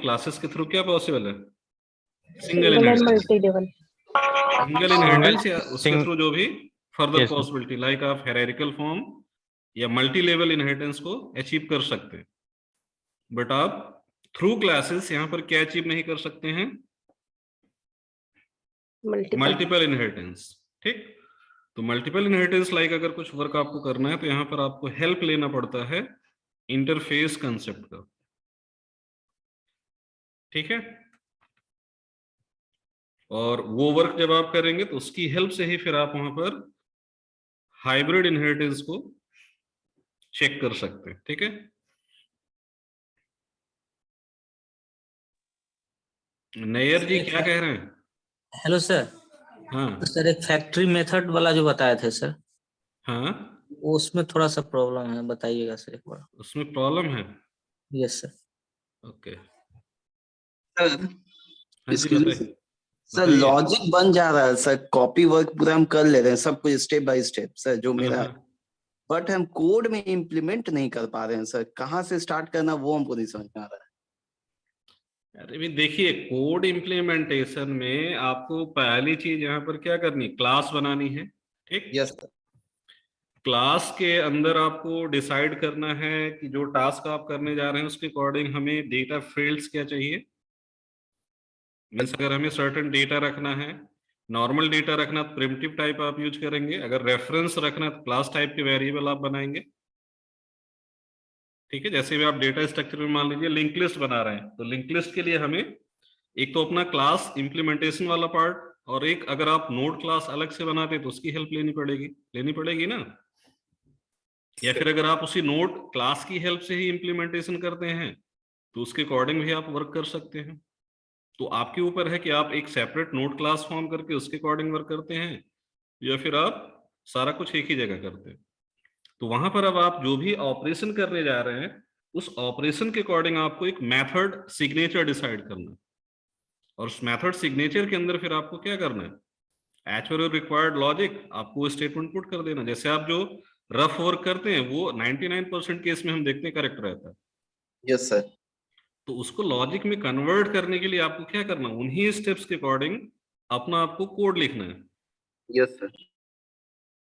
Classes के through क्या possible है? Single and inheritance, multi level, single inheritance या उसके थ्रू जो भी further Yes, sir. Possibility like आप हेरारिकल फॉर्म या मल्टी लेवल इनहेरिटेंस को अचीव कर सकते हैं। बट आप थ्रू क्लासेस यहां पर क्या अचीव नहीं कर सकते हैं? Multiple inheritance. ठीक, तो मल्टीपल इनहेरिटेंस लाइक अगर कुछ वर्क आपको करना है तो यहां पर आपको हेल्प लेना पड़ता है इंटरफेस कंसेप्ट का। ठीक है, और वो वर्क जब आप करेंगे तो उसकी हेल्प से ही फिर आप वहां पर हाइब्रिड इनहेरिटेंस को चेक कर सकते हैं। ठीक है, नैयर जी क्या कह रहे हैं? Hello sir. हाँ सर एक फैक्ट्री मेथड वाला जो बताए थे सर, हाँ, उसमें थोड़ा सा प्रॉब्लम है, बताइएगा सर एक बार। उसमें प्रॉब्लम है। Yes sir. ओके, सर हाँ जी excuse me, बताइए। सर बताइए। लॉजिक बन जा रहा है सर, कॉपी वर्क पूरा हम कर ले रहे हैं सब कुछ स्टेप बाय स्टेप सर जो मेरा, हाँ, बट हम कोड में इम्प्लीमेंट नहीं कर पा रहे हैं सर, कहाँ से स्टार्ट करना वो हमको नहीं समझ में आ रहा है। अरे भी देखिए, कोड इम्प्लीमेंटेशन में आपको पहली चीज यहाँ पर क्या करनी है? क्लास बनानी है। ठीक, यस सर। क्लास के अंदर आपको डिसाइड करना है कि जो टास्क आप करने जा रहे हैं उसके अकॉर्डिंग हमें डेटा फील्ड्स क्या चाहिए। मीन्स अगर हमें सर्टेन डेटा रखना है, नॉर्मल डेटा रखना तो प्रिमिटिव टाइप आप यूज करेंगे, अगर रेफरेंस रखना तो क्लास टाइप के वेरिएबल आप बनाएंगे। ठीक है, जैसे भी आप डेटा स्ट्रक्चर में मान लीजिए लिंक लिस्ट बना रहे हैं तो लिंक लिस्ट के लिए हमें एक तो अपना क्लास इंप्लीमेंटेशन वाला पार्ट, और एक अगर आप नोड क्लास अलग से बनाते तो उसकी हेल्प लेनी पड़ेगी ना। या फिर अगर आप उसी नोड क्लास की हेल्प से ही इंप्लीमेंटेशन करते हैं तो उसके अकॉर्डिंग भी आप वर्क कर सकते हैं। तो आपके ऊपर है कि आप एक सेपरेट नोड क्लास फॉर्म करके उसके अकॉर्डिंग वर्क करते हैं या फिर आप सारा कुछ एक ही जगह करते हैं। तो वहां पर अब आप जो भी ऑपरेशन करने जा रहे हैं उस ऑपरेशन के अकॉर्डिंग आपको एक मेथड सिग्नेचर डिसाइड करना है, और उस मेथड सिग्नेचर के अंदर फिर आपको क्या करना है? एज पर रिक्वायर्ड लॉजिक आपको स्टेटमेंट पुट कर देना। जैसे आप जो रफ वर्क करते हैं वो 99% केस में हम देखते हैं करेक्ट रहता है, यस सर। तो उसको लॉजिक में कन्वर्ट करने के लिए आपको क्या करना, उन्हीं स्टेप्स के अकॉर्डिंग अपना आपको कोड लिखना है। Yes sir.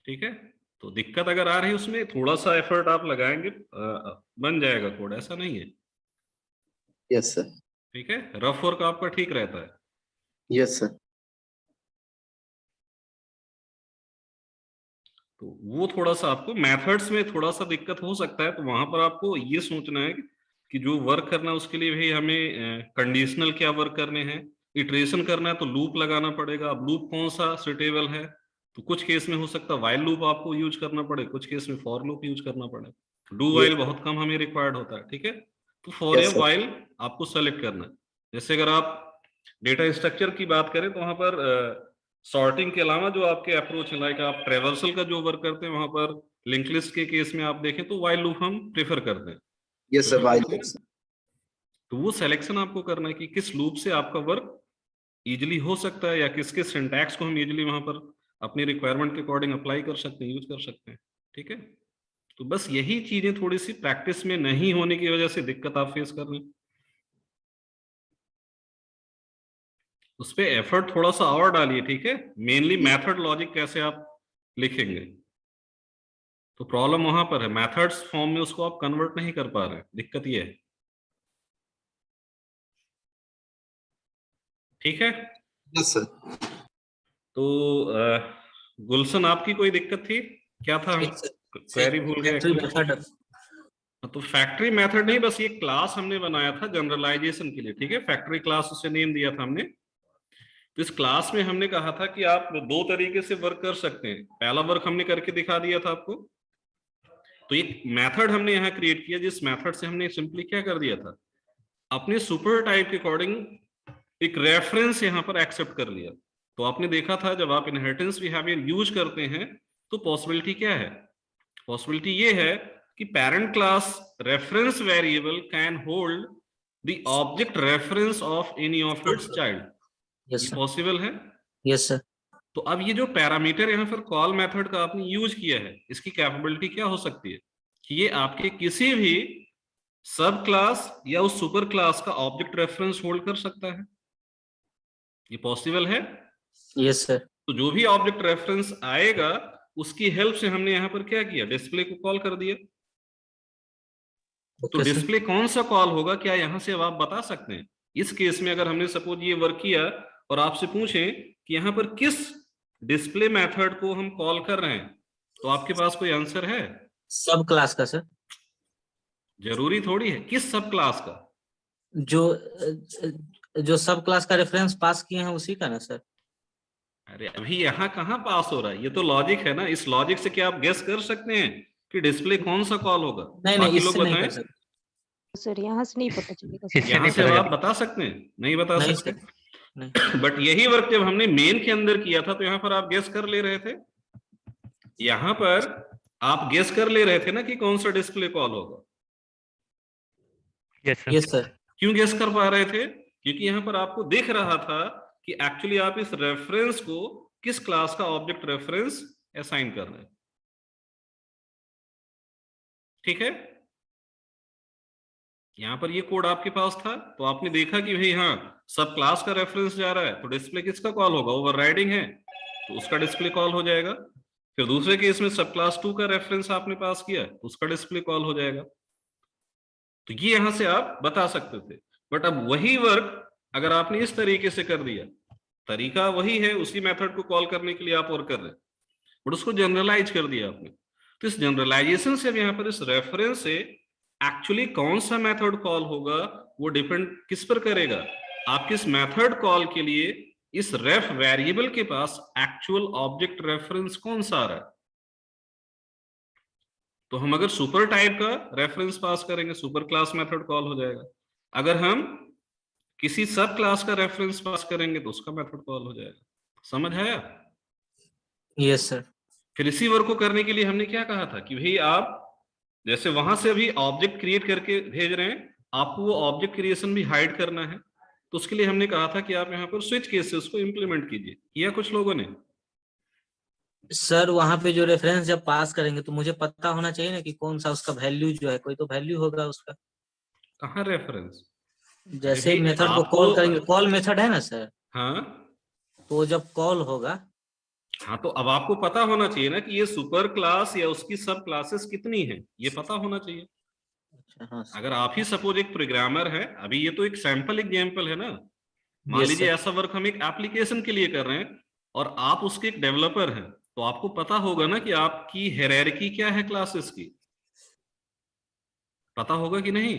ठीक है, तो दिक्कत अगर आ रही है उसमें थोड़ा सा एफर्ट आप लगाएंगे बन जाएगा कोड, ऐसा नहीं है। Yes sir. ठीक है, रफ वर्क आपका ठीक रहता है। Yes sir. तो वो थोड़ा सा आपको मेथड्स में थोड़ा सा दिक्कत हो सकता है, तो वहां पर आपको ये सोचना है कि जो वर्क करना है उसके लिए भी हमें कंडीशनल क्या वर्क करने हैं। इटरेशन करना है तो लूप लगाना पड़ेगा। अब लूप कौन सा सुटेबल है, तो कुछ केस में हो सकता है व्हाइल लूप आपको यूज करना पड़े, कुछ केस में फॉर लूप यूज करना पड़े। डू व्हाइल बहुत कम हमें रिक्वायर्ड होता है। ठीक है, तो फॉर या व्हाइल आपको सेलेक्ट करना है। जैसे अगर आप डेटा स्ट्रक्चर की बात करें तो वहां पर सॉर्टिंग के अलावा जो आपके अप्रोच है, लाइक आप ट्रेवर्सल का जो वर्क करते हैं वहां पर लिंक लिस्ट के केस में आप देखें तो व्हाइल लूप हम प्रेफर करते हैं। Yes sir. While loop. तो वो सिलेक्शन आपको करना है कि किस लूप से आपका वर्क इजिली हो सकता है या किसके सिंटैक्स को हम इजिली वहां पर अपनी रिक्वायरमेंट के अकॉर्डिंग अप्लाई कर सकते हैं, यूज कर सकते हैं। ठीक है, तो बस यही चीजें थोड़ी सी प्रैक्टिस में नहीं होने की वजह से दिक्कत आप फेस कर रहे हैं। उस पर एफर्ट थोड़ा सा और डालिए। ठीक है, मेनली मेथड लॉजिक कैसे आप लिखेंगे, तो प्रॉब्लम वहां पर है, मेथड्स फॉर्म में उसको आप कन्वर्ट नहीं कर पा रहे, दिक्कत ये है। ठीक है, यस सर। तो गुलशन आपकी कोई दिक्कत थी क्या? था हम क्वेरी भूल गए। तो फैक्ट्री मेथड नहीं, बस ये क्लास हमने बनाया था जनरलाइजेशन के लिए। ठीक है, फैक्ट्री क्लास उसे नेम दिया था हमने। तो इस क्लास में हमने कहा था कि आप दो तरीके से वर्क कर सकते हैं। पहला वर्क हमने करके दिखा दिया था आपको। तो एक मेथड हमने यहाँ क्रिएट किया जिस मेथड से हमने सिंपली क्या कर दिया था, अपने सुपर टाइप के अकॉर्डिंग एक रेफरेंस यहाँ पर एक्सेप्ट कर लिया। तो आपने देखा था जब आप इनहेरिटेंस बिहेवियर यूज करते हैं तो पॉसिबिलिटी क्या है? पॉसिबिलिटी ये है कि parent class reference variable can hold the object reference of any of its child. ये पॉसिबल है। Yes sir. तो अब ये जो पैरामीटर यहाँ पर कॉल मेथड का आपने यूज किया है, इसकी कैपेबिलिटी क्या हो सकती है कि ये आपके किसी भी सब क्लास या उस सुपर क्लास का ऑब्जेक्ट रेफरेंस होल्ड कर सकता है? ये पॉसिबल है? Yes sir. तो जो भी ऑब्जेक्ट रेफरेंस आएगा उसकी हेल्प से हमने यहां पर क्या किया, डिस्प्ले को कॉल कर दिया। तो ओके सर। डिस्प्ले कौन सा कॉल होगा, क्या यहां से अब आप बता सकते हैं? इस केस में अगर हमने सपोज ये वर्क किया और आपसे पूछें कि यहां पर किस डिस्प्ले मेथड को हम कॉल कर रहे हैं, तो आपके पास कोई आंसर है? सब क्लास का सर। जरूरी थोड़ी है किस सब क्लास का। जो सब क्लास का रेफरेंस पास किए हैं उसी का ना सर? अरे अभी यहाँ कहाँ पास हो रहा है, ये तो लॉजिक है ना। इस लॉजिक से क्या आप गेस कर सकते हैं कि डिस्प्ले कौन सा कॉल होगा? नहीं बाकी लोग इससे नहीं बताएं। कर सकते। सर यहाँ से नहीं पता चलेगा सर। इससे यहाँ नहीं से अब पता आप बता सकते हैं? नहीं बता नहीं सकते। सर, नहीं। बट यही वर्क जब हमने मेन के अंदर किया था तो यहाँ पर आप गेस कर ले रहे थे। यहाँ पर आप गेस कर ले रहे थे ना कि कौन सा डिस्प्ले कॉल होगा। Yes sir. Yes sir. क्यों गेस कर पा रहे थे? क्योंकि यहाँ पर आपको दिख रहा था कि एक्चुअली आप इस रेफरेंस को किस क्लास का ऑब्जेक्ट रेफरेंस असाइन कर रहे हैं। ठीक है, यहां पर ये कोड आपके पास था तो आपने देखा कि भाई हाँ सब क्लास का रेफरेंस जा रहा है, तो डिस्प्ले किसका कॉल होगा? ओवरराइडिंग है तो उसका डिस्प्ले कॉल हो जाएगा। फिर दूसरे केस में सब क्लास 2 का रेफरेंस आपने पास किया तो उसका डिस्प्ले कॉल हो जाएगा। तो ये यहां से आप बता सकते थे। बट अब वही वर्क अगर आपने इस तरीके से कर दिया, तरीका वही है, उसी मेथड को कॉल करने के लिए आप और कर रहे हैं, बट उसको जनरलाइज कर दिया आपने। तो इस जनरलाइजेशन से अब यहाँ पर इस रेफरेंस से एक्चुअली कौन सा मेथड कॉल होगा वो डिपेंड किस पर करेगा? आप किस मेथड कॉल के लिए इस रेफ वेरिएबल के पास एक्चुअल ऑब्जेक्ट रेफरेंस कौन सा आ रहा है। तो हम अगर सुपर टाइप का रेफरेंस पास करेंगे सुपर क्लास मेथड कॉल हो जाएगा। अगर हम किसी सब क्लास का रेफरेंस पास करेंगे तो उसका मेथड कॉल हो जाएगा। समझ आया? Yes sir. फिर इसी वर्क को करने के लिए हमने क्या कहा था कि भाई आप जैसे वहां से अभी ऑब्जेक्ट क्रिएट करके भेज रहे हैं, आपको वो ऑब्जेक्ट क्रिएशन भी हाइड करना है। तो उसके लिए हमने कहा था कि आप यहाँ पर स्विच केसेस को इंप्लीमेंट कीजिए। किया कुछ लोगों ने? सर वहां पे जो रेफरेंस जब पास करेंगे तो मुझे पता होना चाहिए ना कि कौन सा उसका वैल्यू जो है, कोई तो वैल्यू होगा उसका। कहाँ रेफरेंस? जैसे भाई मेथड को आपको कॉल करेंगे, कॉल मेथड है ना सर, हाँ तो जब कॉल होगा। हाँ, तो अब आपको पता होना चाहिए ना कि ये सुपर क्लास या उसकी सब क्लासेस कितनी है, ये पता होना चाहिए। अच्छा हाँ सर। अगर आप ही सपोज एक प्रोग्रामर है, अभी ये तो एक सैंपल एग्जांपल है ना। मान यस लीजिए सर। ऐसा वर्क हम एक एप्लीकेशन के लिए कर रहे हैं और आप उसके एक डेवलपर हैं, तो आपको पता होगा ना कि आपकी हायरार्की क्या है क्लासेस की। पता होगा कि नहीं?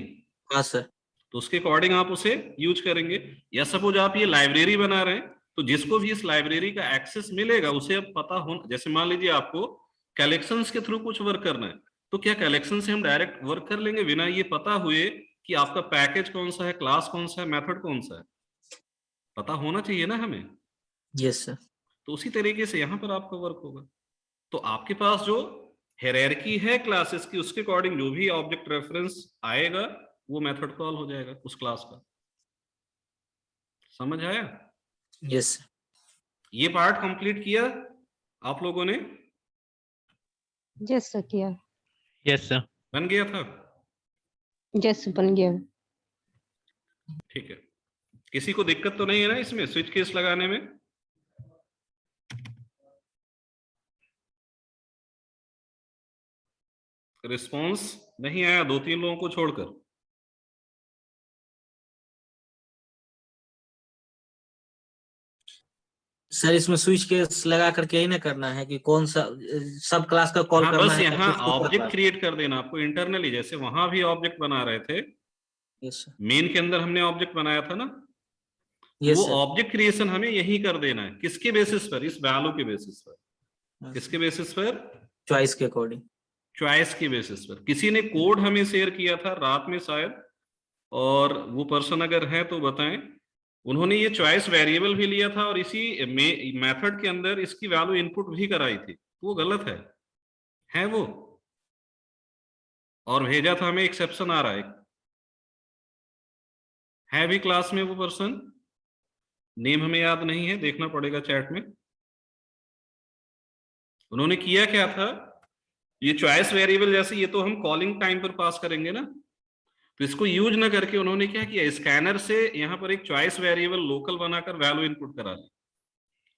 हाँ सर। तो उसके अकॉर्डिंग आप उसे यूज करेंगे। या सपोज आप ये लाइब्रेरी बना रहे हैं तो जिसको भी इस लाइब्रेरी का एक्सेस मिलेगा उसे अब पता हो। जैसे मान लीजिए आपको कलेक्शंस के थ्रू कुछ वर्क करना है, तो क्या कलेक्शन से हम डायरेक्ट वर्क कर लेंगे बिना ये पता हुए कि आपका पैकेज कौन सा है, क्लास कौन सा है, मेथड कौन सा है? पता होना चाहिए ना हमें। Yes sir. तो उसी तरीके से यहाँ पर आपका वर्क होगा। तो आपके पास जो हायरार्की है क्लासेस की उसके अकॉर्डिंग जो भी ऑब्जेक्ट रेफरेंस आएगा वो मेथड कॉल हो जाएगा उस क्लास का। समझ आया? Yes sir. ये पार्ट कंप्लीट किया आप लोगों ने? यस सर किया। Yes sir. बन गया था? यस बन गया। ठीक है, किसी को दिक्कत तो नहीं है ना इसमें स्विच केस लगाने में? रिस्पॉन्स नहीं आया 2-3 लोगों को छोड़कर। सर इसमें स्विच केस लगा करके ही ना करना है कि कौन सा सब क्लास का कॉल हाँ, करना बस है यहाँ फिर सुपर ऑब्जेक्ट क्लास। क्रिएट कर देना आपको इंटरनली, जैसे वहां भी ऑब्जेक्ट बना रहे थे। Yes sir. मेन के अंदर हमने ऑब्जेक्ट बनाया था ना, यस वो सर। ऑब्जेक्ट क्रिएशन हमें यही कर देना है। किसके बेसिस पर? इस वैल्यू के बेसिस पर। किसके बेसिस पर? चॉइस के अकॉर्डिंग। चॉइस के बेसिस पर। किसी ने कोड हमें शेयर किया था रात में शायद, और वो पर्सन अगर है तो बताएं। उन्होंने ये चॉइस वेरिएबल भी लिया था और इसी मेथड के अंदर इसकी वैल्यू इनपुट भी कराई थी, वो गलत है वो, और भेजा था हमें एक्सेप्शन आ रहा है भी क्लास में वो पर्सन। नेम हमें याद नहीं है, देखना पड़ेगा चैट में। उन्होंने किया क्या था, ये चॉइस वेरिएबल जैसे ये तो हम कॉलिंग टाइम पर पास करेंगे ना, तो इसको यूज ना करके उन्होंने क्या किया, स्कैनर से यहाँ पर एक चॉइस वेरिएबल लोकल बनाकर वैल्यू इनपुट करा ली,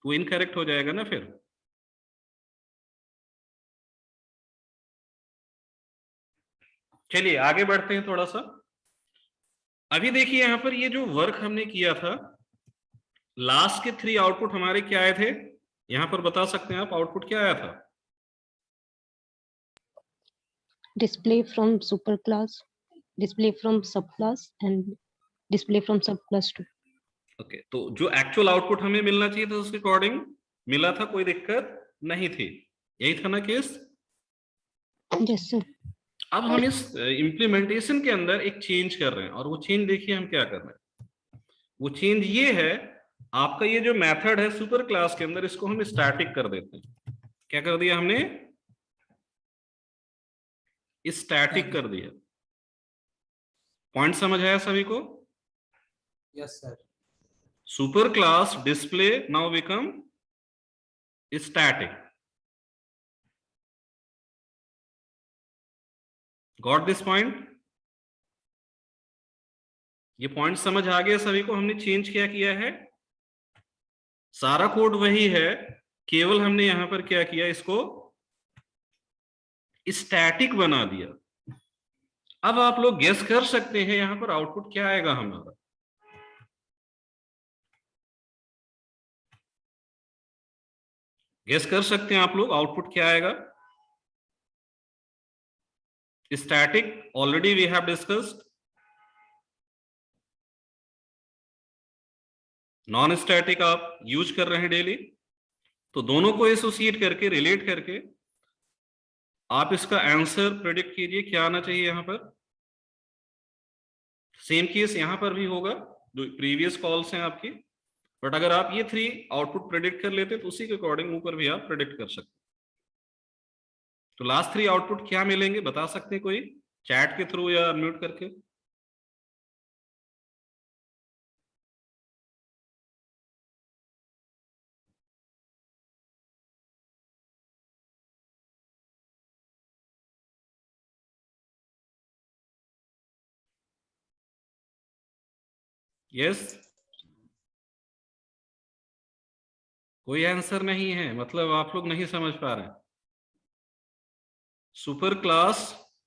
तो इनकरेक्ट हो जाएगा ना फिर। चलिए आगे बढ़ते हैं थोड़ा सा। अभी देखिए यहाँ पर ये जो वर्क हमने किया था, लास्ट के 3 आउटपुट हमारे क्या आए थे, यहाँ पर बता सकते हैं आप आउटपुट क्या आया था? Display from superclass, display from subclass, and display from subclass 2. Okay, तो जो एक्चुअल आउटपुट हमें मिलना चाहिए था उसके अकॉर्डिंग मिला था, कोई दिक्कत नहीं थी, यही था ना केस। Yes, sir. अब हम इस इम्प्लीमेंटेशन के अंदर एक चेंज कर रहे हैं, और वो चेंज देखिए हम क्या कर रहे हैं। वो चेंज ये है, आपका ये जो मेथड है सुपर क्लास के अंदर, इसको हम स्टैटिक कर देते हैं। क्या कर दिया हमने? स्टैटिक कर दिया। पॉइंट समझ आया सभी को? Yes sir. Super class display now become static. Got this point? ये पॉइंट समझ आ गया सभी को? हमने चेंज क्या किया है, सारा कोड वही है, केवल हमने यहां पर क्या किया, इसको स्टैटिक बना दिया। अब आप लोग गेस कर सकते हैं यहां पर आउटपुट क्या आएगा हमारा। गेस कर सकते हैं आप लोग आउटपुट क्या आएगा? Static already we have discussed, non static आप यूज कर रहे हैं डेली, तो दोनों को एसोसिएट करके, रिलेट करके आप इसका आंसर प्रेडिक्ट कीजिए क्या आना चाहिए यहां पर। सेम केस यहां पर भी होगा, जो प्रीवियस कॉल्स हैं आपकी, बट अगर आप ये 3 आउटपुट प्रेडिक्ट कर लेते तो उसी के अकॉर्डिंग ऊपर भी आप प्रेडिक्ट कर सकते। तो लास्ट 3 आउटपुट क्या मिलेंगे बता सकते हैं कोई, चैट के थ्रू या अनम्यूट करके? यस, कोई आंसर नहीं है, मतलब आप लोग नहीं समझ पा रहे। Super class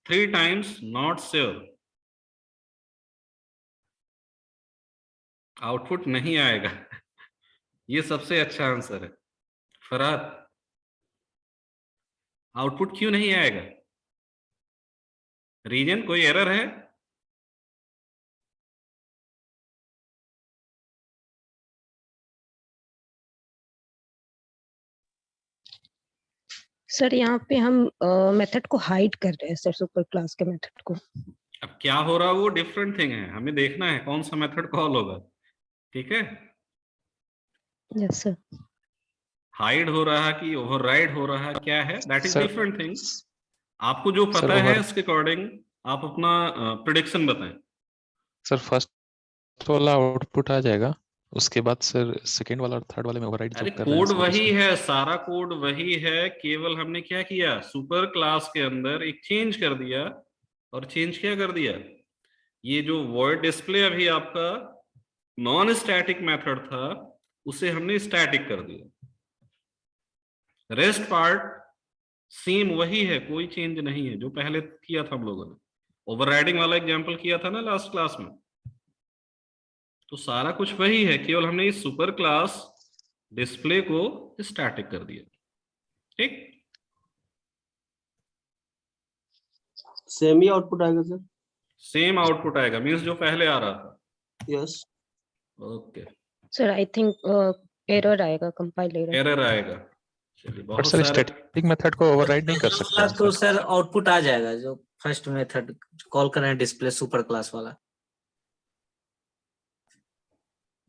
3 times not sure, output नहीं आएगा। ये सबसे अच्छा आंसर है। फरहाद, आउटपुट क्यों नहीं आएगा? रीजन, कोई एरर है? सर यहाँ पे हम मेथड को हाइड कर रहे हैं सर, सुपर क्लास के मेथड को। अब क्या हो रहा है वो डिफरेंट थिंग है, हमें देखना है कौन सा मेथड कॉल होगा, ठीक है? Yes sir. हाइड हो रहा है कि ओवरराइड हो रहा है, क्या है, that is sir different thing. आपको जो सर पता है ओवर उसके अकॉर्डिंग आप अपना प्रिडिक्शन बताएं। सर फर्स्ट वाला आउटपुट आ जाएगा, उसके बाद सर सेकंड वाला और थर्ड वाले में ओवरराइड अरे जो कर रहे हैं कोड सर वही उसमें। है, सारा कोड वही है, केवल हमने क्या किया, सुपर क्लास के अंदर एक चेंज कर दिया। और चेंज क्या कर दिया, ये जो वॉइड डिस्प्ले अभी आपका नॉन स्टैटिक मेथड था उसे हमने स्टैटिक कर दिया। रेस्ट पार्ट सेम वही है, कोई चेंज नहीं है, जो पहले किया था हम लोगों ने। ओवरराइडिंग वाला एग्जांपल किया था ना लास्ट क्लास में, तो सारा कुछ वही है, केवल हमने इस सुपर क्लास डिस्प्ले को स्टैटिक कर दिया। ठीक, सेम ही आउटपुट आएगा सर? सेम आउटपुट आएगा, मींस जो पहले आ रहा था। Yes. Okay, sir I think error आएगा, कंपाइल एरर। एरर आएगा। चलिए, बट बहुत सर सारे स्टैटिक मेथड को ओवरराइड नहीं कर सकते हैं तो सर। सर आउटपुट आ जाएगा जो फर्स्ट मेथड कॉल कर रहे हैं, डिस्प्ले सुपर क्लास वाला।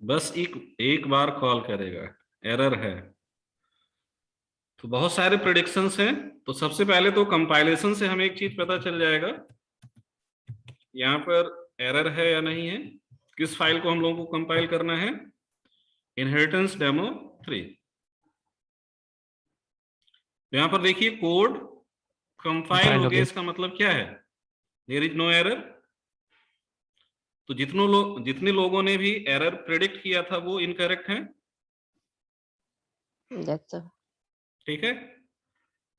बस एक बार कॉल करेगा, एरर है। तो बहुत सारे प्रेडिक्शंस हैं, तो सबसे पहले तो कंपाइलेशन से हमें एक चीज पता चल जाएगा यहाँ पर एरर है या नहीं है। किस फाइल को हम लोगों को कंपाइल करना है, इनहेरिटेंस डेमो 3। तो यहाँ पर देखिए कोड कंपाइल हो गया, इसका मतलब क्या है, देयर इज नो एरर। तो जितने लोगों ने भी एरर प्रेडिक्ट किया था वो इनकरेक्ट हैं, Yes, sir. ठीक है।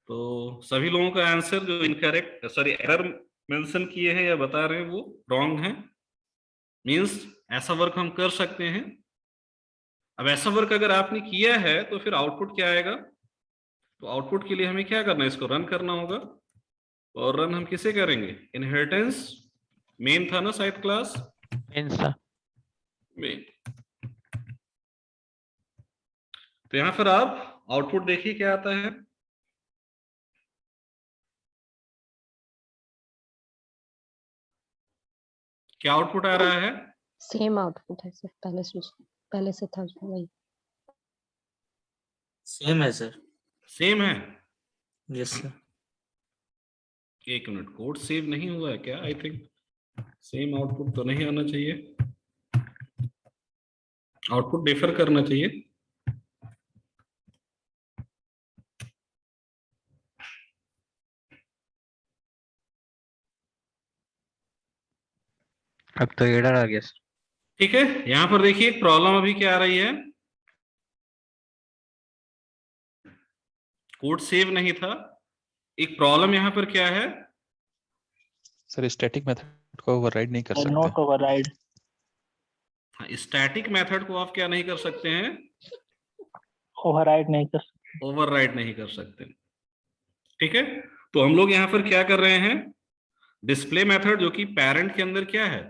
तो सभी लोगों का आंसर जो इनकरेक्ट सॉरी एरर मेंशन किए हैं या बता रहे हैं वो रॉन्ग है। मींस ऐसा वर्क हम कर सकते हैं। अब ऐसा वर्क अगर आपने किया है तो फिर आउटपुट क्या आएगा? तो आउटपुट के लिए हमें क्या करना है, इसको रन करना होगा। और रन हम किसे करेंगे? इनहेरिटेंस मेन था ना शायद क्लास मेन। तो यहां पर आप आउटपुट देखिए क्या आता है। क्या आउटपुट आ रहा है? Same output है सर, पहले से था जो वही। सेम है सर। सेम है। Yes sir. एक मिनट, कोड सेव नहीं हुआ है क्या? आई थिंक सेम आउटपुट तो नहीं आना चाहिए, आउटपुट डिफर करना चाहिए। अब तो एरर आ गया सर। ठीक है, यहां पर देखिए प्रॉब्लम अभी क्या आ रही है, कोड सेव नहीं था। एक प्रॉब्लम यहां पर क्या है? सर स्टैटिक मेथड को ओवरराइड नहीं कर सकते। Not override. स्टैटिक मेथड को आप क्या नहीं कर सकते हैं? ओवरराइड नहीं कर सकते। ओवरराइड नहीं कर सकते। ठीक है, तो हम लोग यहां पर क्या कर रहे हैं, डिस्प्ले मेथड जो कि पेरेंट के अंदर क्या है,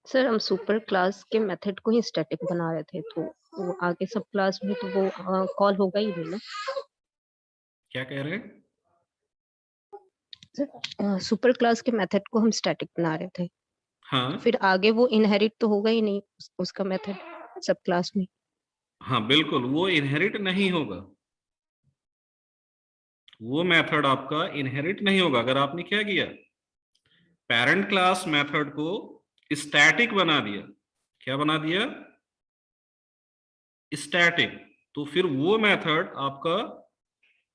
सर हम सुपर क्लास के मेथड को ही स्टैटिक बना रहे थे, तो वो आगे सब क्लास में तो वो कॉल होगा ही नहीं ना। क्या कह रहे हैं? सुपर क्लास के मेथड को हम स्टैटिक बना रहे थे, हाँ फिर आगे वो इनहेरिट तो होगा ही नहीं उसका मेथड सब क्लास में। हाँ बिल्कुल, वो इनहेरिट नहीं होगा, वो मेथड आपका इनहेरिट नहीं होगा। अगर आपने क्या किया, पेरेंट क्लास मेथड को स्टैटिक बना दिया। क्या बना दिया? स्टैटिक। तो फिर वो मेथड आपका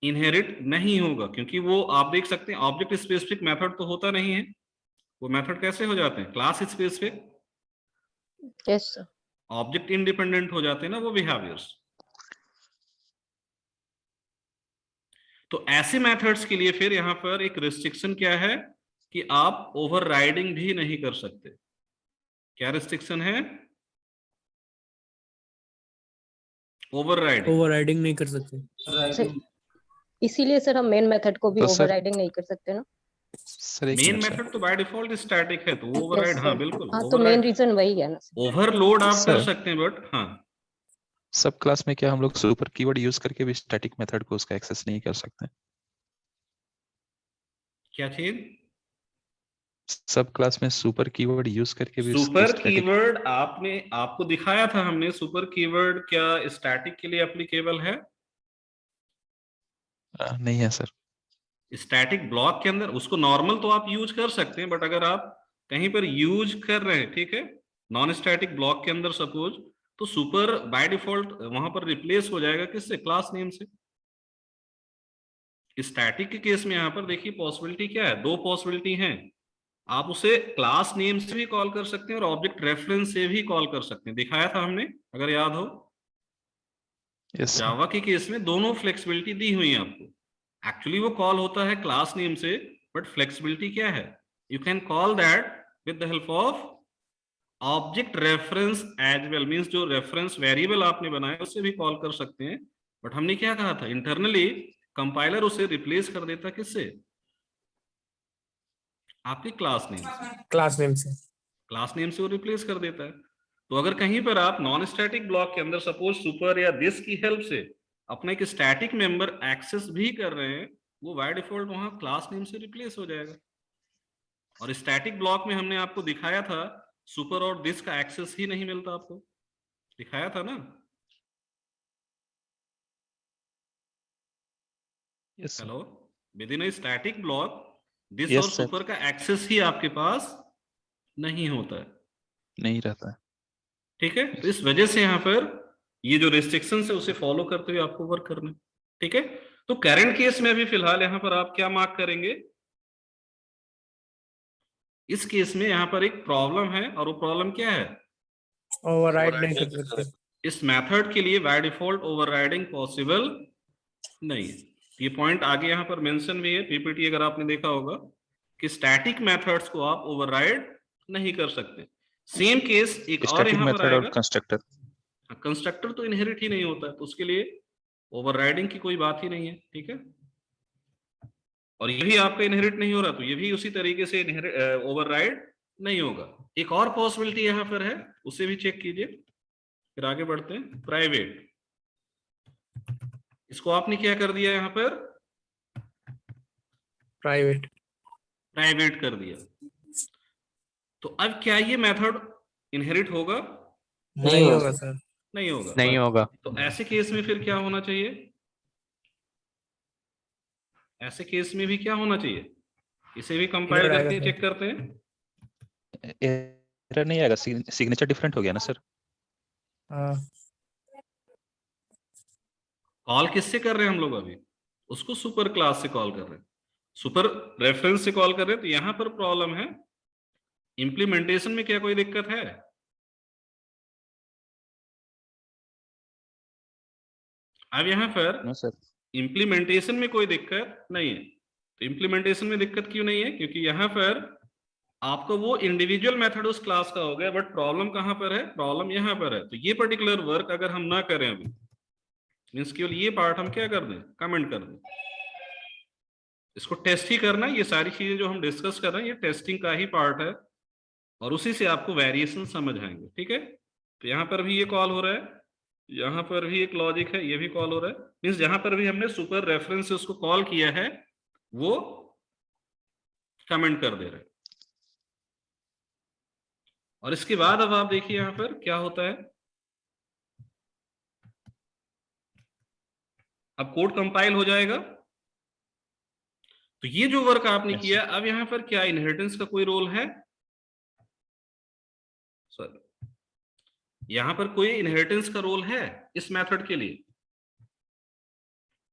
इनहेरिट नहीं होगा, क्योंकि वो आप देख सकते हैं ऑब्जेक्ट स्पेसिफिक मेथड तो होता नहीं है। वो मेथड कैसे हो जाते हैं? Class specific. Yes sir. Object independent हो जाते हैं ना वो बिहेवियर्स। तो ऐसे मेथड्स के लिए फिर यहां पर एक रिस्ट्रिक्शन क्या है कि आप ओवरराइडिंग भी नहीं कर सकते। क्या रिस्ट्रिक्शन है? ओवरराइडिंग। ओवरराइडिंग नहीं कर सकते। सर इसीलिए सर हम मेन मेथड को भी तो सर- ओवरराइडिंग नहीं कर सकते ना। सर एक मेन मिनट सर। मेथड तो बाय डिफॉल्ट स्टैटिक है, तो वो ओवरराइड, Yes, हाँ sir. बिल्कुल हाँ तो मेन रीजन वही है ना सर। ओवरलोड आप कर सर। सकते हैं, बट हाँ सब क्लास में क्या हम लोग सुपर कीवर्ड यूज करके भी स्टैटिक मेथड को उसका एक्सेस नहीं कर सकते? क्या चीज? सब क्लास में सुपर कीवर्ड यूज करके भी सुपर स्टैटिक कीवर्ड आपको दिखाया था हमने। सुपर कीवर्ड क्या स्टैटिक के लिए एप्लीकेबल है? नहीं है सर। स्टैटिक ब्लॉक के अंदर उसको नॉर्मल तो आप यूज कर सकते हैं, बट अगर आप कहीं पर यूज कर रहे हैं, ठीक है, नॉन स्टैटिक ब्लॉक के अंदर सपोज, तो सुपर बाय डिफॉल्ट वहां पर रिप्लेस हो जाएगा किससे? क्लास नेम से। स्टैटिक के केस में यहां पर देखिए पॉसिबिलिटी क्या है, दो पॉसिबिलिटी हैं। आप उसे क्लास नेम से भी कॉल कर सकते हैं और ऑब्जेक्ट रेफरेंस से भी कॉल कर सकते हैं, दिखाया था हमने अगर याद हो। Yes sir. जावा के केस में दोनों फ्लेक्सिबिलिटी दी हुई है आपको। एक्चुअली वो कॉल होता है क्लास नेम से, बट फ्लेक्सिबिलिटी क्या है, you can call that with the help of object reference as well. Means जो रेफरेंस वेरिएबल आपने बनाया उससे भी कॉल कर सकते हैं। बट हमने क्या कहा था, इंटरनली कंपाइलर उसे रिप्लेस कर देता किससे? आपके क्लास नेम से। क्लास नेम से। क्लास नेम से वो रिप्लेस कर देता है। तो अगर कहीं पर आप नॉन स्टैटिक ब्लॉक के अंदर सपोज सुपर या दिस की हेल्प से अपना एक स्टैटिक मेंबर एक्सेस भी कर रहे हैं, वो बाय डिफॉल्ट वहां क्लास नेम से रिप्लेस हो जाएगा। और स्टैटिक ब्लॉक में हमने आपको दिखाया था सुपर और दिस का एक्सेस ही नहीं मिलता, आपको दिखाया था ना। Yes sir. Hello, with in static block this Yes, और sir. सुपर का एक्सेस ही आपके पास नहीं होता है। नहीं रहता है। ठीक है, तो इस वजह से यहाँ पर ये जो रिस्ट्रिक्शन है उसे फॉलो करते हुए आपको वर्क करना है। ठीक है, तो करंट केस में अभी फिलहाल यहाँ पर आप क्या मार्क करेंगे, इस केस में यहाँ पर एक प्रॉब्लम है, और वो प्रॉब्लम क्या है? ओवरराइड नहीं कर सकते। इस मेथड के लिए बाय डिफॉल्ट ओवरराइडिंग पॉसिबल नहीं है। ये पॉइंट आगे यहाँ पर मेंशन भी है, पीपीटी अगर आपने देखा होगा कि स्टैटिक मेथड्स को आप ओवरराइड नहीं कर सकते। सेम केस एक और स्टैटिक यहाँ पर मेथड और आएगा, कंस्ट्रक्टर। कंस्ट्रक्टर तो इनहेरिट ही नहीं होता है, तो उसके लिए ओवरराइडिंग की कोई बात ही नहीं है, ठीक है। और ये भी आपका इनहेरिट नहीं हो रहा, तो ये भी उसी तरीके से ओवरराइड नहीं होगा। एक और पॉसिबिलिटी यहाँ पर है, उसे भी चेक कीजिए, फिर आगे बढ़ते हैं। प्राइवेट, इसको आपने क्या कर दिया यहाँ पर? प्राइवेट प्राइवेट कर दिया। तो अब क्या ये मेथड इनहेरिट होगा? नहीं होगा सर। नहीं होगा। नहीं होगा। तो ऐसे केस में फिर क्या होना चाहिए? ऐसे केस में भी क्या होना चाहिए? इसे भी कंपाइल Error करके आएगा चेक करते हैं। एरर नहीं आएगा, सिग्नेचर डिफरेंट हो गया ना सर। हाँ कॉल किससे कर रहे हैं हम लोग अभी? उसको सुपर क्लास से कॉल कर रहे हैं, सुपर रेफरेंस से कॉल कर रहे हैं। तो यहां पर प्रॉब्लम है, इंप्लीमेंटेशन में क्या कोई दिक्कत है? अब यहां पर नो सर। इंप्लीमेंटेशन में कोई दिक्कत नहीं है। तो इंप्लीमेंटेशन में दिक्कत क्यों नहीं है? क्योंकि यहां पर आपको वो इंडिविजुअल मेथड उस क्लास का हो गया, बट प्रॉब्लम कहां पर है? प्रॉब्लम यहां पर है। तो ये पर्टिकुलर वर्क अगर हम ना करें अभी, मीन्स केवल ये पार्ट हम क्या कर दें? कमेंट कर दें। इसको टेस्ट ही करना, ये सारी चीजें जो हम डिस्कस कर रहे हैं ये टेस्टिंग का ही पार्ट है, और उसी से आपको वेरिएशन समझ आएंगे, ठीक है। तो यहाँ पर भी ये कॉल हो रहा है, यहाँ पर भी एक लॉजिक है, ये भी कॉल हो रहा है। मीन्स जहां पर भी हमने सुपर रेफरेंस से उसको कॉल किया है वो कमेंट कर दे रहे हैं। और इसके बाद अब आप देखिए यहाँ पर क्या होता है। अब कोड कंपाइल हो जाएगा। तो ये जो वर्क आपने Yes, किया, अब यहाँ पर क्या इनहेरिटेंस का कोई रोल है? सर यहाँ पर कोई इनहेरिटेंस का रोल है इस मेथड के लिए?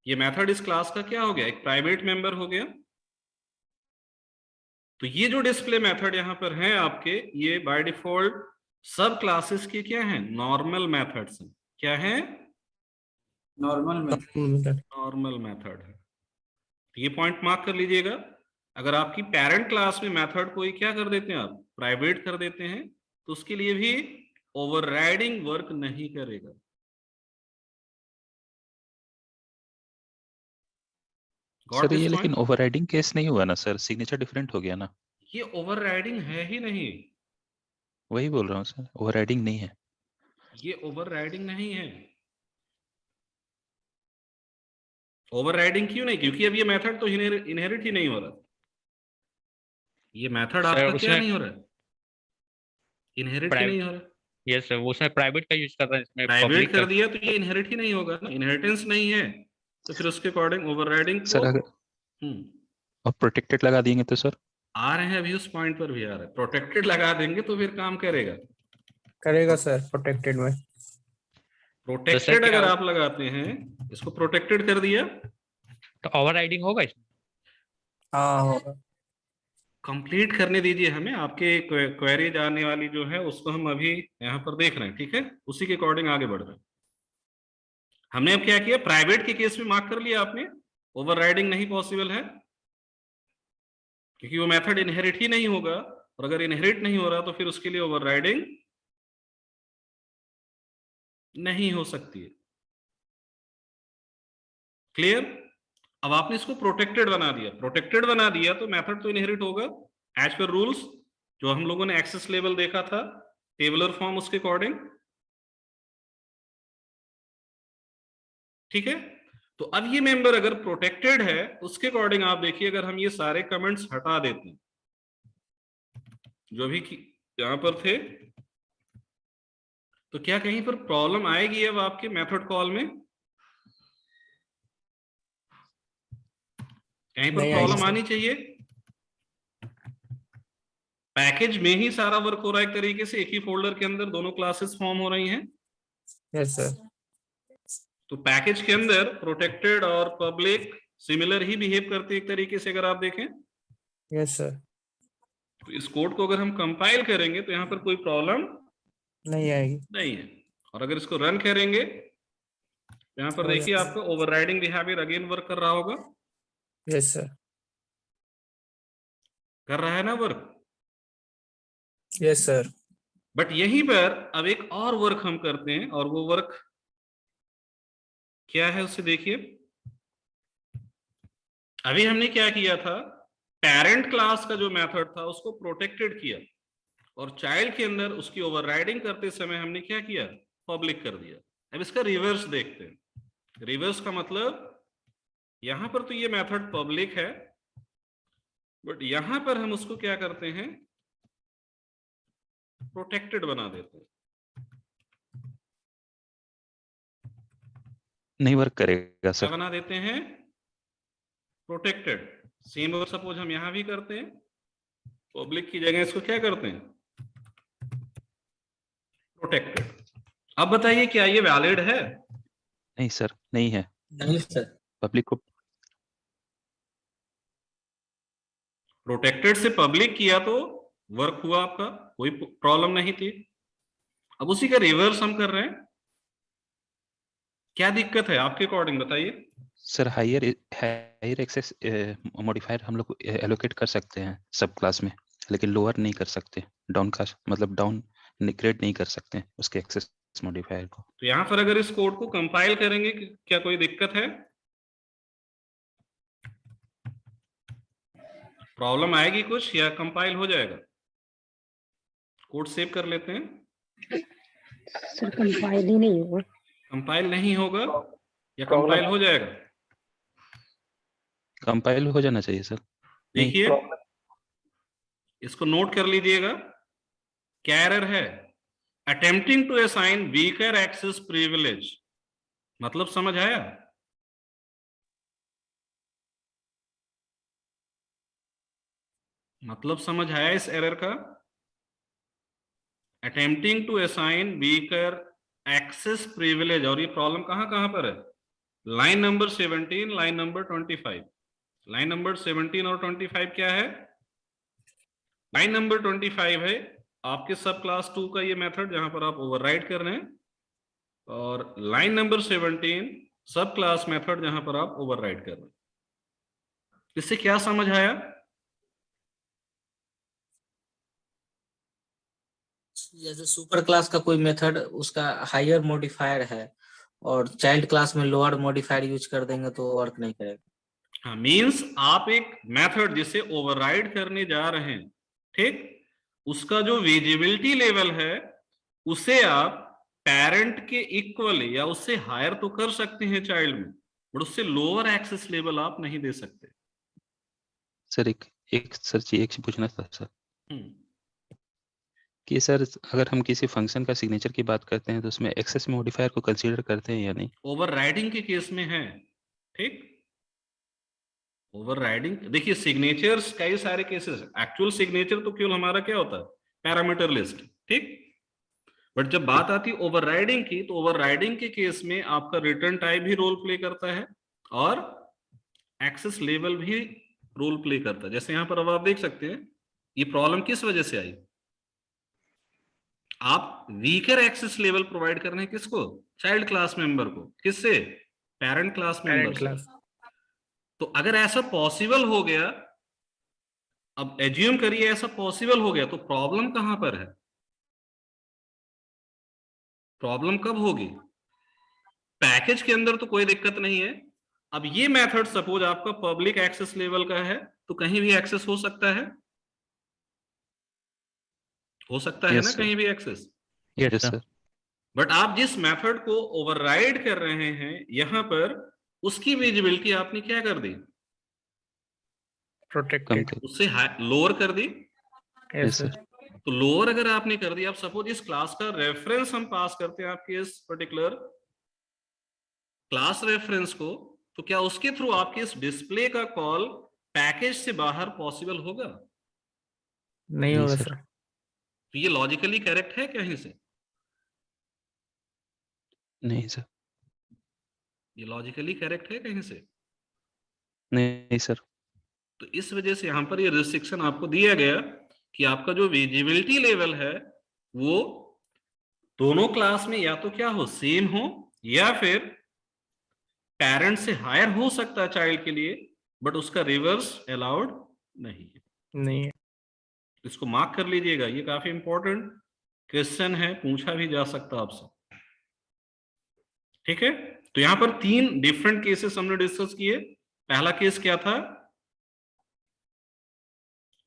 ये मेथड इस क्लास का क्या हो गया? एक प्राइवेट मेंबर हो गया। तो ये जो डिस्प्ले मेथड यहाँ पर है आपके, ये बाय डिफॉल्ट सब क्लासेस के क्या हैं? नॉर्मल मेथड्स हैं। क्या है? नॉर्मल में नॉर्मल मेथड है। तो ये पॉइंट मार्क कर लीजिएगा। अगर आपकी पेरेंट क्लास में मेथड कोई क्या कर देते हैं, आप प्राइवेट कर देते हैं, तो उसके लिए भी ओवरराइडिंग वर्क नहीं करेगा। सर ये लेकिन ओवरराइडिंग केस नहीं हुआ ना सर, सिग्नेचर डिफरेंट हो गया ना। ये ओवरराइडिंग है ही नहीं। वही बोल रहा हूँ सर, ओवरराइडिंग नहीं है। ये ओवरराइडिंग नहीं है। ओवरराइडिंग क्यों नहीं? क्योंकि अब ये मेथड तो इनहेरिट ही नहीं हो रहा। ये मेथड आपका क्या नहीं हो रहा? इनहेरिट ही नहीं हो रहा। यस सर, वो उसमें प्राइवेट का यूज कर रहा है, इसमें प्राइवेट पब्लिक कर का। दिया तो ये इनहेरिट ही नहीं होगा ना, इनहेरिटेंस नहीं है, तो फिर उसके अकॉर्डिंग ओवरराइडिंग सर अगर और प्रोटेक्टेड लगा देंगे तो सर? आ रहे हैं अभी उस पॉइंट पर भी आ रहा है। प्रोटेक्टेड लगा देंगे तो फिर काम करेगा सर प्रोटेक्टेड में। प्रोटेक्टेड क्या अगर हो- आप लगाते हैं, इसको प्रोटेक्टेड कर दिया, तो ओवरराइडिंग होगा इसमें? हाँ होगा। कंप्लीट करने दीजिए हमें। आपके क्वेरीज आने वाली जो है उसको हम अभी यहाँ पर देख रहे हैं, ठीक है, उसी के अकॉर्डिंग आगे बढ़ रहे हैं। हमने अब क्या किया? प्राइवेट के केस में मार्क कर लिया आपने, ओवरराइडिंग नहीं पॉसिबल है, क्योंकि वो मेथड इनहेरिट ही नहीं होगा, और अगर इनहेरिट नहीं हो रहा तो फिर उसके लिए ओवरराइडिंग नहीं हो सकती है। क्लियर? अब आपने इसको प्रोटेक्टेड बना दिया। प्रोटेक्टेड बना दिया तो मेथड तो इनहेरिट होगा एज पर रूल्स, जो हम लोगों ने एक्सेस लेवल देखा था, टेबलर फॉर्म, उसके अकॉर्डिंग, ठीक है। तो अब ये मेंबर अगर प्रोटेक्टेड है, उसके अकॉर्डिंग आप देखिए, अगर हम ये सारे कमेंट्स हटा देते हैं जो भी यहां पर थे, तो क्या कहीं पर प्रॉब्लम आएगी अब आपके मेथड कॉल में? कहीं पर नहीं प्रॉब्लम आएगी आनी चाहिए। पैकेज में ही सारा वर्क हो रहा है एक तरीके से, एक ही फोल्डर के अंदर दोनों क्लासेस फॉर्म हो रही हैं। Yes sir. तो पैकेज के अंदर प्रोटेक्टेड और पब्लिक सिमिलर ही बिहेव करते एक तरीके से, अगर आप देखें। Yes sir. तो इस कोड को अगर हम कंपाइल करेंगे तो यहाँ पर कोई प्रॉब्लम नहीं आएगी। नहीं है। और अगर इसको रन करेंगे तो यहाँ पर हो देखिए जाएगा। आपका ओवरराइडिंग बिहेवियर अगेन वर्क कर रहा होगा, यस सर। कर रहा है ना वर्क। Yes sir. बट यहीं पर अब एक और वर्क हम करते हैं, और वो वर्क क्या है उसे देखिए। अभी हमने क्या किया था, पेरेंट क्लास का जो मेथड था उसको प्रोटेक्टेड किया, और चाइल्ड के अंदर उसकी ओवरराइडिंग करते समय हमने क्या किया, पब्लिक कर दिया। अब इसका रिवर्स देखते हैं। रिवर्स का मतलब यहां पर तो ये मेथड पब्लिक है, बट यहां पर हम उसको क्या करते हैं, प्रोटेक्टेड बना देते हैं। नहीं वर्क करेगा क्या सर। बना देते हैं, प्रोटेक्टेड। सेम और सपोज हम यहां भी करते हैं, पब्लिक की जगह इसको क्या करते हैं, प्रोटेक्टेड। अब बताइए क्या ये वैलिड है? नहीं सर, नहीं है। नहीं सर। पब्लिक को प्रोटेक्टेड से पब्लिक किया तो वर्क हुआ आपका, कोई प्रॉब्लम नहीं थी। अब उसी का रिवर्स हम कर रहे हैं, क्या दिक्कत है आपके अकॉर्डिंग बताइए। Sir higher higher access modifier हम लोग एलोकेट कर सकते हैं सब क्लास में, लेकिन लोअर नहीं कर सकते। डाउन का मतलब डाउन क्रिएट नहीं कर सकते उसके एक्सेस मॉडिफायर को। तो यहां पर अगर इस कोड को कंपाइल करेंगे क्या कोई दिक्कत है, प्रॉब्लम आएगी कुछ, या कंपाइल हो जाएगा? कोड सेव कर लेते हैं। सर कंपाइल ही नहीं हुआ। कंपाइल नहीं होगा या कंपाइल हो जाएगा? कंपाइल हो जाना चाहिए सर। नहीं। देखिए इसको नोट कर लीजिएगा, क्या एरर है, attempting to assign weaker access privilege. मतलब समझ आया? मतलब समझ आया इस एरर का? Attempting to assign weaker access privilege. और ये प्रॉब्लम कहां कहां पर है, line number 17, line number 25। Line number 17 और 25 क्या है, लाइन नंबर 25 है आपके सब क्लास 2 का ये मेथड जहां पर आप ओवरराइड कर रहे हैं, और लाइन नंबर 17 सब क्लास मेथड जहां पर आप ओवरराइड कर रहे हैं। इससे क्या समझ आया? जैसे सुपर क्लास का कोई मेथड उसका हायर मॉडिफायर है और चाइल्ड क्लास में लोअर मॉडिफायर यूज कर देंगे तो वर्क नहीं करेगा। हाँ, मींस आप एक मेथड जिसे ओवरराइड करने जा रहे हैं, ठीक, उसका जो विजिबिलिटी लेवल है उसे आप पेरेंट के इक्वल या उससे हायर तो कर सकते हैं चाइल्ड में, बट उससे लोअर एक्सेस लेवल आप नहीं दे सकते। सर एक सर जी एक चीज पूछना था सर, हम्म, कि सर अगर हम किसी फंक्शन का सिग्नेचर की बात करते हैं तो उसमें एक्सेस मॉडिफायर को कंसीडर करते हैं या नहीं? ओवरराइडिंग के केस में है, ठीक। ओवरराइडिंग देखिए, सिग्नेचर्स कई सारे केसेस, एक्चुअल सिग्नेचर तो केवल हमारा क्या होता है, पैरामीटर लिस्ट, ठीक। बट जब बात आती है ओवरराइडिंग की, तो ओवरराइडिंग के केस में आपका रिटर्न टाइप भी रोल प्ले करता है और एक्सेस लेवल भी रोल प्ले करता है। जैसे यहां पर अब आप देख सकते हैं ये प्रॉब्लम किस वजह से आई, आप वीकर एक्सेस लेवल प्रोवाइड कर रहे हैं किसको, चाइल्ड क्लास मेंबर को, किससे, पेरेंट क्लास मेंबर पेरेंट से। क्लास। तो अगर ऐसा पॉसिबल हो गया, अब एज्यूम करिए ऐसा पॉसिबल हो गया, तो प्रॉब्लम कहां पर है, प्रॉब्लम कब होगी, पैकेज के अंदर तो कोई दिक्कत नहीं है। अब ये मेथड सपोज आपका पब्लिक एक्सेस लेवल का है तो कहीं भी एक्सेस हो सकता है, हो सकता है Yes, ना sir. कहीं भी एक्सेस। Yes sir. बट आप जिस मेथड को ओवरराइड कर रहे हैं यहां पर, उसकी विजिबिलिटी आपने क्या कर दी, कम प्रोटेक्टेड। कर। उससे लोअर कर दी। Yes yes sir. सर। तो लोअर अगर आपने कर दिया, आप सपोज इस क्लास का रेफरेंस हम पास करते हैं आपके इस पर्टिकुलर क्लास रेफरेंस को, तो क्या उसके थ्रू आपके इस डिस्प्ले का कॉल पैकेज से बाहर पॉसिबल होगा? नहीं नहीं होगा सर। सर। तो ये लॉजिकली करेक्ट है कहीं से, नहीं सर। ये लॉजिकली करेक्ट है कहीं से। नहीं सर। तो इस वजह से यहां पर ये रिस्ट्रिक्शन आपको दिया गया कि आपका जो विजिबिलिटी लेवल है वो दोनों क्लास में या तो क्या हो, सेम हो, या फिर पेरेंट से हायर हो सकता है चाइल्ड के लिए, बट उसका रिवर्स अलाउड नहीं है। नहीं है। इसको मार्क कर लीजिएगा, ये काफी इंपॉर्टेंट क्वेश्चन है, पूछा भी जा सकता आपसे। ठीक है, तो यहां पर 3 डिफरेंट केसेस हमने डिस्कस किए। पहला केस क्या था?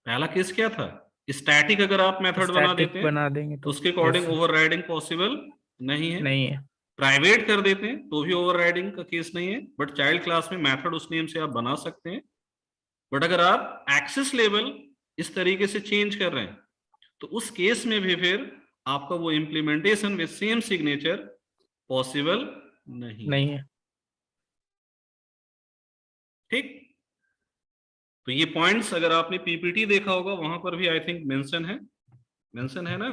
पहला केस क्या था? स्टैटिक अगर आप मेथड बना स्टैटिक देते हैं बना देंगे तो तो उसके अकॉर्डिंग yes, ओवरराइडिंग पॉसिबल नहीं है। नहीं है। प्राइवेट कर देते हैं तो भी ओवरराइडिंग का केस नहीं है, बट चाइल्ड क्लास में मेथड उस नेम से आप बना सकते हैं। बट अगर आप एक्सेस लेवल इस तरीके से चेंज कर रहे हैं तो उस केस में भी फिर आपका वो implementation with same signature possible नहीं है। ठीक। तो ये पॉइंट्स अगर आपने पीपीटी देखा होगा वहां पर भी आई थिंक मेंशन है ना,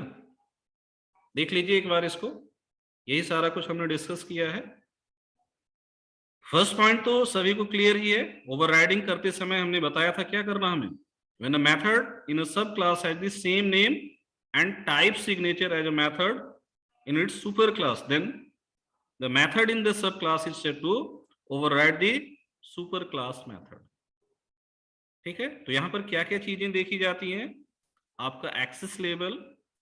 देख लीजिए एक बार इसको। यही सारा कुछ हमने डिस्कस किया है। फर्स्ट पॉइंट तो सभी को क्लियर ही है। ओवरराइडिंग करते समय हमने बताया था क्या करना हमें। When a method in a sub class has the same name and type signature as a method in its super class, then the method in the sub class is said to override the super class method. ठीक है, तो यहां पर क्या क्या चीजें देखी जाती हैं? आपका access level,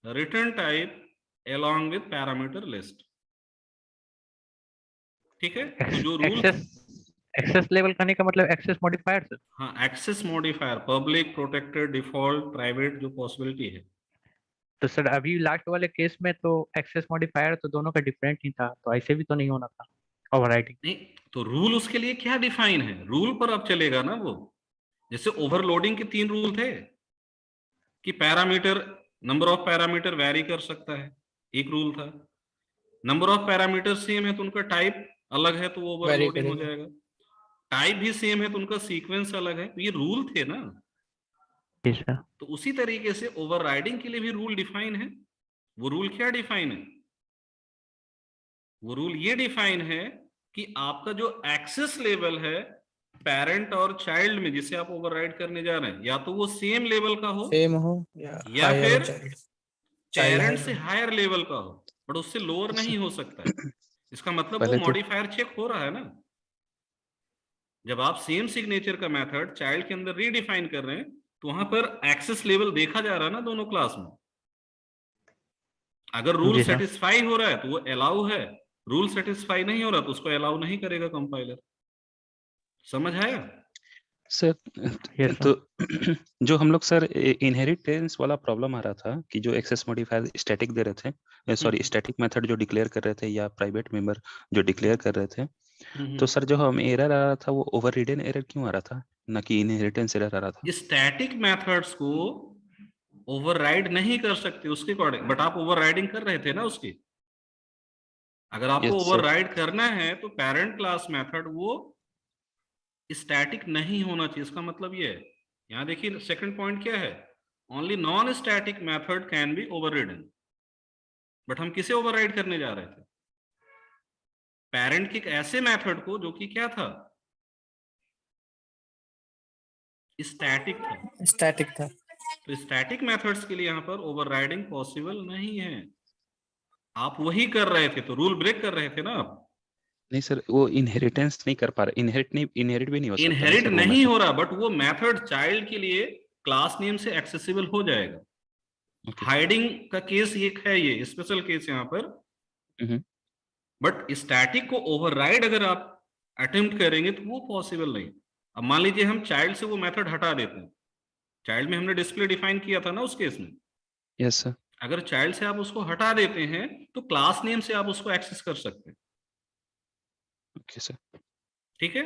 return type along with parameter list। ठीक है, तो जो रूल एक्सेस लेवल करने का मतलब एक्सेस मॉडिफायर सर। हाँ, access modifier, public, protected, default, private जो पॉसिबिलिटी है। तो सर अभी लास्ट वाले केस में तो एक्सेस मॉडिफायर तो दोनों का डिफरेंट ही था, तो ऐसे भी तो नहीं होना था ओवरराइडिंग। नहीं, तो रूल उसके लिए क्या डिफाइन है, रूल पर अब चलेगा ना वो। जैसे ओवरलोडिंग के 3 रूल थे कि parameter, number of parameter very कर सकता है, एक रूल था। नंबर ऑफ पैरामीटर सेम है तो उनका टाइप अलग है तो वो ओवरलोडिंग हो जाएगा। टाइप भी सेम है तो उनका सीक्वेंस अलग है, तो ये रूल थे ना। तो उसी तरीके से ओवरराइडिंग के लिए भी रूल डिफाइन है। वो रूल क्या डिफाइन है? वो रूल ये डिफाइन है कि आपका जो एक्सेस लेवल है पेरेंट और चाइल्ड में जिसे आप ओवरराइड करने जा रहे हैं, या तो वो सेम लेवल का हो या फिर पेरेंट से हायर लेवल का हो, बट उससे लोअर नहीं हो सकता है। इसका मतलब वो मॉडिफायर चेक हो रहा है ना। जब आप सेम सिग्नेचर का मेथड चाइल्ड के अंदर रीडिफाइन कर रहे हैं तो वहां पर एक्सेस लेवल देखा जा रहा है ना दोनों क्लास में। अगर रूल सेटिस्फाई हो रहा है तो वो अलाउ है, रूल सेटिस्फाई नहीं हो रहा तो उसको अलाउ नहीं करेगा कंपाइलर। समझ आया सर? तो जो हम लोग सर इनहेरिटेंस वाला प्रॉब्लम आ रहा था कि जो एक्सेस मॉडिफायर स्टैटिक दे रहे थे, सॉरी स्टैटिक मेथड जो डिक्लेयर कर रहे थे या प्राइवेट मेंबर जो डिक्लेयर कर रहे थे, तो सर जो हम एरर आ रहा था वो ओवररिडन एरर क्यों आ रहा था, ना कि इनहेरिटेंस एरर आ रहा था? ये स्टैटिक मेथड्स को ओवरराइड नहीं कर सकते उसके अकॉर्डिंग, बट आप ओवरराइडिंग कर रहे थे ना उसकी। अगर आपको ओवरराइड करना है तो पेरेंट क्लास मेथड वो स्टैटिक नहीं होना चाहिए। इसका मतलब ये है, यहां देखिए सेकंड पॉइंट क्या है, only non static method can be overridden. But हम किसे ओवरराइड करने जा रहे थे? पेरेंट के एक ऐसे मेथड को जो कि क्या था, स्टैटिक था। तो स्टैटिक मेथड्स के लिए यहां पर ओवरराइडिंग पॉसिबल नहीं है। आप वही कर रहे थे तो रूल ब्रेक कर रहे थे ना आप। नहीं सर, वो इनहेरिटेंस नहीं कर पा रहे, इनहेरिट भी नहीं हो सकता। इनहेरिट नहीं हो रहा, बट वो मेथड चाइल्ड के लिए क्लास नेम से एक्सेसिबल हो जाएगा। हाइडिंग का केस एक है, ये स्पेशल केस यहाँ पर। बट स्टैटिक को ओवरराइड अगर आप अटेम्प्ट करेंगे तो वो पॉसिबल नहीं। अब मान लीजिए हम चाइल्ड से वो मेथड हटा देते हैं, चाइल्ड में हमने डिस्प्ले डिफाइन किया था ना उस केस में। Yes sir. अगर चाइल्ड से आप उसको हटा देते हैं तो क्लास नेम से आप उसको एक्सेस कर सकते हैं। Okay sir. ठीक है,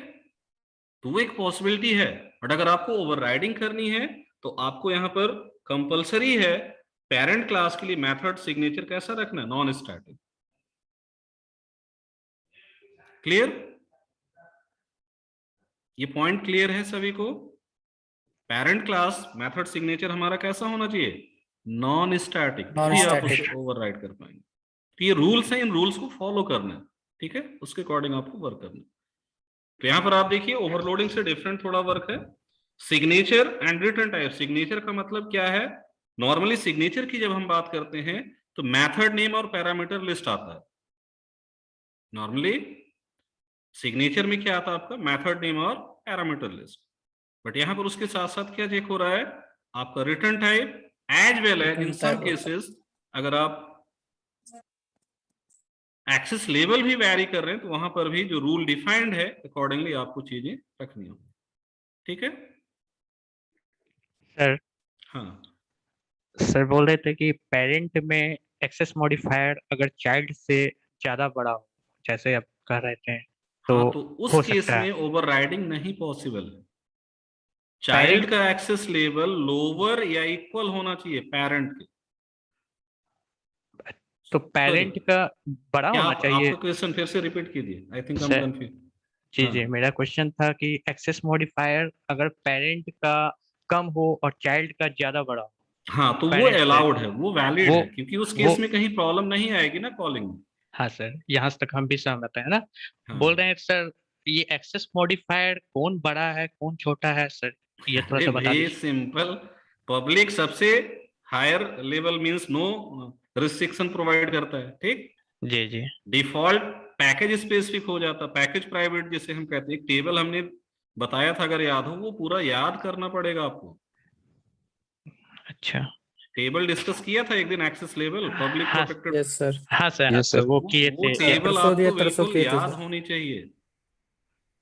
तो वो एक पॉसिबिलिटी है। बट अगर आपको ओवरराइडिंग करनी है तो आपको यहाँ पर कंपलसरी है पेरेंट क्लास के लिए मेथड सिग्नेचर कैसा रखना है, नॉन स्टैटिक। क्लियर? ये पॉइंट क्लियर है सभी को? पेरेंट क्लास मेथड सिग्नेचर हमारा कैसा होना चाहिए, नॉन स्टैटिक, तभी आप उसे ओवरराइड कर पाएंगे। तो ये रूल्स हैं, इन रूल्स को फॉलो करना है। ठीक है, उसके अकॉर्डिंग आपको वर्क करना है। तो यहां पर आप देखिए ओवरलोडिंग से डिफरेंट थोड़ा वर्क है। Signature and return type. Signature का मतलब क्या है, नॉर्मली सिग्नेचर की जब हम बात करते हैं तो मेथड नेम और पैरामीटर लिस्ट आता है। नॉर्मली सिग्नेचर में क्या आता है आपका, मेथड नेम और पैरामीटर लिस्ट। बट यहाँ पर उसके साथ साथ क्या चेक हो रहा है, आपका return type as well as in some cases अगर आप एक्सेस लेवल भी वैरी कर रहे हैं तो वहां पर भी जो रूल डिफाइंड है अकॉर्डिंगली आपको चीजें रखनी होगी। ठीक है सर हाँ, सर बोल रहे थे कि पेरेंट में एक्सेस मॉडिफायर अगर चाइल्ड से ज्यादा बड़ा हो, जैसे आप कह रहे थे, तो हाँ तो उस हो केस सकता है। में ओवरराइडिंग नहीं पॉसिबल है। चाइल्ड पेरेंट का एक्सेस लेवल लोअर या इक्वल होना चाहिए पेरेंट के। तो पेरेंट Sorry, का बड़ा क्या होना आप चाहिए। आपका क्वेश्चन फिर से रिपीट कीजिए, I think I am sir confuse. जी हाँ जी, मेरा क्वेश्चन था कि एक्सेस मॉडिफायर अगर पेरेंट का कम हो और चाइल्ड का ज्यादा बड़ा हो, हाँ तो वो पेरेंट से, अलाउड है, वो वैलिड वो है, क्योंकि उस वो केस में कहीं प्रॉब्लम नहीं आएगी ना कॉलिंग में। हाँ सर, यहाँ तक हम भी सहमत है ना। हाँ बोल रहे हैं सर, ये एक्सेस मॉडिफायर कौन बड़ा है कौन छोटा है सर, ये थोड़ा अरे सा बता वेरी दीजिए। सिंपल, पब्लिक सबसे higher level means no restriction provide करता है। ठीक, जी जी डिफॉल्ट पैकेज स्पेसिफिक हो जाता, पैकेज प्राइवेट जिसे हम कहते हैं। एक टेबल हमने बताया था, अगर याद हो, वो पूरा याद करना पड़ेगा आपको। अच्छा। टेबल डिस्कस किया था एक दिन, एक्सेस लेवल पब्लिक हाँ प्रोटेक्टेड। Yes sir. हाँ सर, हाँ यस सर, सर। वो किए वो थे ये टेबल परसों आपको तरसों बिल्कुल किए थे याद सर। होनी चाहिए।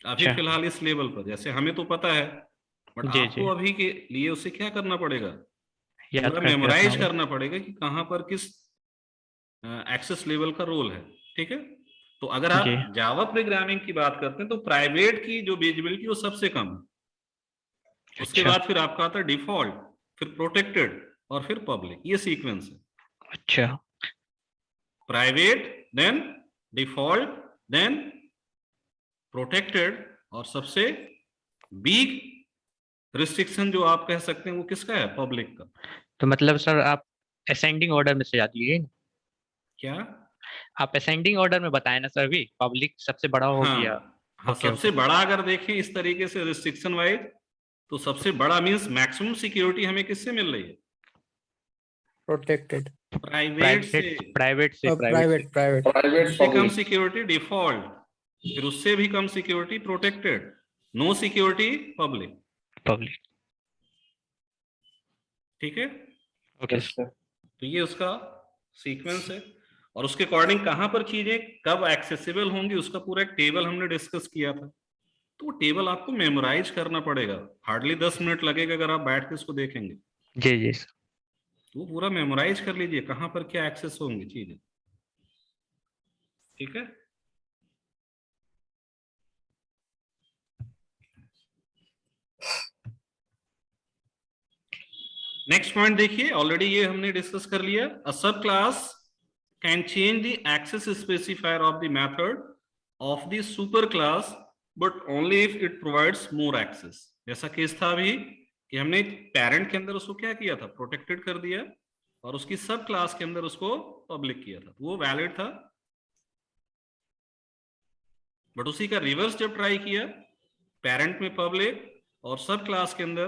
अभी अच्छा फिलहाल इस लेवल पर जैसे हमें तो पता है, बट जी आपको जी, अभी के लिए उसे क्या करना पड़ेगा, याद पूरा करके रखना मेमोराइज होगा। करना पड़ेगा कि कहां पर किस एक्सेस लेवल का रोल है। ठीक है, तो अगर जी आप जावा प्रोग्रामिंग की बात करते हैं तो प्राइवेट की जो विजिबिलिटी वो सबसे कम है। उसके अच्छा बाद फिर आपका आता है डिफॉल्ट, फिर प्रोटेक्टेड और फिर पब्लिक। ये सीक्वेंस है, अच्छा private then default then protected, और सबसे बिग रिस्ट्रिक्शन जो आप कह सकते हैं वो किसका है, पब्लिक का। तो मतलब सर आप असेंडिंग ऑर्डर में से जाती है, क्या, आप असेंडिंग ऑर्डर में बताए ना सर, अभी पब्लिक सबसे बड़ा हो हाँ गया। हाँ, ओके ओके सबसे बड़ा अगर देखें इस तरीके से रिस्ट्रिक्शन वाइज, तो सबसे बड़ा मींस मैक्सिमम सिक्योरिटी हमें किससे मिल रही है, प्रोटेक्टेड। प्राइवेट से। प्राइवेट प्राइवेट से प्राइवेट प्राइवेट। उससे कम सिक्योरिटी डिफॉल्ट, फिर उससे भी कम security protected, no security public. Public. ठीक है, ओके तो ये उसका सीक्वेंस है। और उसके अकॉर्डिंग कहां पर चीजें कब एक्सेसिबल होंगी उसका पूरा एक टेबल हमने डिस्कस किया था। तो वो टेबल आपको मेमोराइज करना पड़ेगा, हार्डली 10 मिनट लगेगा अगर आप बैठ के इसको देखेंगे। जी जी सर। तो वो पूरा मेमोराइज कर लीजिए कहां पर क्या एक्सेस होंगी चीजें। ठीक है, नेक्स्ट पॉइंट देखिए, ऑलरेडी ये हमने डिस्कस कर लिया। A sub class can change the access specifier of the method of the super class but only if it provides more access. जैसा केस था अभी कि हमने पेरेंट के अंदर उसको क्या किया था, प्रोटेक्टेड कर दिया, और उसकी सब क्लास के अंदर उसको पब्लिक किया था, वो वैलिड था। बट उसी का रिवर्स जब ट्राई किया, पेरेंट में पब्लिक और सब क्लास के अंदर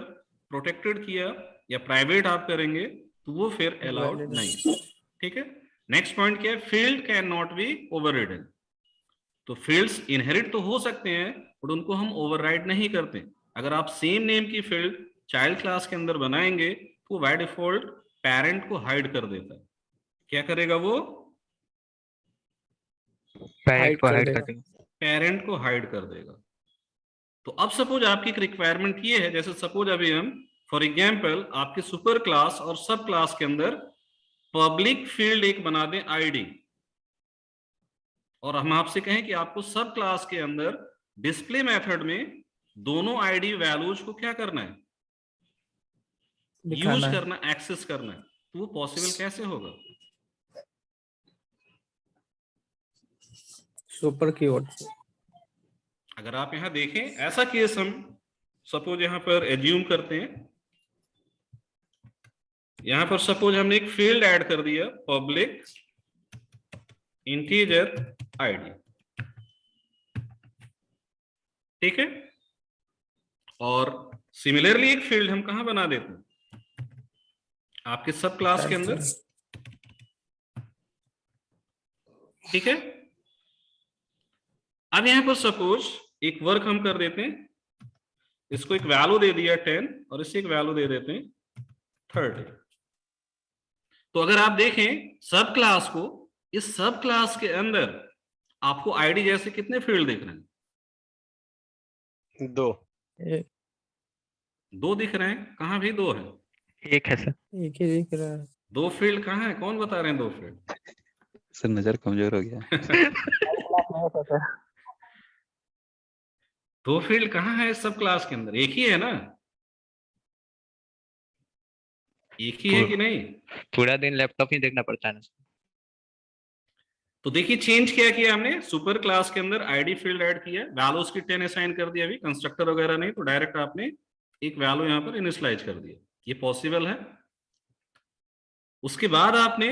प्रोटेक्टेड किया या प्राइवेट आप करेंगे, तो वो फिर अलाउड नहीं। ठीक है, नेक्स्ट पॉइंट क्या है, फील्ड कैन नॉट बी ओवररिडन। तो फील्ड्स इनहेरिट तो हो सकते हैं बट उनको हम ओवरराइड नहीं करते। अगर आप सेम नेम की फील्ड चाइल्ड क्लास के अंदर बनाएंगे तो बाय डिफॉल्ट पेरेंट को हाइड कर देता है। क्या करेगा वो, पेरेंट को हाइड कर देगा। देंगे। पेरेंट को हाइड कर देगा। तो अब सपोज आपकी एक रिक्वायरमेंट ये है, जैसे सपोज अभी हम फॉर एग्जांपल आपके सुपर क्लास और सब क्लास के अंदर पब्लिक फील्ड एक बना दें आईडी, और हम आपसे कहें कि आपको सब क्लास के अंदर डिस्प्ले मेथड में दोनों आईडी वैल्यूज को क्या करना है, यूज करना, एक्सेस करना है। तो वो पॉसिबल कैसे होगा, सुपर कीवर्ड। अगर आप यहां देखें ऐसा केस हम सपोज यहां पर एज्यूम करते हैं, यहां पर सपोज हमने एक फील्ड ऐड कर दिया पब्लिक इंटीजर आईडी। ठीक है, और सिमिलरली एक फील्ड हम कहां बना देते हैं, आपके सब क्लास के अंदर, ठीक है। अब यहां पर सपोज एक वर्क हम कर देते हैं, इसको एक वैल्यू दे दिया 10 और इसे एक वैल्यू दे देते हैं 30। तो अगर आप देखें सब क्लास को, इस सब क्लास के अंदर आपको आईडी जैसे कितने फील्ड दिख रहे हैं? 2 2 दिख रहे हैं। कहाँ भी 2 है? एक है सर। एक ही दिख रहा है। 2 फील्ड कहाँ है? कौन बता रहे हैं 2 फील्ड? सर नजर कमजोर हो गया। 2 फील्ड कहाँ है सब क्लास के अंदर? एक ही है ना? एक ही है कि नहीं? पूरा दिन लैपटॉप ही देखना पड़ता है ना। तो देखिए चेंज क्या किया हमने, सुपर क्लास के अंदर आईडी फील्ड ऐड किया, वैल्यूज की 10 असाइन कर दिया। अभी कंस्ट्रक्टर वगैरह नहीं, तो डायरेक्ट आपने एक वैल्यू यहां पर इनिशियलाइज कर दिया, ये पॉसिबल है। उसके बाद आपने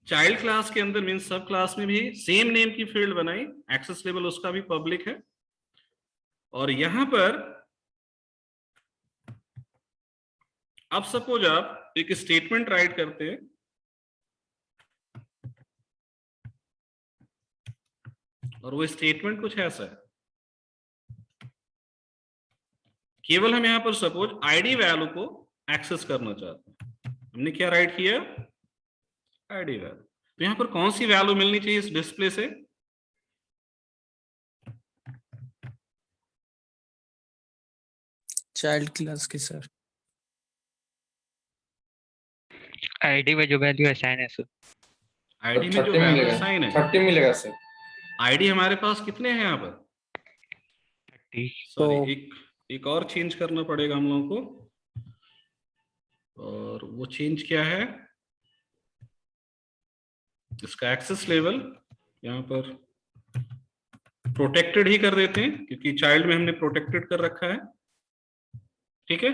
चाइल्ड क्लास के अंदर मींस सब क्लास में भी सेम नेम की फील्ड बनाई, एक्सेस लेवल उसका भी पब्लिक है। और यहां पर अब सपोज आप एक स्टेटमेंट राइट करते हैं, और वो स्टेटमेंट कुछ ऐसा है, केवल हम यहां पर सपोज आईडी वैल्यू को एक्सेस करना चाहते हैं। हमने क्या राइट किया? ID value. तो यहां पर कौन सी वैल्यू मिलनी चाहिए इस डिस्प्ले से? चाइल्ड क्लास की सर। आईडी में जो वैल्यू असाइन है सर। आईडी में जो वैल्यू असाइन है 30 मिलेगा सर। आईडी हमारे पास कितने हैं यहाँ पर? 30। सॉरी, एक और चेंज करना पड़ेगा हम लोगों को, और वो चेंज क्या है? इसका एक्सेस लेवल यहाँ पर प्रोटेक्टेड ही कर देते हैं, क्योंकि चाइल्ड में हमने प्रोटेक्टेड कर रखा है, ठीक है।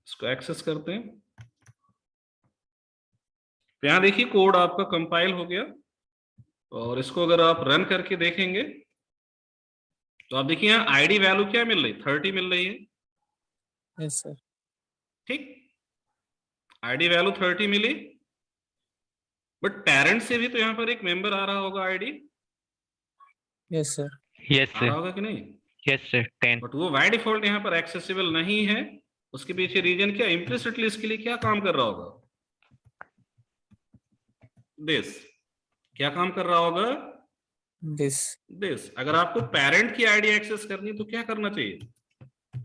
इसको एक्सेस करते हैं। तो यहां देखिए कोड आपका कंपाइल हो गया, और इसको अगर आप रन करके देखेंगे तो आप देखिए यहाँ आईडी वैल्यू क्या मिल रही? 30 मिल रही है, यस सर। ठीक। आईडी वैल्यू 30 मिली, बट पेरेंट से भी तो यहाँ पर एक मेंबर आ रहा होगा आईडी, यस सर। यस आ रहा सर। होगा कि नहीं? Yes sir 10। बट वो बाय डिफॉल्ट यहाँ पर एक्सेसिबल नहीं है। उसके पीछे रीजन क्या? इम्प्लिसिटली इसके लिए क्या काम कर रहा होगा? दिस। क्या काम कर रहा होगा? दिस अगर आपको पेरेंट की आईडी एक्सेस करनी है तो क्या करना चाहिए?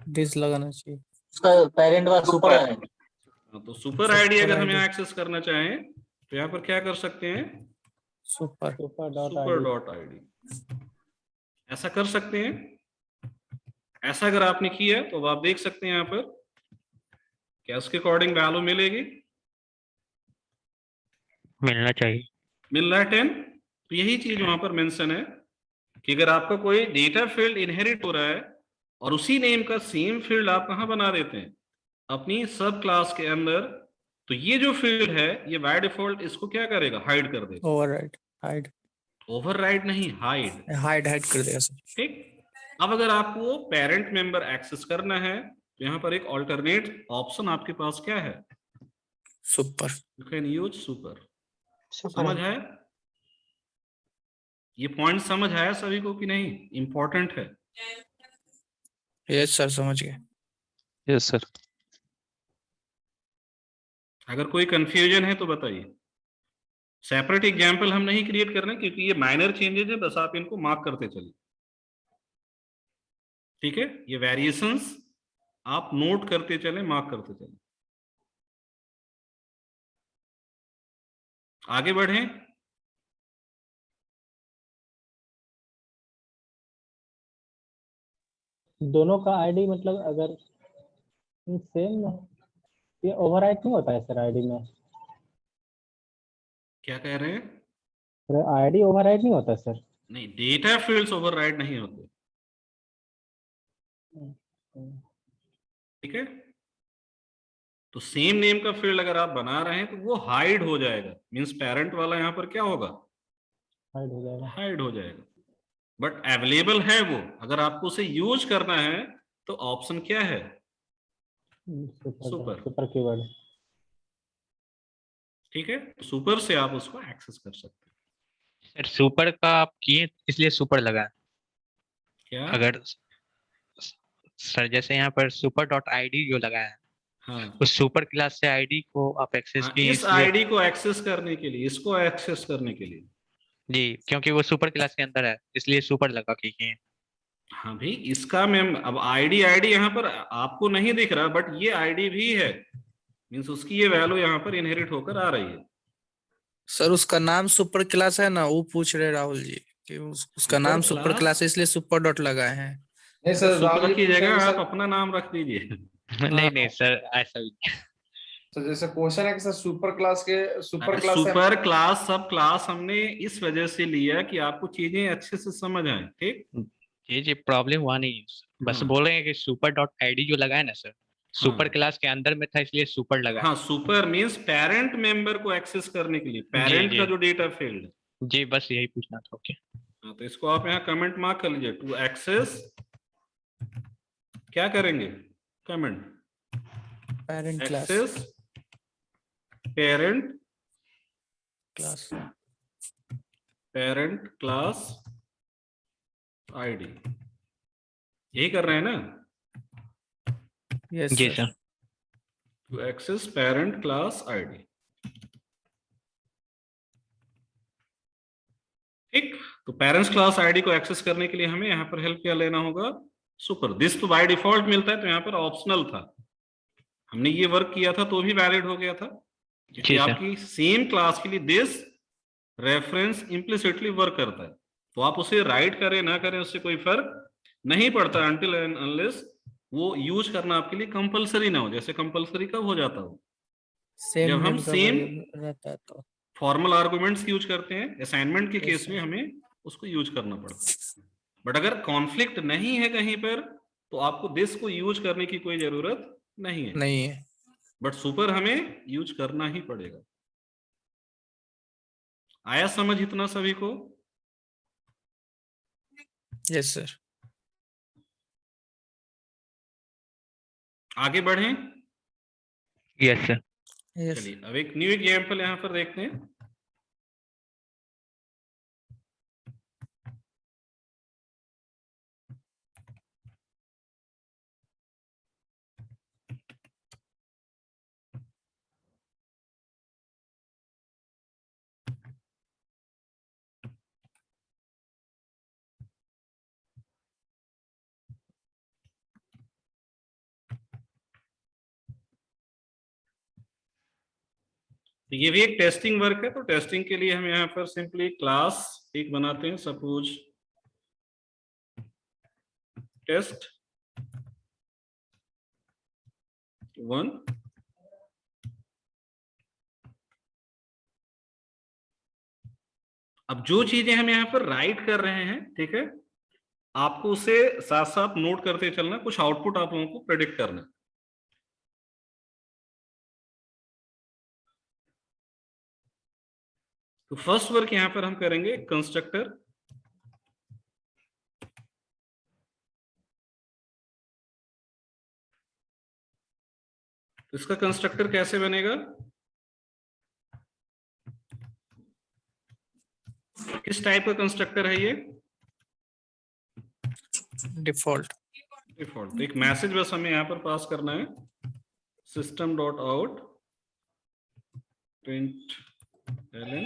दिस लगाना चाहिए। उसका पेरेंट वाला सुपर है। तो सुपर आईडी अगर हम यहाँ एक्सेस करना चाहें तो यहाँ पर क्या कर सकते हैं? सुपर डॉट आईडी ऐसा कर सकते हैं। ऐसा अगर आपने किया तो आप देख सकते हैं यहाँ पर क्या उसके अकॉर्डिंग वैल्यू मिलेगी? मिलना चाहिए। मिल रहा है 10। तो यही चीज वहां पर मेंशन है कि अगर आपका कोई डेटा फील्ड इनहेरिट हो रहा है और उसी नेम का सेम फील्ड आप कहां बना देते हैं? अपनी सब क्लास के अंदर, तो ये जो फील्ड है ये बाय डिफॉल्ट इसको क्या करेगा? हाइड कर देगा। ओवरराइड नहीं, हाइड कर देगा सर। ठीक। अब अगर आपको पेरेंट मेंबर एक्सेस करना है तो यहाँ पर एक ऑल्टरनेट ऑप्शन आपके पास क्या है? Super. You can use super. समझ है? ये पॉइंट समझ आया सभी को कि नहीं? इंपॉर्टेंट है। यस सर, समझ गए। Yes sir. अगर कोई कंफ्यूजन है तो बताइए। सेपरेट एग्जाम्पल हम नहीं क्रिएट कर रहे हैं क्योंकि ये माइनर चेंजेस है, बस आप इनको मार्क करते चलिए, ठीक है। ये वेरिएशंस आप नोट करते चले, मार्क करते चले। आगे बढ़ें। दोनों का आईडी मतलब अगर सेम ये ओवरराइट नहीं होता है सर आईडी में? क्या कह रहे हैं? आईडी ओवरराइट नहीं होता सर? नहीं, डेटा फील्ड्स ओवरराइड नहीं होते, ठीक है। तो सेम नेम का फील्ड अगर आप बना रहे हैं तो वो हाइड हो जाएगा, मींस पेरेंट वाला यहाँ पर क्या होगा? हाइड हो जाएगा। बट अवेलेबल है वो, अगर आपको उसे यूज करना है तो ऑप्शन क्या है? सुपर। Super keyword. ठीक है, सुपर से आप उसको एक्सेस कर सकते हैं। सर सुपर का आप किए इसलिए सुपर लगा है। क्या? अगर सर जैसे यहाँ पर सुपर डॉट ID जो लगा है, हाँ उस सुपर क्लास से ID को आप एक्सेस हाँ, किए इस इसलिए। आईडी को एक्सेस करने के लिए, इसको एक्सेस करने के लिए। जी, क्योंकि वो सुपर क्लास के अंदर है इसलिए सुपर लगा के किए। हाँ भाई, इसका मैम अब आईडी यहाँ पर आपको नहीं दिख रहा, बट ये आईडी भी है, मीन्स उसकी ये वैल्यू यहाँ पर इनहेरिट होकर आ रही है। सर उसका नाम सुपर क्लास है ना, वो पूछ रहे राहुल जी कि उसका नाम सुपर क्लास है इसलिए सुपर डॉट लगाए हैं। नहीं सर, सुपर की जगह आप सर, अपना नाम रख दीजिए। नहीं नहीं सर, ऐसा भी तो जैसे क्वेश्चन है कि सर सुपर क्लास के सुपर क्लास सुपर क्लास सब क्लास हमने इस वजह से लिया कि आपको चीजें अच्छे से समझ आए। ठीक, ये प्रॉब्लम हुआ नहीं, बस हाँ। बोल रहे हैं कि सुपर डॉट ID जो लगा है ना सर, सुपर क्लास के अंदर में था इसलिए सुपर लगा। हाँ, सुपर मीन्स पेरेंट मेंबर को एक्सेस करने के लिए, पेरेंट जी। का जो डेटा फील्ड है। जी बस यही पूछना था। ओके, हाँ, तो इसको आप यहाँ कमेंट मार्क कर लीजिए, टू एक्सेस क्या करेंगे, comment parent class access parent class. Parent class ID, यही कर रहे हैं ना? यस जी sir. Sir. To access parent class ID. ठीक, तो पेरेंट्स क्लास आईडी को एक्सेस करने के लिए हमें यहाँ पर हेल्प क्या लेना होगा, सुपर। दिस तो बाय डिफॉल्ट मिलता है, तो यहाँ पर ऑप्शनल था, हमने ये वर्क किया था तो भी वैलिड हो गया था, क्योंकि जी सर। आपकी सेम क्लास के लिए दिस रेफरेंस इम्प्लिसिटली वर्क करता है, तो आप उसे राइट करें ना करें उससे कोई फर्क नहीं पड़ता, अनटिल एंड अनलेस वो यूज करना आपके लिए कंपलसरी ना हो। जैसे कंपलसरी कब हो जाता हो, सेम जब हम नेम का सेम वेरिएबल रहता है तो। फॉर्मल आर्गुमेंट्स यूज करते हैं, असाइनमेंट के केस में हमें उसको यूज करना पड़ता है। बट अगर कॉन्फ्लिक्ट नहीं है कहीं पर, तो आपको दिस को यूज करने की कोई जरूरत नहीं है, नहीं है। बट सुपर हमें यूज करना ही पड़ेगा। आया समझ इतना सभी को? Yes sir. आगे बढ़ें। Yes sir. यस। चलिए अब एक न्यू एग्जाम्पल यहाँ पर देखते हैं। तो ये भी एक टेस्टिंग वर्क है, तो टेस्टिंग के लिए हम यहाँ पर सिंपली क्लास एक बनाते हैं, सपोज टेस्ट 1। अब जो चीजें हम यहाँ पर राइट कर रहे हैं, ठीक है, आपको उसे साथ साथ नोट करते चलना, कुछ आउटपुट आप लोगों को प्रेडिक्ट करना। तो फर्स्ट वर्क यहां पर हम करेंगे कंस्ट्रक्टर। तो इसका कंस्ट्रक्टर कैसे बनेगा, किस टाइप का कंस्ट्रक्टर है ये, डिफॉल्ट। डिफॉल्ट। तो एक मैसेज बस हमें यहां पर पास करना है, system dot out println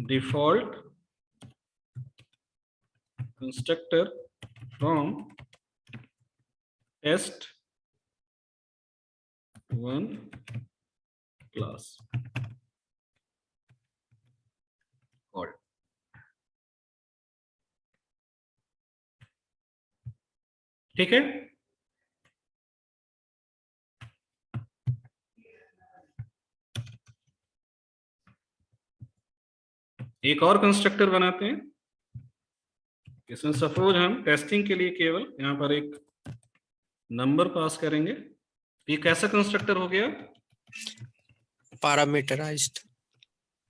default constructor from test 1 class called. ठीक है, एक और कंस्ट्रक्टर बनाते हैं। इसमें सपोज हम टेस्टिंग के लिए केवल यहां पर एक नंबर पास करेंगे। ये कैसा कंस्ट्रक्टर हो गया, parameterized.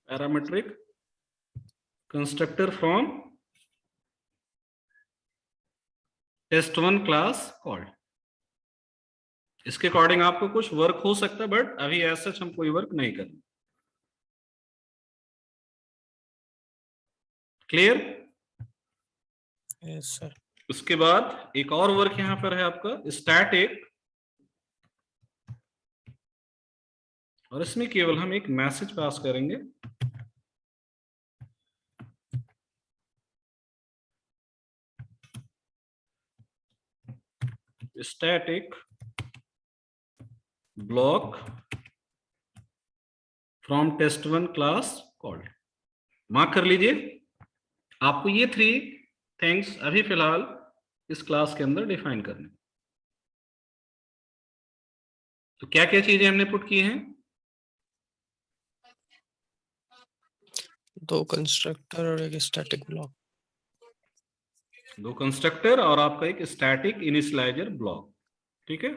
Parametric constructor from test1 class called। इसके अकॉर्डिंग आपको कुछ वर्क हो सकता है, बट अभी ऐसा हम कोई वर्क नहीं करें। क्लियर? Yes sir. उसके बाद एक और वर्क यहां पर है आपका स्टैटिक, और इसमें केवल हम एक मैसेज पास करेंगे। Static block from test1 class called. Mark कर लीजिए, आपको ये 3 थिंग्स अभी फिलहाल इस क्लास के अंदर डिफाइन करने। तो क्या क्या चीजें हमने पुट की हैं? 2 कंस्ट्रक्टर और एक स्टैटिक ब्लॉक। 2 कंस्ट्रक्टर और आपका एक स्टैटिक इनिशियलाइजर ब्लॉक। ठीक है,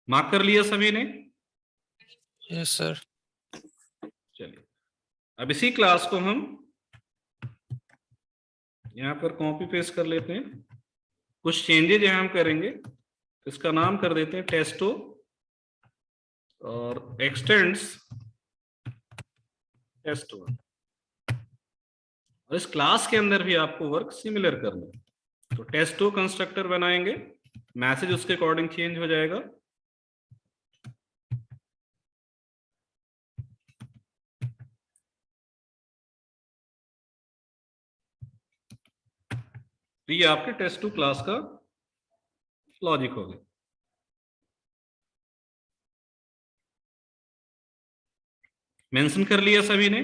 मार्क कर लिया सभी ने? Yes sir. चलिए, अब इसी क्लास को हम यहां पर कॉपी पेस्ट कर लेते हैं। कुछ चेंजेज यहां हम करेंगे। इसका नाम कर देते हैं टेस्टो, और एक्सटेंड्स टेस्ट1। और इस क्लास के अंदर भी आपको वर्क सिमिलर करना है। तो टेस्टो कंस्ट्रक्टर बनाएंगे, मैसेज उसके अकॉर्डिंग चेंज हो जाएगा। तो ये आपके टेस्ट2 क्लास का लॉजिक हो गया। मेंशन कर लिया सभी ने?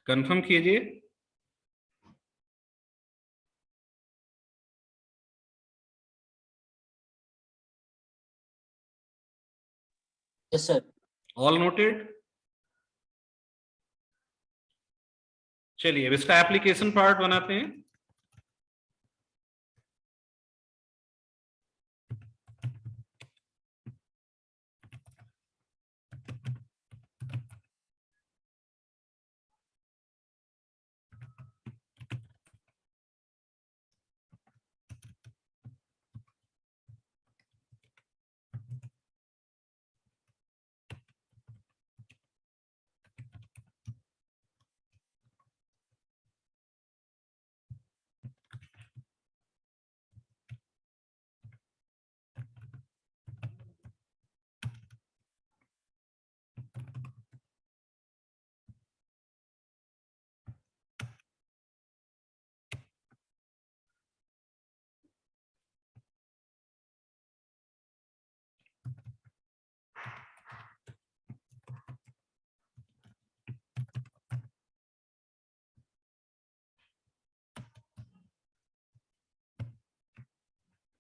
कंफर्म कीजिए। Yes sir. All noted? चलिए अब इसका एप्लीकेशन पार्ट बनाते हैं।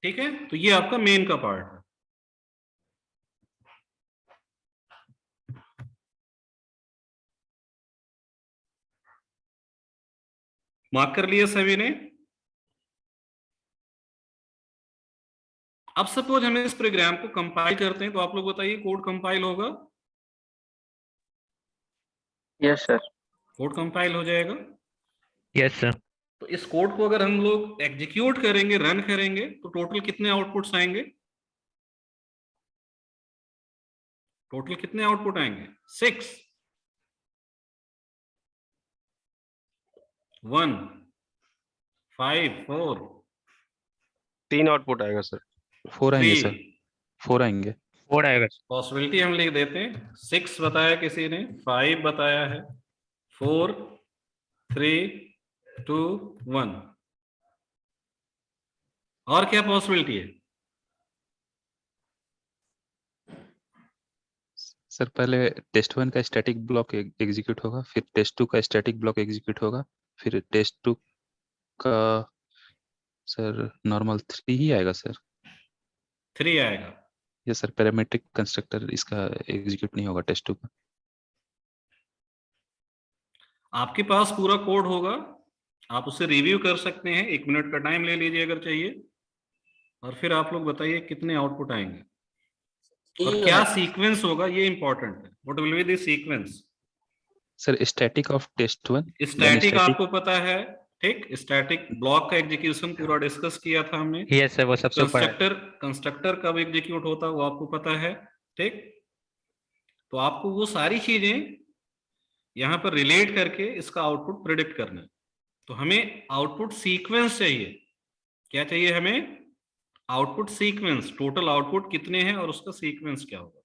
ठीक है, तो ये आपका मेन का पार्ट है। मार्क कर लिया सभी ने? अब सपोज हम इस प्रोग्राम को कंपाइल करते हैं, तो आप लोग बताइए कोड कंपाइल होगा? Yes sir. कोड कंपाइल हो जाएगा। Yes sir. तो इस कोड को अगर हम लोग एग्जीक्यूट करेंगे, रन करेंगे, तो टोटल कितने आउटपुट्स आएंगे? टोटल कितने आउटपुट आएंगे? 6, 1, 5, 4, 3 आउटपुट आएगा सर। 4 आएंगे 3। सर, 4 आएंगे। 4 आएगा। पॉसिबिलिटी हम लिख देते हैं। 6 बताया किसी ने, 5 बताया है, 4, 3, 2, 1। और क्या पॉसिबिलिटी है? सर पहले टेस्ट1 का स्टैटिक ब्लॉक एग्जीक्यूट होगा, फिर टेस्ट2 का स्टैटिक ब्लॉक एग्जीक्यूट होगा, फिर टेस्ट2 का सर नॉर्मल 3 ही आएगा सर। 3 आएगा। ये सर पैरामीट्रिक कंस्ट्रक्टर इसका एग्जीक्यूट नहीं होगा टेस्ट2 का। आपके पास पूरा कोड होगा, आप उसे रिव्यू कर सकते हैं। 1 मिनट का टाइम ले लीजिए अगर चाहिए, और फिर आप लोग बताइए कितने आउटपुट आएंगे। और क्या सीक्वेंस होगा ये इंपॉर्टेंट है। What will be the sequence? Sir static of test 1 static आपको पता है, ठीक। स्टैटिक ब्लॉक का एग्जीक्यूशन पूरा डिस्कस किया था हमने। यस सर, वो सबसे ऊपर है। कंस्ट्रक्टर कब एग्जीक्यूट होता है वो आपको पता है, ठीक। तो आपको वो सारी चीजें यहां पर रिलेट करके इसका आउटपुट प्रिडिक्ट करना है। तो हमें आउटपुट सीक्वेंस चाहिए। क्या चाहिए हमें? Output sequence. टोटल आउटपुट कितने हैं और उसका सीक्वेंस क्या होगा,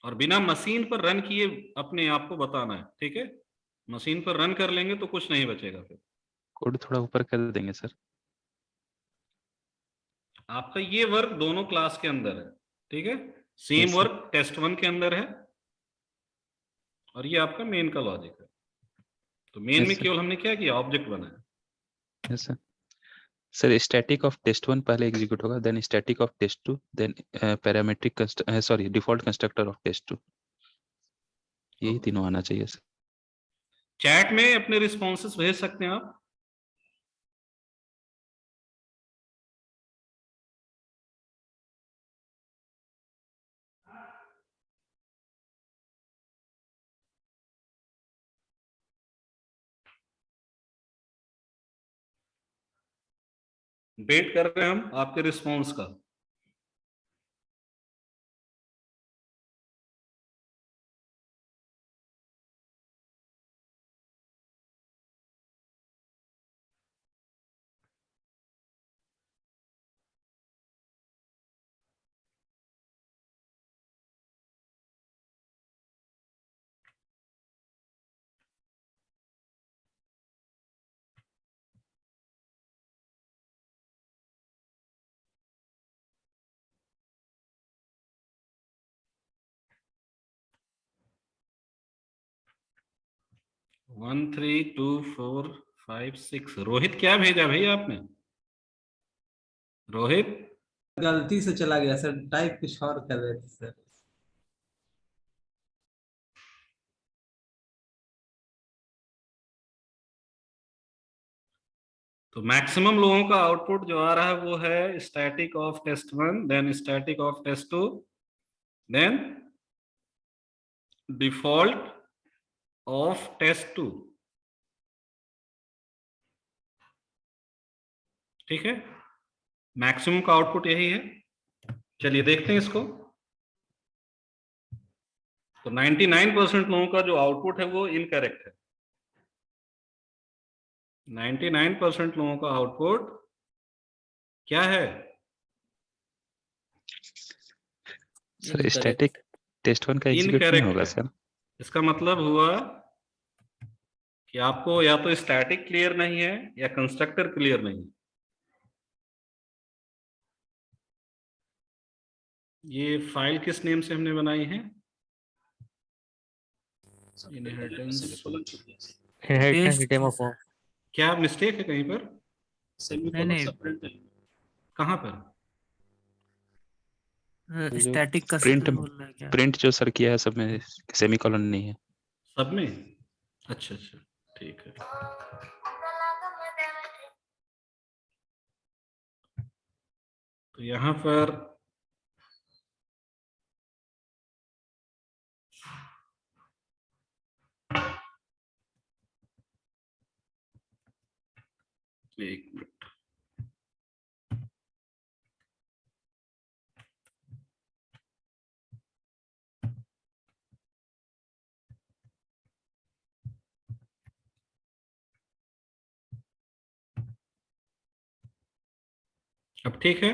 और बिना मशीन पर रन किए अपने आप को बताना है, ठीक है। मशीन पर रन कर लेंगे तो कुछ नहीं बचेगा। फिर कोड थोड़ा ऊपर कर देंगे सर। आपका ये वर्क दोनों क्लास के अंदर है, ठीक है। सेम वर्क टेस्ट 1 के अंदर है और ये आपका मेन का लॉजिक है। तो मेन में केवल हमने क्या किया, ऑब्जेक्ट बनाया। Yes sir. Sir static of test 1 पहले एग्जीक्यूट होगा, then static of test 2, then parametric sorry default constructor of test 2। यही तीनों आना चाहिए सर। चैट में अपने रिस्पॉन्सेस भेज सकते हैं आप। वेट कर रहे हैं हम आपके रिस्पॉन्स का। वन 3 2 4 5 6। रोहित क्या भेजा भैया आपने? रोहित गलती से चला गया सर, टाइप कुछ और कर रहे थे सर। तो मैक्सिमम लोगों का आउटपुट जो आ रहा है वो है static of test 1, then static of test 2, then default of test 2, ठीक है। मैक्सिमम का आउटपुट यही है। चलिए देखते हैं इसको। तो 99% लोगों का जो आउटपुट है वो इनकरेक्ट है। 99% लोगों का आउटपुट क्या है? सर स्टैटिक टेस्ट 1 का एग्जीक्यूट नहीं होगा सर। इसका मतलब हुआ कि आपको या तो स्टैटिक क्लियर नहीं है या कंस्ट्रक्टर क्लियर नहीं है। ये फाइल किस नेम से हमने बनाई है? Inheritance demo form. क्या मिस्टेक है कहीं पर? नहीं कहाँ पर? स्टैटिक का प्रिंट जो सर किया है सब में सेमीकोलन नहीं है। सब में? अच्छा अच्छा, ठीक है। तो यहाँ पर एक मिनट, अब ठीक है।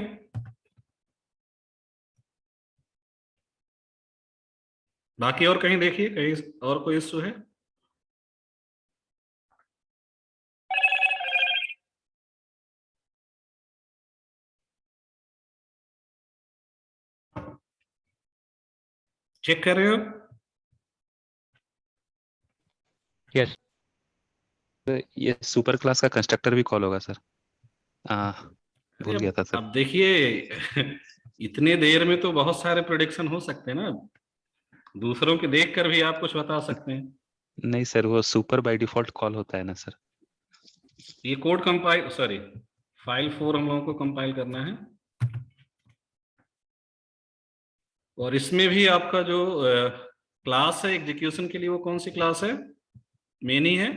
बाकी और कहीं देखिए, कहीं और कोई इश्यू है? चेक कर रहे हो? यस। ये सुपर क्लास का कंस्ट्रक्टर भी कॉल होगा सर। भूल गया था सर। अब देखिए इतने देर में तो बहुत सारे प्रेडिक्शन हो सकते हैं ना। दूसरों के देख कर भी आप कुछ बता सकते हैं। नहीं सर, वो सुपर बाय डिफॉल्ट कॉल होता है ना सर। ये कोड कंपाइल, सॉरी फाइल 4 हम लोगों को कंपाइल करना है। और इसमें भी आपका जो क्लास है एग्जीक्यूशन के लिए, वो कौन सी क्लास है? मेन ही है।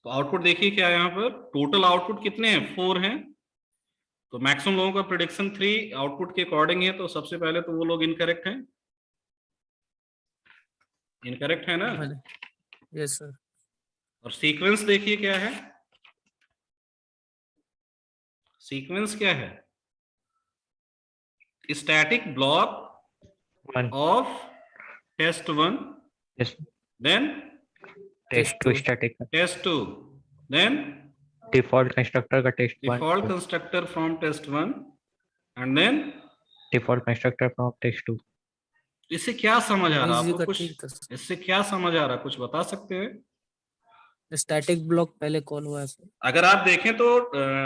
तो आउटपुट देखिए क्या है यहाँ पर, टोटल आउटपुट कितने हैं? 4 हैं। तो मैक्सिमम लोगों का प्रेडिक्शन 3 आउटपुट के अकॉर्डिंग है, तो सबसे पहले तो वो लोग इनकरेक्ट हैं। इनकरेक्ट है ना? Yes sir. और सीक्वेंस देखिए क्या है, सीक्वेंस क्या है? Static block of test 1, then test 2 static, test 2, then default constructor का test 1, default constructor from test 1, and then default constructor from test 2। इससे क्या समझ आ रहा है Easy आपको? का कुछ ठीक था सर। इससे क्या समझ आ रहा है, कुछ बता सकते हैं? स्टैटिक ब्लॉक पहले कॉल हुआ है सर। अगर आप देखें तो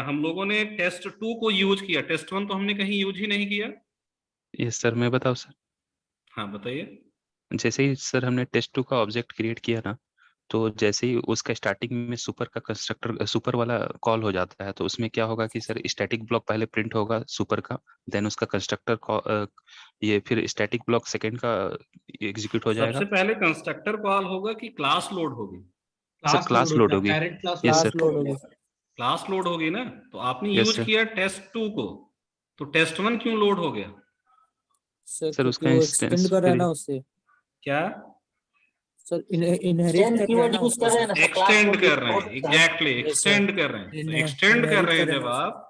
हम लोगों ने टेस्ट 2 को यूज किया, टेस्ट 1 तो हमने कहीं यूज ही नहीं किया। यस सर, मैं बताऊँ सर? हाँ बताइए। जैसे ही सर हमने टेस्ट 2 का ऑब्जेक्ट क्रिएट किया ना, तो जैसे ही उसका स्टार्टिंग में सुपर का कंस्ट्रक्टर, सुपर वाला कॉल हो जाता है, तो उसमें क्या होगा कि सर स्टैटिक ब्लॉक पहले प्रिंट होगा सुपर का, देन उसका कंस्ट्रक्टर ये फिर स्टैटिक ब्लॉक सेकंड का एग्जीक्यूट हो जाएगा। सबसे पहले कंस्ट्रक्टर कॉल होगा कि क्लास लोड होगी? सर क्लास लोड होगी। Parent class yes load sir, होगी। क्लास लोड होगी ना। तो आपने Yes, यूज sir. किया टेस्ट 2 को, तो टेस्ट 1 क्यों लोड हो गया? सर उसका वो इंस्टेंस एक्सटेंड कर रहा है ना उससे क्या सर, इनहेरिट कर रहा है ना उससे। एक्सटेंड कर रहे हैं? एग्जैक्टली, एक्सटेंड कर रहे हैं। तो एक्सटेंड कर रहे हैं जब आप,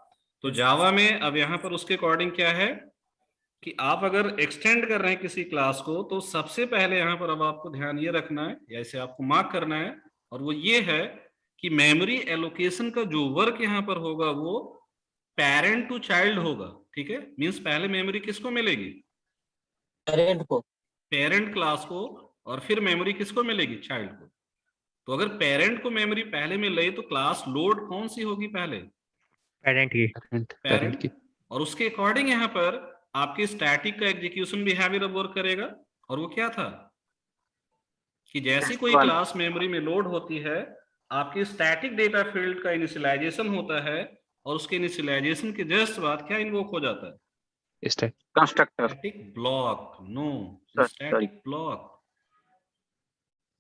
तो जावा में अब यहाँ पर उसके अकॉर्डिंग क्या है कि आप अगर एक्सटेंड कर रहे हैं किसी क्लास को, तो सबसे पहले यहाँ पर अब आपको ध्यान ये रखना है, या इसे आपको मार्क करना है, और वो ये है कि मेमोरी एलोकेशन का जो वर्क यहाँ पर होगा वो पेरेंट टू चाइल्ड होगा। ठीक है, मींस पहले मेमोरी किसको मिलेगी? पेरेंट को, पेरेंट क्लास को, और फिर मेमोरी किसको मिलेगी? चाइल्ड को। तो अगर पेरेंट को मेमोरी पहले मिल रही, तो क्लास लोड कौन सी होगी पहले? पेरेंट की। पेरेंट की। और उसके अकॉर्डिंग यहाँ पर आपके स्टैटिक का एग्जीक्यूशन बिहेवियर अब वर्क करेगा। और वो क्या था कि जैसी कोई क्लास मेमोरी में लोड होती है, आपके स्टैटिक डेटा फील्ड का इनिशियलाइजेशन होता है, और उसके इनिशियलाइजेशन के जस्ट बाद क्या इन्वोक हो जाता है? Constructor. Static block. No, Sorry. Static block.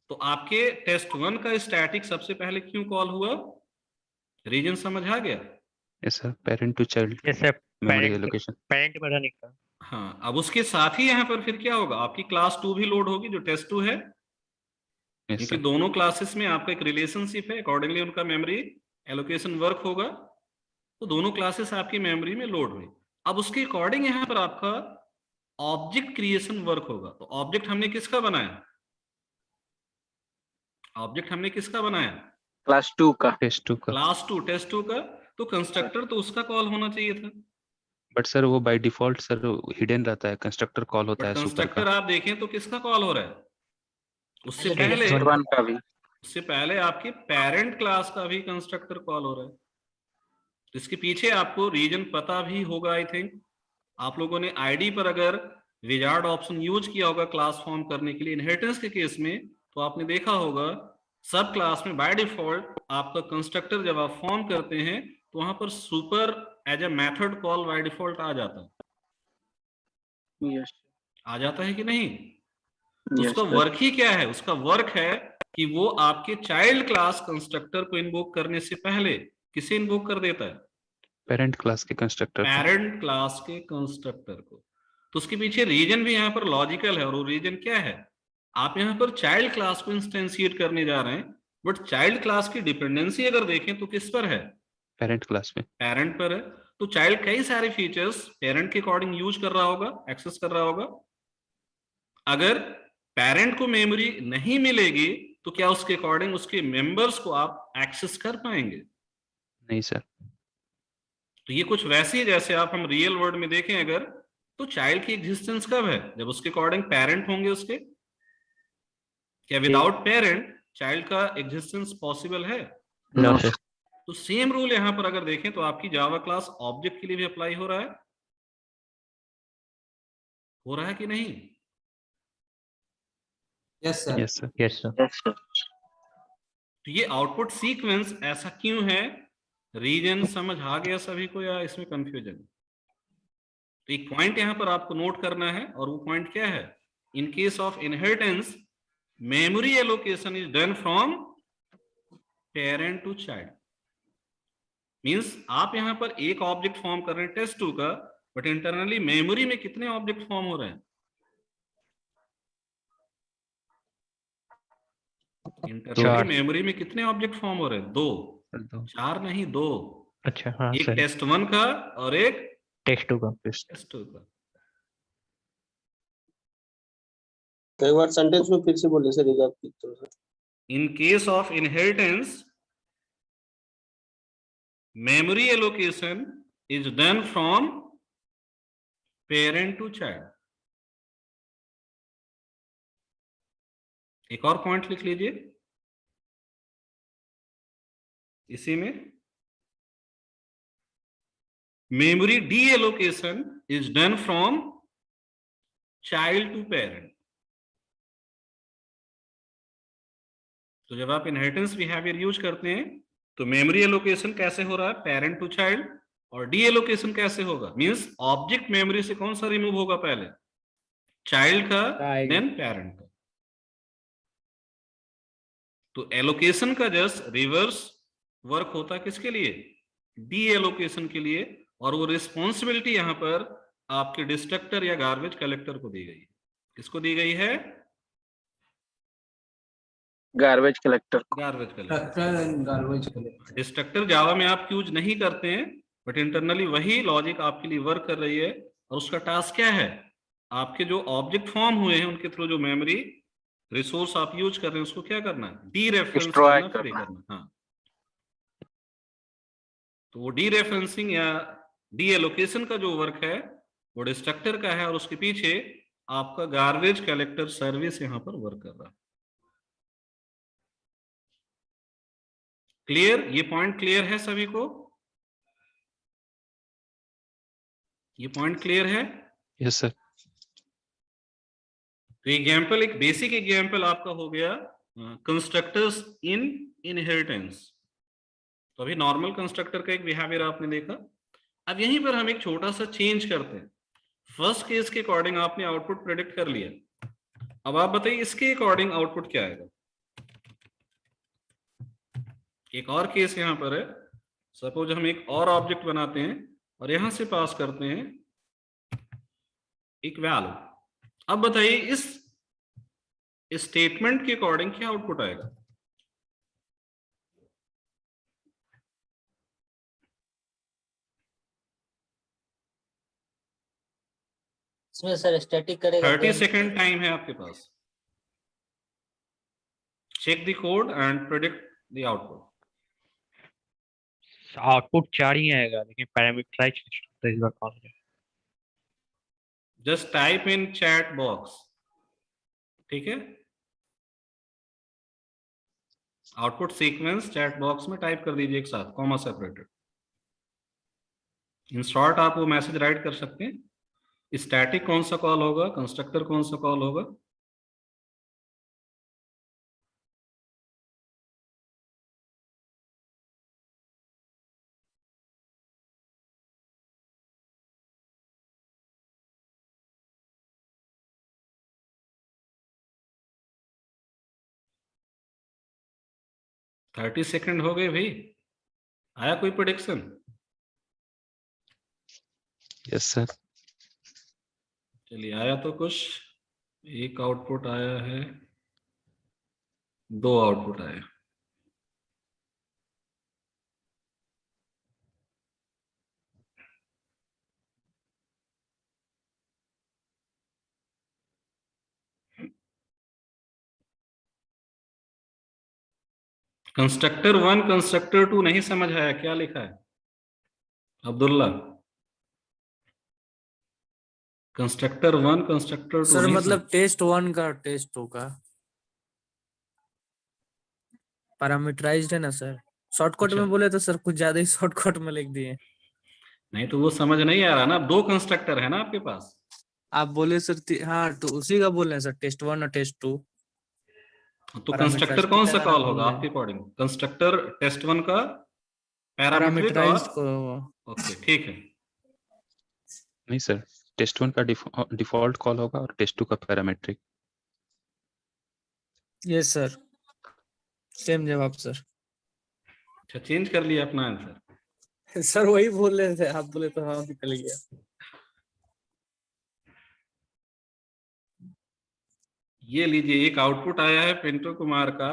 तो आपके टेस्ट 1 का स्टैटिक सबसे पहले क्यों कॉल हुआ? रीजन समझ आ गया? Yes sir, parent to child yes sir, memory allocation. Parent में रनिंग का। हाँ, अब उसके साथ ही यहाँ पर फिर क्या होगा, आपकी क्लास 2 भी लोड होगी जो टेस्ट 2 है, यस क्योंकि सर। दोनों क्लासेस में आपका एक रिलेशनशिप है, अकॉर्डिंगली उनका मेमोरी एलोकेशन वर्क होगा। तो दोनों क्लासेस आपकी मेमोरी में लोड हुई। अब उसके अकॉर्डिंग यहाँ पर आपका ऑब्जेक्ट क्रिएशन वर्क होगा। तो ऑब्जेक्ट हमने किसका बनाया? ऑब्जेक्ट हमने किसका बनाया? क्लास 2 का। टेस्ट 2 का। क्लास 2, टेस्ट 2 का। तो कंस्ट्रक्टर तो उसका कॉल होना चाहिए था। बट सर वो बाय डिफॉल्ट सर हिडन रहता है, कंस्ट्रक्टर कॉल होता है सुपर कंस्ट्रक्टर का। आप देखें तो किसका कॉल हो रहा है? उससे पहले पहले, टेस्ट 1 का भी। उससे पहले आपके पेरेंट क्लास का भी कंस्ट्रक्टर कॉल हो रहा है। इसके पीछे आपको रीजन पता भी होगा। आई थिंक आप लोगों ने आईडी पर अगर विजार्ड ऑप्शन यूज किया होगा क्लास फॉर्म करने के लिए इनहेरिटेंस के केस में, तो आपने देखा होगा सब क्लास में बाय डिफॉल्ट आपका कंस्ट्रक्टर जब आप फॉर्म करते हैं तो वहां पर super as a method call by default आ जाता है। यस आ जाता है कि नहीं? तो यस उसका वर्क ही क्या है? उसका वर्क है कि वो आपके चाइल्ड क्लास कंस्ट्रक्टर को इन्वोक करने से पहले किसे इन्वोक कर देता है? पेरेंट क्लास के कंस्ट्रक्टर। पेरेंट क्लास के कंस्ट्रक्टर को। तो उसके पीछे रीजन भी यहाँ पर लॉजिकल है। और वो रीजन क्या है? आप यहाँ पर चाइल्ड क्लास को इंस्टेंशिएट करने जा रहे हैं, बट चाइल्ड क्लास की डिपेंडेंसी अगर देखें तो किस पर है? पेरेंट क्लास में। पेरेंट पर है। तो चाइल्ड कई सारे फीचर्स पेरेंट के अकॉर्डिंग यूज कर रहा होगा, एक्सेस कर रहा होगा। अगर पेरेंट को मेमोरी नहीं मिलेगी तो क्या उसके अकॉर्डिंग उसके मेंबर्स को आप एक्सेस कर पाएंगे? नहीं सर। तो ये कुछ वैसे ही जैसे आप हम रियल वर्ल्ड में देखें अगर, तो चाइल्ड की एग्जिस्टेंस कब है? जब उसके अकॉर्डिंग पेरेंट होंगे उसके। क्या विदाउट पेरेंट चाइल्ड का एग्जिस्टेंस पॉसिबल है? No sir. तो सेम रूल यहां पर अगर देखें तो आपकी जावा क्लास ऑब्जेक्ट के लिए भी अप्लाई हो रहा है। हो रहा है कि नहीं? Yes sir. Yes sir. Yes sir. तो ये आउटपुट सीक्वेंस ऐसा क्यों है? रीजन समझ आ गया सभी को या इसमें कंफ्यूजन? तो एक पॉइंट यहाँ पर आपको नोट करना है, और वो पॉइंट क्या है? In case of inheritance memory allocation is done from parent to child. Means आप यहाँ पर एक ऑब्जेक्ट फॉर्म कर रहे हैं टेस्ट 2 का, बट इंटरनली मेमोरी में कितने ऑब्जेक्ट फॉर्म हो रहे हैं? इंटरनली मेमोरी में कितने ऑब्जेक्ट फॉर्म हो रहे हैं? 2। 4 नहीं, 2। अच्छा हाँ एक सर, टेस्ट 1 का और एक टेस्ट 2 का। टेस्ट 2 का। कई बार सेंटेंस में फिर से बोले सर, एक आपकी तरफ से। In case of inheritance, memory allocation is done from parent to child. एक और पॉइंट लिख लीजिए इसी में, memory deallocation is done from child to parent. तो जब आप इनहेरिटेंस बिहेवियर यूज करते हैं तो मेमोरी एलोकेशन कैसे हो रहा है? Parent to child. और डी एलोकेशन कैसे होगा? मींस ऑब्जेक्ट मेमोरी से कौन सा रिमूव होगा? पहले चाइल्ड का, देन पेरेंट का। तो एलोकेशन का जस्ट रिवर्स वर्क होता किसके लिए? डी एलोकेशन के लिए। और वो रिस्पॉन्सिबिलिटी यहां पर आपके डिस्ट्रक्टर या गार्बेज कलेक्टर को दी गई है। किसको दी गई है? Garbage collector. Garbage collector. Destructor Java में आप यूज नहीं करते हैं, बट इंटरनली वही लॉजिक आपके लिए वर्क कर रही है। और उसका टास्क क्या है? आपके जो ऑब्जेक्ट फॉर्म हुए हैं उनके थ्रू जो मेमोरी रिसोर्स आप यूज कर रहे हैं उसको क्या करना है? डी रेफरेंस करना, फ्री करना। हाँ, तो वो डी रेफरेंसिंग या डी एलोकेशन का जो वर्क है वो डिस्ट्रक्टर का है, और उसके पीछे आपका गार्बेज कलेक्टर सर्विस यहां पर वर्क कर रहा है। क्लियर? ये पॉइंट क्लियर है सभी को? ये पॉइंट क्लियर है? Yes sir. तो एग्जाम्पल, एक बेसिक एग्जाम्पल आपका हो गया कंस्ट्रक्टर्स इन इनहेरिटेंस। तो अभी नॉर्मल कंस्ट्रक्टर का एक बिहेवियर आपने देखा। अब यहीं पर हम एक छोटा सा चेंज करते हैं। फर्स्ट केस के अकॉर्डिंग आपने आउटपुट प्रेडिक्ट कर लिया, अब आप बताइए इसके अकॉर्डिंग आउटपुट क्या आएगा? एक और केस यहां पर है। सपोज हम एक और ऑब्जेक्ट बनाते हैं और यहां से पास करते हैं एक वैल्यू। अब बताइए इस स्टेटमेंट के अकॉर्डिंग क्या आउटपुट आएगा? इसमें सर स्टैटिक करेगा। 30 सेकेंड टाइम है आपके पास। Check the code and predict the output. Output 4 ही आएगा, लेकिन पैरामीटराइज इस बार कॉल है। Just type in chat box, ठीक है? आउटपुट सीक्वेंस चैट बॉक्स में टाइप कर दीजिए एक साथ, कॉमा सेपरेटेड। इन शॉर्ट आप वो मैसेज राइट कर सकते हैं। स्टैटिक कौन सा कॉल होगा, कंस्ट्रक्टर कौन सा कॉल होगा? थर्टी सेकेंड हो गए भाई। आया कोई प्रेडिक्शन? Yes sir. चलिए, आया तो कुछ। एक आउटपुट आया है, 2 आउटपुट आए। कंस्ट्रक्टर 1 कंस्ट्रक्टर 2 नहीं समझ आया, क्या लिखा है अब्दुल्ला? कंस्ट्रक्टर 1 कंस्ट्रक्टर 2 सर मतलब टेस्ट 1 का टेस्ट 2 का पैरामीटराइज्ड है ना सर। शॉर्टकट में बोले तो सर कुछ ज्यादा ही शॉर्टकट में लिख दिए। नहीं तो वो समझ नहीं आ रहा ना। अब 2 कंस्ट्रक्टर है ना आपके पास। आप बोले सर हाँ, तो उसी का बोल रहे हैं सर, टेस्ट 1 और टेस्ट 2। तो कंस्ट्रक्टर कौन सा कॉल होगा आपके अकॉर्डिंग? कंस्ट्रक्टर टेस्ट 1 का पैरामीटराइज्ड। को ओके, ठीक है। नहीं सर, टेस्ट 1 का डिफॉल्ट कॉल होगा और टेस्ट 2 का पैरामीट्रिक। यस सर, सेम जवाब सर। अच्छा, चेंज कर लिया अपना आंसर। सर वही बोल रहे थे, आप बोले तो हाँ निकल गया। ये लीजिए, एक आउटपुट आया है पिंटू कुमार का,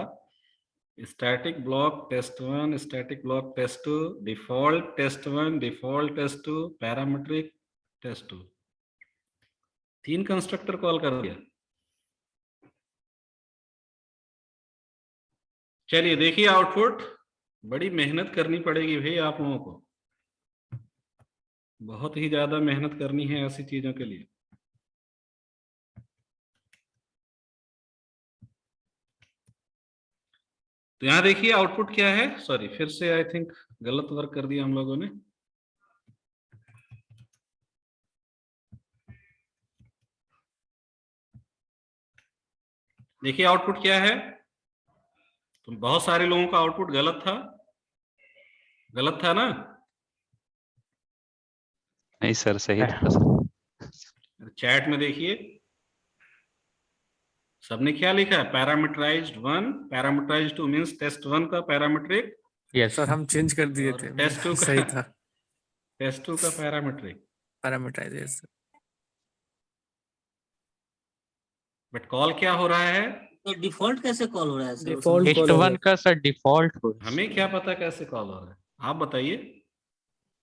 static block test 1, static block test 2, default test 1, default test 2, parametric test 2, 3 constructor call कर दिया। चलिए देखिए आउटपुट, बड़ी मेहनत करनी पड़ेगी भाई आप लोगों को, बहुत ही ज्यादा मेहनत करनी है ऐसी चीजों के लिए। तो यहां देखिए आउटपुट क्या है। सॉरी, फिर से आई थिंक गलत वर्क कर दिया हम लोगों ने। देखिए आउटपुट क्या है, तो बहुत सारे लोगों का आउटपुट गलत था, गलत था ना? नहीं सर, सही था सर। चैट में देखिए सबने क्या लिखा है, पैरामीटराइज्ड 1, पैरामीटराइज्ड 2 मींस टेस्ट 1 का पैरामीट्रिक। यस सर, हम चेंज कर दिए थे, टेस्ट 2 का सही था, टेस्ट 2 का parametric. Parameterize. Yes sir, but call क्या हो रहा है? तो डिफॉल्ट कैसे कॉल हो रहा है सर? डिफॉल्ट टेस्ट 1 का सर डिफॉल्ट हो। हमें क्या पता कैसे कॉल हो रहा है, आप बताइए।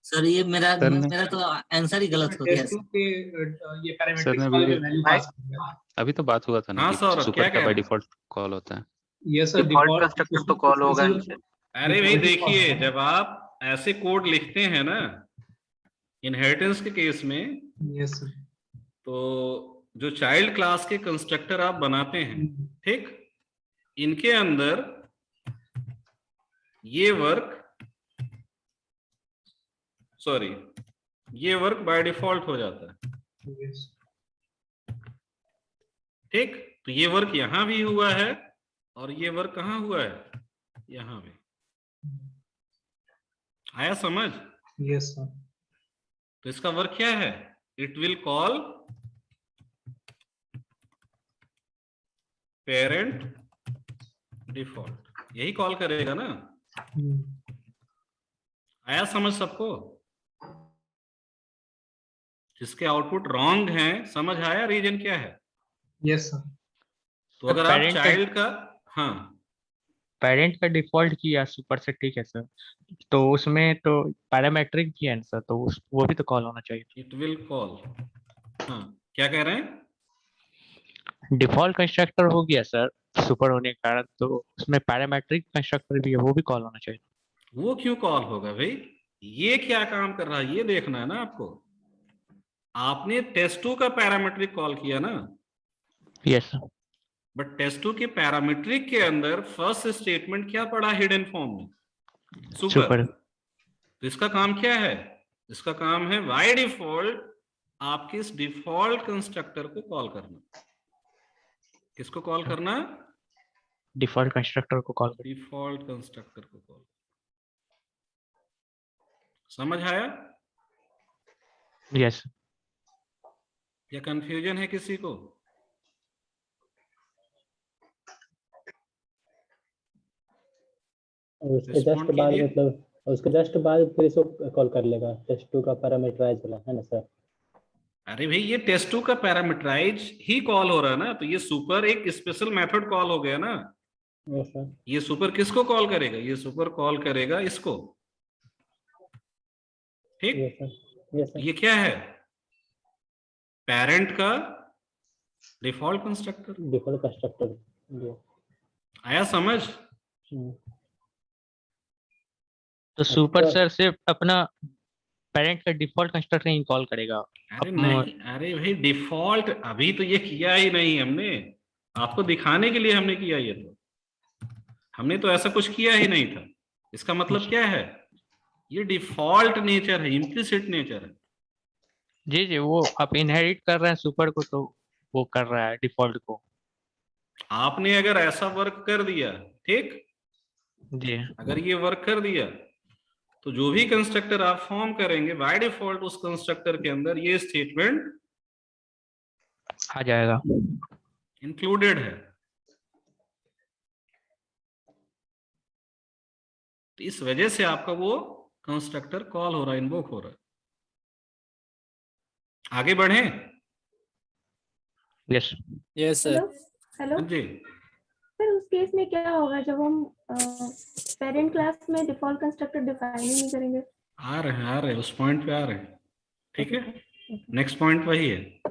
सर ये मेरा सर ने- मेरा तो आंसर ही गलत हो गया टेस्ट 2 सर। के ये सर पैरामीट्रिक ने वाले अभी में वैल्यू पास कर दिया। अभी तो बात हुआ था ना हाँ कि सौरभ, क्या सुपर कह का रहे बाय हैं? डिफॉल्ट कॉल होता है। ये सर डिफॉल्ट कंस्ट्रक्टर तो कॉल होगा इनसे। अरे भाई देखिए, जब आप ऐसे कोड लिखते हैं ना इनहेरिटेंस के केस में, यस सर। तो जो चाइल्ड क्लास के कंस्ट्रक्टर आप बनाते हैं, ठीक, इनके अंदर ये वर्क, सॉरी, ये वर्क बाय डिफॉल्ट हो जाता है, यस ठीक। तो ये वर्क यहां भी हुआ है और ये वर्क कहाँ हुआ है, यहां भी। आया समझ? Yes sir. तो इसका वर्क क्या है, it will call parent default, यही कॉल करेगा ना। आया समझ सबको? जिसके आउटपुट रॉन्ग हैं, समझ आया रीजन क्या है? Yes sir. तो अगर आप पेरेंट चाइल्ड का, हाँ, पेरेंट का डिफॉल्ट किया सुपर से, ठीक है सर, तो उसमें तो पैरामीट्रिक भी है ना सर, तो वो भी तो कॉल होना चाहिए। इट विल कॉल, हाँ, क्या कह रहे हैं? डिफॉल्ट कंस्ट्रक्टर हो गया सर सुपर होने के कारण, तो उसमें पैरामीट्रिक कंस्ट्रक्टर भी है, वो भी कॉल होना चाहिए। वो क्यों कॉल होगा भाई? ये क्या काम कर रहा है ये देखना है ना आपको। आपने टेस्ट 2 का पैरामीट्रिक कॉल किया ना, यस सर। बट टेस्ट 2 के पैरामीट्रिक के अंदर फर्स्ट स्टेटमेंट क्या पड़ा हिडन फॉर्म में, सुपर। तो इसका काम क्या है? इसका काम है बाय डिफॉल्ट आपके इस डिफॉल्ट कंस्ट्रक्टर को कॉल करना। किसको कॉल करना? डिफॉल्ट कंस्ट्रक्टर को कॉल करिए। डिफॉल्ट कंस्ट्रक्टर को कॉल। समझ आया यस। या कंफ्यूजन है किसी को? और उसके जस्ट Respond बाद कीजिए। मतलब उसके जस्ट बाद फिर इसको कॉल कर लेगा, टेस्ट 2 का पैरामीटराइज वाला है ना सर? अरे भाई ये टेस्ट 2 का पैरामीटराइज ही कॉल हो रहा है ना, तो ये सुपर एक स्पेशल मेथड कॉल हो गया ना। Yes sir. ये सुपर किसको कॉल करेगा? ये सुपर कॉल करेगा इसको, ठीक। Yes sir. Yes sir. ये क्या है? पेरेंट का डिफॉल्ट कंस्ट्रक्टर। Default constructor. आया समझ? तो सुपर अच्छा। सर सिर्फ अपना पेरेंट का डिफॉल्ट कंस्ट्रक्टर ही कॉल करेगा। अरे नहीं, अरे भाई डिफॉल्ट अभी तो ये किया ही नहीं हमने, आपको दिखाने के लिए हमने किया ये, तो हमने तो ऐसा कुछ किया ही नहीं था। इसका मतलब क्या है? ये डिफॉल्ट नेचर है, इम्प्लिसिट नेचर है। जी जी, वो आप इनहेरिट कर रहे हैं सुपर को, तो वो कर रहा है डिफॉल्ट को। आपने अगर ऐसा वर्क कर दिया, ठीक, जी अगर ये वर्क कर दिया, तो जो भी कंस्ट्रक्टर आप फॉर्म करेंगे बाय डिफॉल्ट उस कंस्ट्रक्टर के अंदर ये स्टेटमेंट आ जाएगा। इंक्लूडेड है। तो इस वजह से आपका वो कंस्ट्रक्टर कॉल हो रहा है, इन्वोक हो रहा है। आगे बढ़े। Yes yes sir. हेलो हाँ जी, सर, उस केस में क्या होगा जब हम पेरेंट क्लास में डिफॉल्ट कंस्ट्रक्टर डिफाइन ही नहीं करेंगे? आ रहे हैं उस पॉइंट पे आ रहे हैं। ठीक है, नेक्स्ट पॉइंट वही है।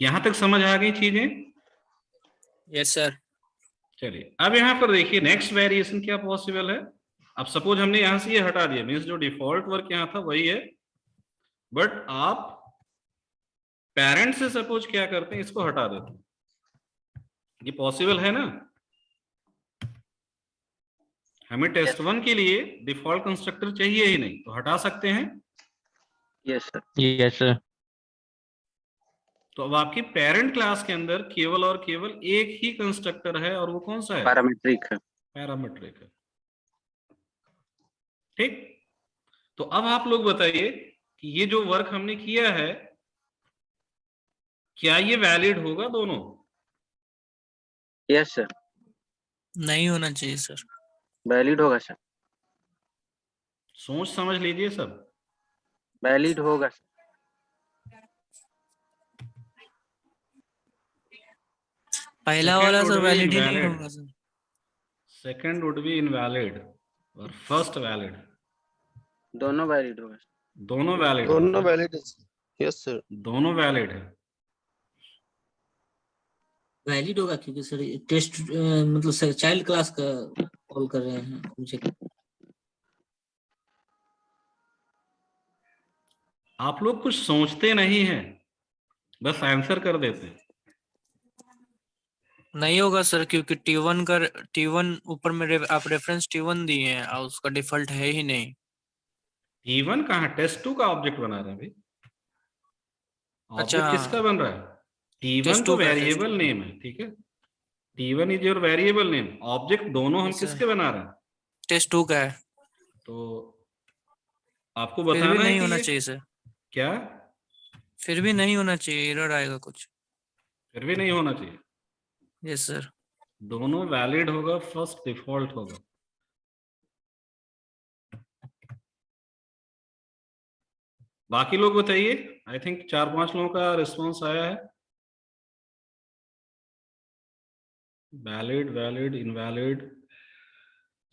यहां तक समझ आ गई चीजें? Yes sir. चलिए अब यहां पर देखिए नेक्स्ट वेरिएशन क्या पॉसिबल है। अब सपोज हमने यहां से ये हटा दिया, मीन्स जो डिफॉल्ट वर्क यहां था वही है, बट आप पेरेंट से सपोज क्या करते हैं, इसको हटा देते हैं। ये पॉसिबल है ना? हमें टेस्ट 1 के लिए डिफॉल्ट कंस्ट्रक्टर चाहिए ही नहीं, तो हटा सकते हैं। Yes sir. Yes sir. तो अब आपकी पेरेंट क्लास के अंदर केवल और केवल एक ही कंस्ट्रक्टर है, और वो कौन सा है? पैरामीट्रिक है। पैरामीट्रिक है। ठीक, तो अब आप लोग बताइए कि ये जो वर्क हमने किया है, क्या ये वैलिड होगा दोनों? Yes sir. नहीं होना चाहिए सर। वैलिड होगा सर। सोच समझ लीजिए सब। वैलिड होगा सर। पहला वाला सर वैलिड ही नहीं होगा sir. Second would be invalid और फर्स्ट वैलिड। दोनों वैलिड होगा सर। दोनों वैलिड। दोनों वैलिड है। Yes sir. दोनों वैलिड है। वैलिड होगा क्योंकि सर टेस्ट मतलब चाइल्ड क्लास का कॉल कर रहे हैं मुझे। आप लोग कुछ सोचते नहीं हैं, बस आंसर कर देते हैं। नहीं होगा सर, क्योंकि T1 ऊपर में आप रेफरेंस T1 दिए हैं और उसका डिफॉल्ट है ही नहीं। T1 कहाँ? टेस्ट 2 का ऑब्जेक्ट बना रहे हैं अभी। अच्छा, ऑब्जेक्ट किसका बन रहा है? T1 टेस्ट तो 2 का, वेरिएबल नेम है, ठीक है। T1 is your variable name. Object दोनों हम Yes, sir. किसके बना रहे हैं? टेस्ट 2 का है। तो आपको फिर भी बताना है नहीं कि होना ये चाहिए सर। क्या? फिर भी नहीं होना चाहिए, एरर आएगा कुछ। फिर भी नहीं होना चाहिए। Yes sir. दोनों वैलिड होगा, फर्स्ट डिफॉल्ट होगा। बाकी लोग बताइए। आई थिंक 4-5 लोगों का रिस्पॉन्स आया है। Valid, valid, invalid,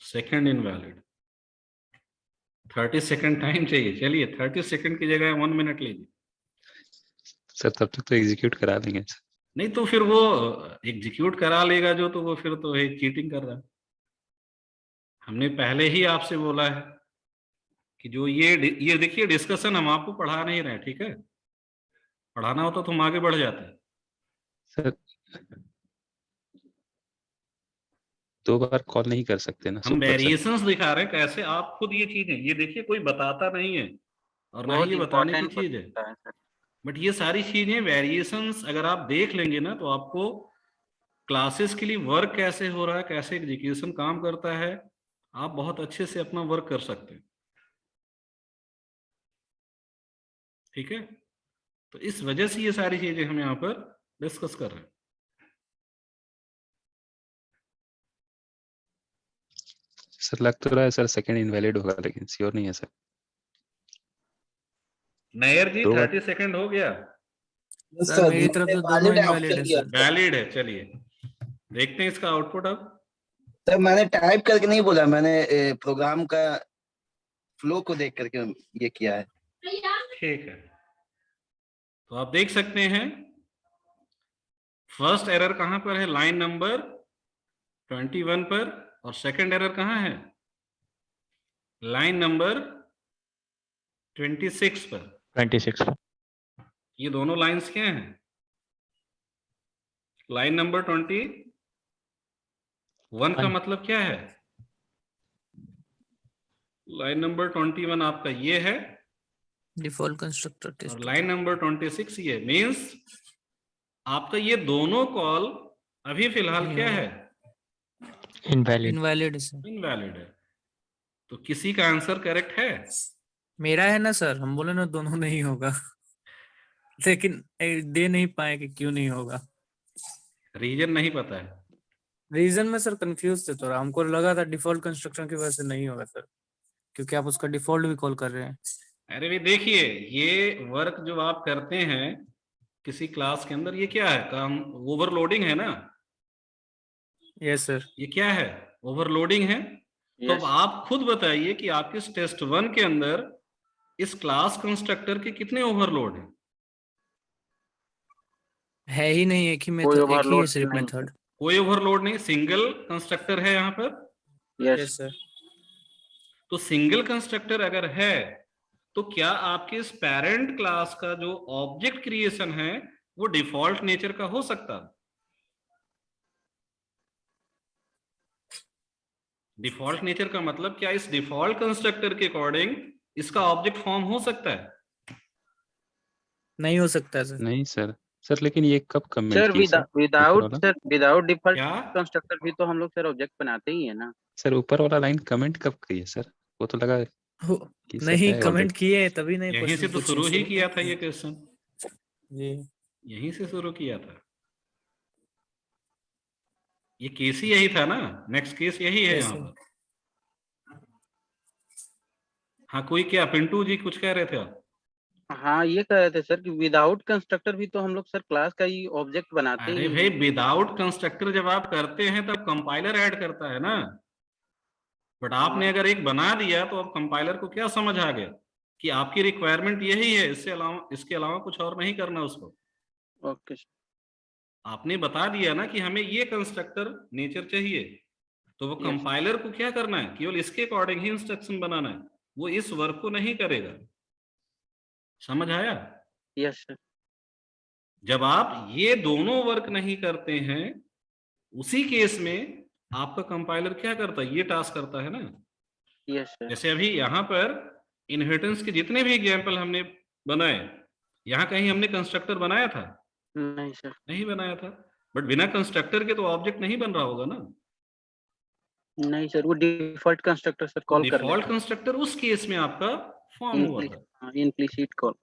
second invalid. 30 second time चाहिए। चलिए 30 सेकंड की जगह 1 मिनट लीजिए। सर तब तक तो एग्जीक्यूट करा देंगे। नहीं तो फिर वो एग्जीक्यूट करा लेगा जो, तो वो फिर तो है चीटिंग कर रहा है। हमने पहले ही आपसे बोला है कि जो ये देखिए डिस्कशन हम आपको पढ़ा नहीं रहे, ठीक है। पढ़ाना होता तो हम आगे बढ़ जाते हैं। सर 2 बार कॉल नहीं कर सकते ना हम सुपर सर। वेरिएशंस दिखा रहे हैं कैसे। आप खुद ये चीजें, ये देखिए कोई बताता नहीं है और ना बहुत ही ये बताने की इम्पोर्टेंट चीज है, होता है सर। बट ये सारी चीजें वेरिएशंस अगर आप देख लेंगे ना, तो आपको क्लासेस के लिए वर्क कैसे हो रहा है, कैसे एग्जीक्यूशन काम करता है, आप बहुत अच्छे से अपना वर्क कर सकते हैं। ठीक है, तो इस वजह से ये सारी चीजें हम यहाँ पर डिस्कस कर रहे हैं। सर लग तो रहा है सर सेकंड इनवैलिड होगा, लेकिन श्योर नहीं है सर। नायर जी 2 बार 30 सेकंड हो गया। सर मेरी तरफ से दोनों इनवैलिड है सर। वैलिड है। चलिए देखते हैं इसका आउटपुट। अब सर मैंने टाइप करके नहीं बोला, मैंने प्रोग्राम का फ्लो को देख करके ये किया है। ठीक है, तो आप देख सकते हैं फर्स्ट एरर कहां पर है? लाइन नंबर 21 पर। और सेकंड एरर कहां है? लाइन नंबर 26 पर। 26 पर। ये दोनों लाइंस क्या हैं? लाइन नंबर 21 का मतलब क्या है? लाइन नंबर 21 आपका ये है, डिफॉल्ट कंस्ट्रक्टर और टेस्ट। लाइन नंबर 26 ये। मींस आपका ये दोनों कॉल अभी फिलहाल क्या है? इनवैलिड। इनवैलिड है सर। इनवैलिड है। तो किसी का आंसर करेक्ट है? मेरा है ना सर, हम बोले ना दोनों नहीं होगा। लेकिन दे नहीं पाए कि क्यों नहीं होगा। रीजन नहीं पता है। रीजन में सर कंफ्यूज थे थोड़ा, हमको लगा था डिफॉल्ट कंस्ट्रक्शन की वजह से नहीं होगा सर, क्योंकि आप उसका डिफॉल्ट भी कॉल कर रहे हैं। अरे भी देखिए, ये वर्क जो आप करते हैं किसी क्लास के अंदर, ये क्या है? काम ओवरलोडिंग है ना? Yes sir. ये क्या है? ओवरलोडिंग है। तो अब आप खुद बताइए कि आपके इस टेस्ट 1 के अंदर इस क्लास कंस्ट्रक्टर के कितने ओवरलोड हैं? है ही नहीं, एक ही कोई मेथड, एक ही है overload सिर्फ नहीं। मेथड। कोई ओवरलोड नहीं, सिंगल कंस्ट्रक्टर है यहाँ पर। Yes sir. तो सिंगल कंस्ट्रक्टर अगर है तो क्या आपके इस पेरेंट क्लास का जो ऑब्जेक्ट क्रिएशन है वो डिफॉल्ट नेचर का हो सकता? डिफॉल्ट नेचर का मतलब क्या इस डिफॉल्ट कंस्ट्रक्टर के अकॉर्डिंग इसका ऑब्जेक्ट फॉर्म हो सकता है? नहीं हो सकता सर। नहीं सर। सर लेकिन ये कब कमेंट सर की sir? Without sir without default क्या? कंस्ट्रक्टर भी तो हम लोग सर ऑब्जेक्ट बनाते ही है ना। सर ऊपर वाला लाइन कमेंट कब की है सर? वो तो लगा कि सर नहीं है कमेंट already। किए तभी नहीं यहीं से क्वेश्चन तो पूछे शुरू ही सर। किया था ये क्वेश्चन, जी यहीं से शुरू किया था। ये केस ही यही था ना, नेक्स्ट केस यही है Yes, यहाँ sir. पर। हाँ, कोई क्या पिंटू जी कुछ कह रहे थे आप? हाँ ये कह रहे थे सर कि विदाउट कंस्ट्रक्टर भी तो हम लोग सर क्लास का ही ऑब्जेक्ट बनाते अरे ही भाई, हैं। विदाउट कंस्ट्रक्टर जब आप करते हैं तब कंपाइलर ऐड करता है ना। बट आपने अगर एक बना दिया तो अब कंपाइलर को क्या समझ आ गया कि आपकी रिक्वायरमेंट यही है, इसके अलावा कुछ और नहीं करना उसको। ओके आपने बता दिया ना कि हमें ये कंस्ट्रक्टर नेचर चाहिए, तो वो कंपाइलर को क्या करना है, केवल इसके अकॉर्डिंग ही इंस्ट्रक्शन बनाना है, वो इस वर्क को नहीं करेगा। समझ आया? Yes sir. जब आप ये दोनों वर्क नहीं करते हैं उसी केस में आपका कंपाइलर क्या करता है, ये टास्क करता है ना। Yes sir. जैसे अभी यहाँ पर इनहेरिटेंस के जितने भी एग्जाम्पल हमने बनाए, यहाँ कहीं हमने कंस्ट्रक्टर बनाया था? नहीं सर। नहीं बनाया था। बट बिना कंस्ट्रक्टर के तो ऑब्जेक्ट नहीं बन रहा होगा ना। नहीं सर, वो डिफॉल्ट कंस्ट्रक्टर सर कॉल कर डिफॉल्ट कंस्ट्रक्टर उस केस में आपका फॉर्म हुआ था, इम्प्लिसिट कॉल।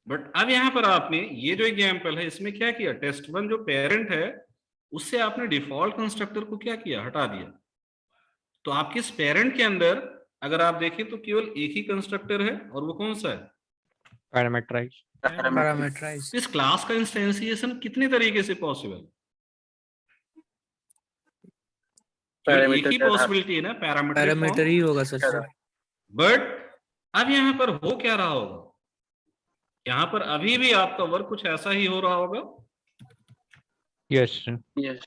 बट अब यहाँ पर आपने ये जो एग्जाम्पल है इसमें क्या किया, टेस्ट 1 जो पेरेंट है उससे आपने डिफॉल्ट कंस्ट्रक्टर को क्या किया, हटा दिया। तो आपके इस पेरेंट के अंदर अगर आप देखें तो केवल एक ही कंस्ट्रक्टर है, और वो कौन सा है? पैरामीटराइज। पैरामीटराइज। इस क्लास का इंस्टेंसिएशन कितने तरीके से पॉसिबल? एक ही पॉसिबिलिटी है ना, पैरामीटर ही होगा सर। बट अब यहाँ पर हो क्या रहा होगा, यहाँ पर अभी भी आपका वर्क कुछ ऐसा ही हो रहा होगा। Yes yes.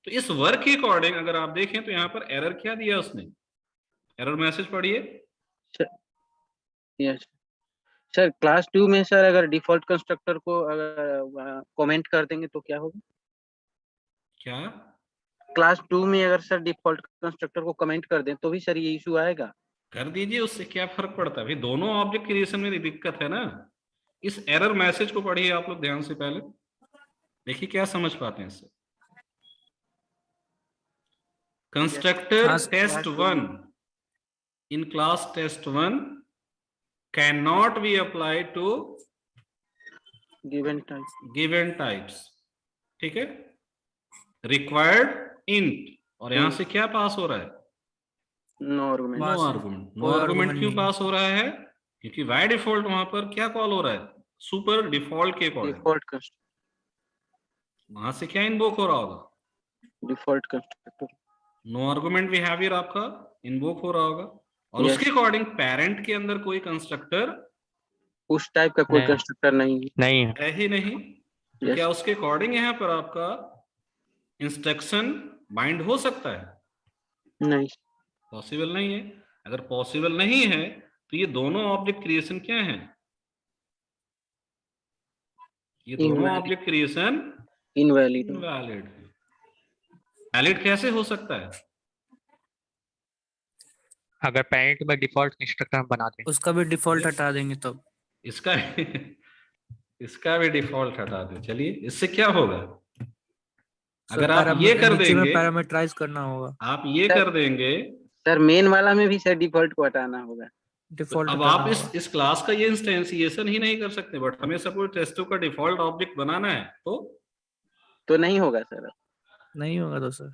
तो इस वर्क के अकॉर्डिंग अगर आप देखें तो यहाँ पर एरर क्या दिया उसने, एरर मैसेज पढ़िए। यस सर, क्लास 2 में सर अगर डिफॉल्ट कंस्ट्रक्टर को अगर कमेंट कर देंगे तो क्या होगा? क्या क्लास 2 में अगर सर डिफॉल्ट कंस्ट्रक्टर को कमेंट कर दें तो भी सर ये इशू आएगा? कर दीजिए, उससे क्या फर्क पड़ता है भाई, दोनों ऑब्जेक्ट क्रिएशन में दिक्कत है ना। इस एरर मैसेज को पढ़िए आप लोग ध्यान से, पहले देखिए क्या समझ पाते हैं इससे। Constructor test 1 in class test 1 cannot be applied to given types, ठीक है। required int, और यहां से क्या पास हो रहा है, नो आर्गुमेंट। नो आर्गुमेंट क्यों पास हो रहा है, क्योंकि बाय डिफॉल्ट वहां पर क्या कॉल हो रहा है, सुपर डिफॉल्ट के अकॉर्डिंग। डिफॉल्ट वहां से क्या इन्वोक हो रहा होगा, default constructor. No argument behaviour आपका इन्वोक हो रहा होगा, और उसके अकॉर्डिंग पेरेंट के अंदर कोई कंस्ट्रक्टर उस टाइप का कोई कंस्ट्रक्टर नहीं है ही नहीं। तो क्या उसके अकॉर्डिंग यहाँ पर आपका इंस्ट्रक्शन बाइंड हो सकता है? नहीं, पॉसिबल नहीं है। अगर पॉसिबल नहीं है तो ये दोनों ऑब्जेक्ट क्रिएशन क्या है, ये दोनों ऑब्जेक्ट क्रिएशन इनवैलिड है। वैलिड कैसे हो सकता है? अगर पेरेंट में डिफॉल्ट कंस्ट्रक्टर हम बना दें, उसका भी डिफॉल्ट हटा देंगे तब इसका भी डिफॉल्ट हटा दे। चलिए, इससे क्या होगा, अगर आप ये कर देंगे, पैरामीटराइज करना होगा। आप ये कर देंगे सर, मेन वाला में भी सर डिफॉल्ट को हटाना होगा। डिफॉल्ट अब आप इस क्लास का ये इंस्टेंसिएशन ही नहीं कर सकते, बट हमें सपोज टेस्ट2 का डिफॉल्ट ऑब्जेक्ट बनाना है तो नहीं होगा सर। नहीं होगा तो सर।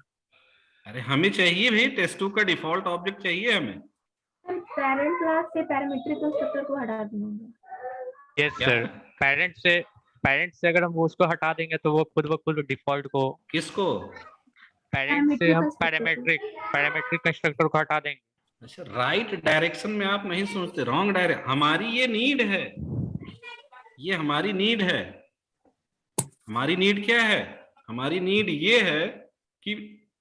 अरे हमें चाहिए भाई टेस्ट2 का डिफॉल्ट ऑब्जेक्ट चाहिए हमें। पेरेंट क्लास से पैरामीट्रिक कंस्ट्रक्टर को हटा देना होगा। यस सर, पेरेंट से अगर हम उसको हटा देंगे तो वो खुद ब खुद डिफॉल्ट को, किसको? पेरेंट से हम पैरामीट्रिक कंस्ट्रक्टर को हटा देंगे। अच्छा, राइट डायरेक्शन में आप नहीं सोचते, रॉन्ग डायरेक्शन। हमारी ये नीड है, ये हमारी नीड है। हमारी नीड क्या है? हमारी नीड ये है कि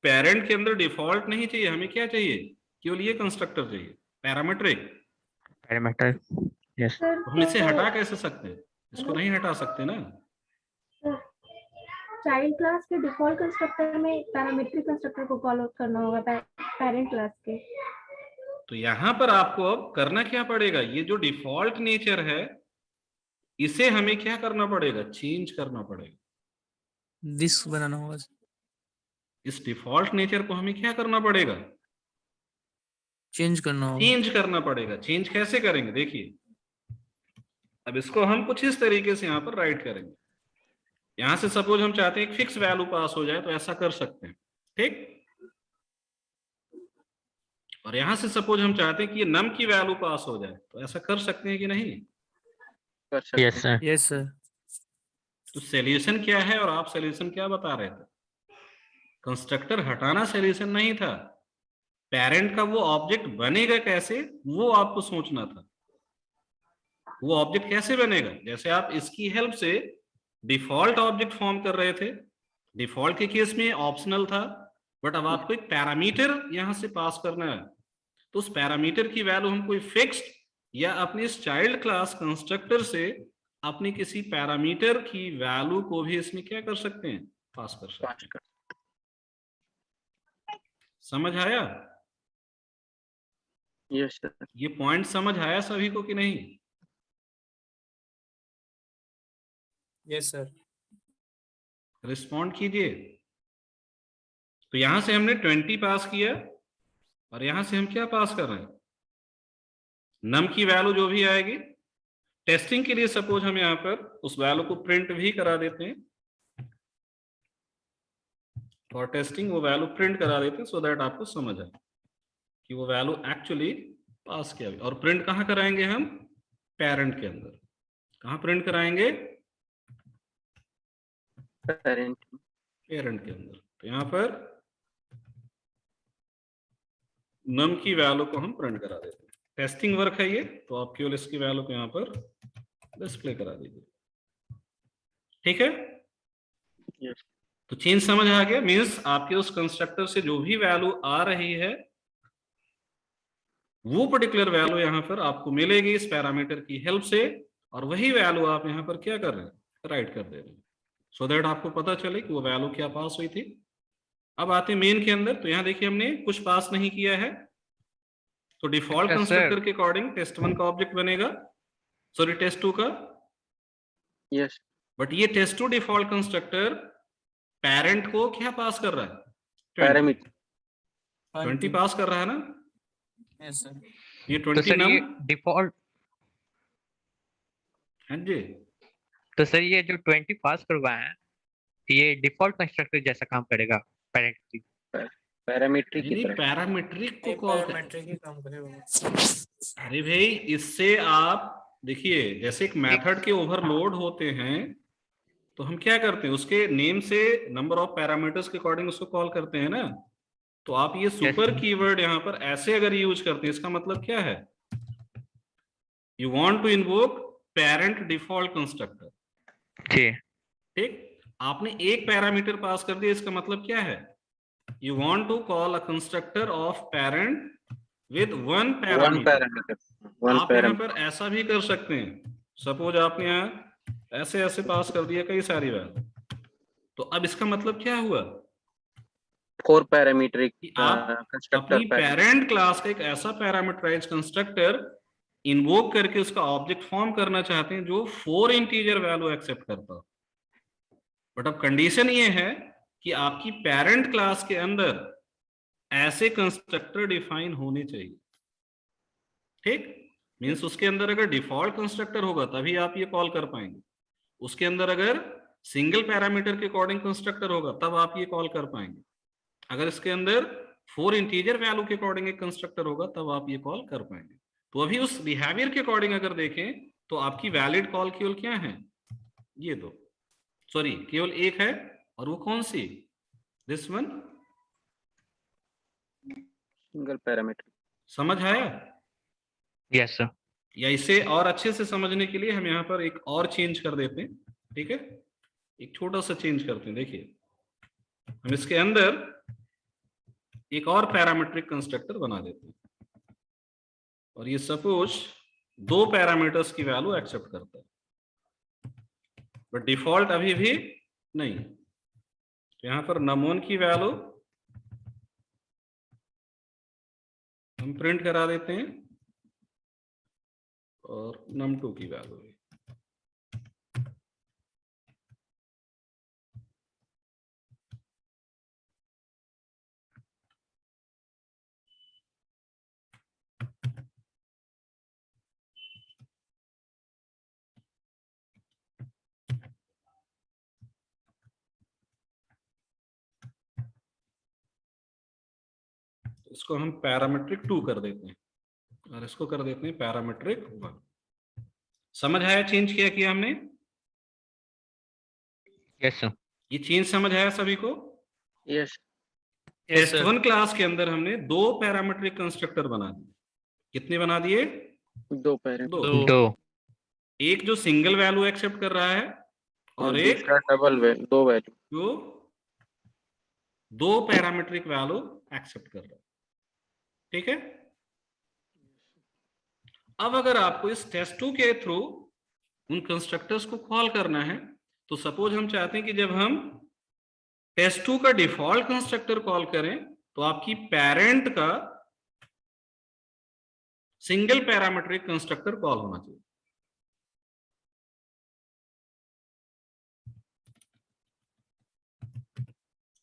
पेरेंट के अंदर डिफॉल्ट नहीं चाहिए, हमें क्या चाहिए? केवल ये कंस्ट्रक्टर चाहिए, पैरामीट्रिक। यस। तो हम इसे हटा कैसे सकते हैं? इसको नहीं हटा सकते ना। चाइल्ड क्लास के डिफॉल्ट कंस्ट्रक्टर में पैरामीट्रिक कंस्ट्रक्टर को कॉल आउट करना होगा पेरेंट क्लास के। तो यहाँ पर आपको अब करना क्या पड़ेगा? ये जो डिफॉल्ट नेचर है इसे हमें क्या करना पड़ेगा? चेंज करना पड़ेगा। दिस बनाना होगा। इस डिफॉल्ट नेचर को हमें क्या करना पड़ेगा? चेंज करना होगा। चेंज करना पड़ेगा। चेंज कैसे करेंगे? देखिए, अब इसको हम कुछ इस तरीके से यहाँ पर राइट करेंगे। यहां से सपोज हम चाहते हैं एक फिक्स वैल्यू पास हो जाए, तो ऐसा कर सकते हैं, ठीक। और यहां से सपोज हम चाहते हैं कि ये नम की वैल्यू पास हो जाए, तो ऐसा कर सकते हैं कि नहीं? Yes sir. Yes sir. तो सॉल्यूशन क्या है और आप सॉल्यूशन क्या बता रहे थे? कंस्ट्रक्टर हटाना सॉल्यूशन नहीं था, पेरेंट का वो ऑब्जेक्ट बनेगा कैसे वो आपको सोचना था। वो ऑब्जेक्ट कैसे बनेगा? जैसे आप इसकी हेल्प से डिफॉल्ट ऑब्जेक्ट फॉर्म कर रहे थे। डिफॉल्ट के केस में ऑप्शनल था, बट अब आपको एक पैरामीटर यहां से पास करना है। तो उस पैरामीटर की वैल्यू हम कोई फिक्स्ड या अपने इस चाइल्ड क्लास कंस्ट्रक्टर से अपने किसी पैरामीटर की वैल्यू को भी इसमें क्या कर सकते हैं? पास कर सकते हैं। समझ आया? Yes sir. ये पॉइंट समझ आया सभी को कि नहीं? Yes sir. रिस्पॉन्ड कीजिए। तो यहां से हमने 20 पास किया और यहां से हम क्या पास कर रहे हैं? नम की वैल्यू जो भी आएगी। टेस्टिंग के लिए सपोज हम यहां पर उस वैल्यू को प्रिंट भी करा देते हैं, और टेस्टिंग वो वैल्यू प्रिंट करा देते हैं सो दैट आपको समझ आए कि वो वैल्यू एक्चुअली पास किया। और प्रिंट कहां कराएंगे हम? पेरेंट के अंदर। कहां प्रिंट कराएंगे? पेरेंट के अंदर। तो यहां पर नम की वैल्यू को हम प्रिंट करा देते हैं। टेस्टिंग वर्क है ये, तो आप केवल इसकी वैल्यू को यहां पर डिस्प्ले करा दीजिए, ठीक है। यस। तो चेंज समझ आ गया? मींस आपके उस कंस्ट्रक्टर से जो भी वैल्यू आ रही है वो पर्टिकुलर वैल्यू यहां पर आपको मिलेगी इस पैरामीटर की हेल्प से, और वही वैल्यू आप यहां पर क्या कर रहे हैं? राइट कर दे रहे हैं, सो दैट आपको पता चले कि वो वैल्यू क्या पास हुई थी। अब आते हैं मेन के अंदर। तो यहां देखिए हमने कुछ पास नहीं किया है, तो डिफॉल्ट कंस्ट्रक्टर के अकॉर्डिंग टेस्ट1 का ऑब्जेक्ट बनेगा, सॉरी टेस्ट2 का। यस। बट ये टेस्ट2 डिफॉल्ट कंस्ट्रक्टर पेरेंट को क्या पास कर रहा है? पैरामीटर 20 पास कर रहा है ना? Yes sir. ये तो 20 सर नम। ये डिफॉल्ट, हाँ जी। तो सर ये जो 20 पास करवाए हैं ये डिफॉल्ट कंस्ट्रक्टर जैसा काम करेगा पेरेंट की? पैरामीट्रिक की तरह। पैरामीट्रिक को कॉल पैरामीट्रिक ही काम करेगा। अरे भाई, इससे आप देखिए, जैसे एक मेथड के ओवरलोड होते हैं तो हम क्या करते हैं? उसके नेम से नंबर ऑफ पैरामीटर्स के अकॉर्डिंग उसको कॉल करते हैं ना। तो आप ये सुपर कीवर्ड यहाँ पर ऐसे अगर यूज करते हैं, इसका मतलब क्या है? You want to invoke parent default constructor, जी ठीक। आपने एक पैरामीटर पास कर दिया, इसका मतलब क्या है? You want to call a constructor of parent with one parameter. आप यहाँ पर ऐसा भी कर सकते हैं, सपोज आपने यहाँ ऐसे ऐसे पास कर दिया कई सारी वैल्यू, तो अब इसका मतलब क्या हुआ? 4 पैरामीट्रिक कंस्ट्रक्टर, अपनी पेरेंट क्लास का एक ऐसा पैरामीटराइज कंस्ट्रक्टर इन्वोक करके उसका ऑब्जेक्ट फॉर्म करना चाहते हैं जो 4 इंटीजर वैल्यू एक्सेप्ट करता हो। बट अब कंडीशन ये है कि आपकी पेरेंट क्लास के अंदर ऐसे कंस्ट्रक्टर डिफाइन होने चाहिए, ठीक। मीन्स उसके अंदर अगर डिफॉल्ट कंस्ट्रक्टर होगा तभी आप ये कॉल कर पाएंगे, उसके अंदर अगर सिंगल पैरामीटर के अकॉर्डिंग कंस्ट्रक्टर होगा तब आप ये कॉल कर पाएंगे, अगर इसके अंदर 4 इंटीजर वैल्यू के अकॉर्डिंग एक कंस्ट्रक्टर होगा तब आप ये कॉल कर पाएंगे। तो अभी उस बिहेवियर के अकॉर्डिंग अगर देखें तो आपकी वैलिड कॉल केवल क्या है, ये दो, सॉरी केवल एक है, और वो कौन सी, दिस वन, सिंगल पैरामीटर। समझ आया? Yes sir. या इसे और अच्छे से समझने के लिए हम यहाँ पर एक और चेंज कर देते हैं, ठीक है, एक छोटा सा चेंज करते हैं। देखिए हम इसके अंदर एक और पैरामीट्रिक कंस्ट्रक्टर बना देते हैं, और ये सपोज 2 पैरामीटर्स की वैल्यू एक्सेप्ट करता है, बट डिफॉल्ट अभी भी नहीं। तो यहां पर num1 की वैल्यू हम प्रिंट करा देते हैं, और num2 की वैल्यू भी। इसको हम पैरामीट्रिक 2 कर देते हैं, और इसको कर देते हैं पैरामीट्रिक 1। समझ आया चेंज किया हमने? Yes sir. ये चेंज समझ आया सभी को? यस। टेस्ट1 क्लास के अंदर हमने 2 पैरामीट्रिक कंस्ट्रक्टर बना दिए। कितने बना दिए? 2 पैरामीटर। दो। एक जो सिंगल वैल्यू एक्सेप्ट कर रहा है, और एक दूसरा डबल वैल्यू, 2 वैल्यू जो 2 पैरामीट्रिक वैल्यू एक्सेप्ट कर रहा है, ठीक है। अब अगर आपको इस टेस्ट2 के थ्रू उन कंस्ट्रक्टर्स को कॉल करना है, तो सपोज हम चाहते हैं कि जब हम टेस्ट2 का डिफॉल्ट कंस्ट्रक्टर कॉल करें तो आपकी पेरेंट का सिंगल पैरामीट्रिक कंस्ट्रक्टर कॉल होना चाहिए।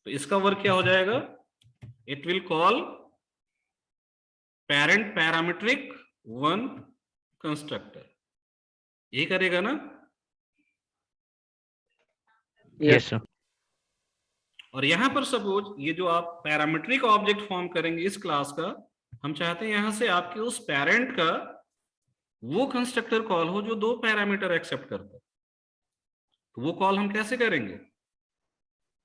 तो इसका वर्क क्या हो जाएगा? It will call parent parametric 1 constructor, ये करेगा ना? Yes sir. और यहां पर सपोज ये जो आप पैरामीट्रिक ऑब्जेक्ट फॉर्म करेंगे इस क्लास का, हम चाहते हैं यहां से आपके उस पेरेंट का वो कंस्ट्रक्टर कॉल हो जो 2 पैरामीटर एक्सेप्ट करता है। तो वो कॉल हम कैसे करेंगे?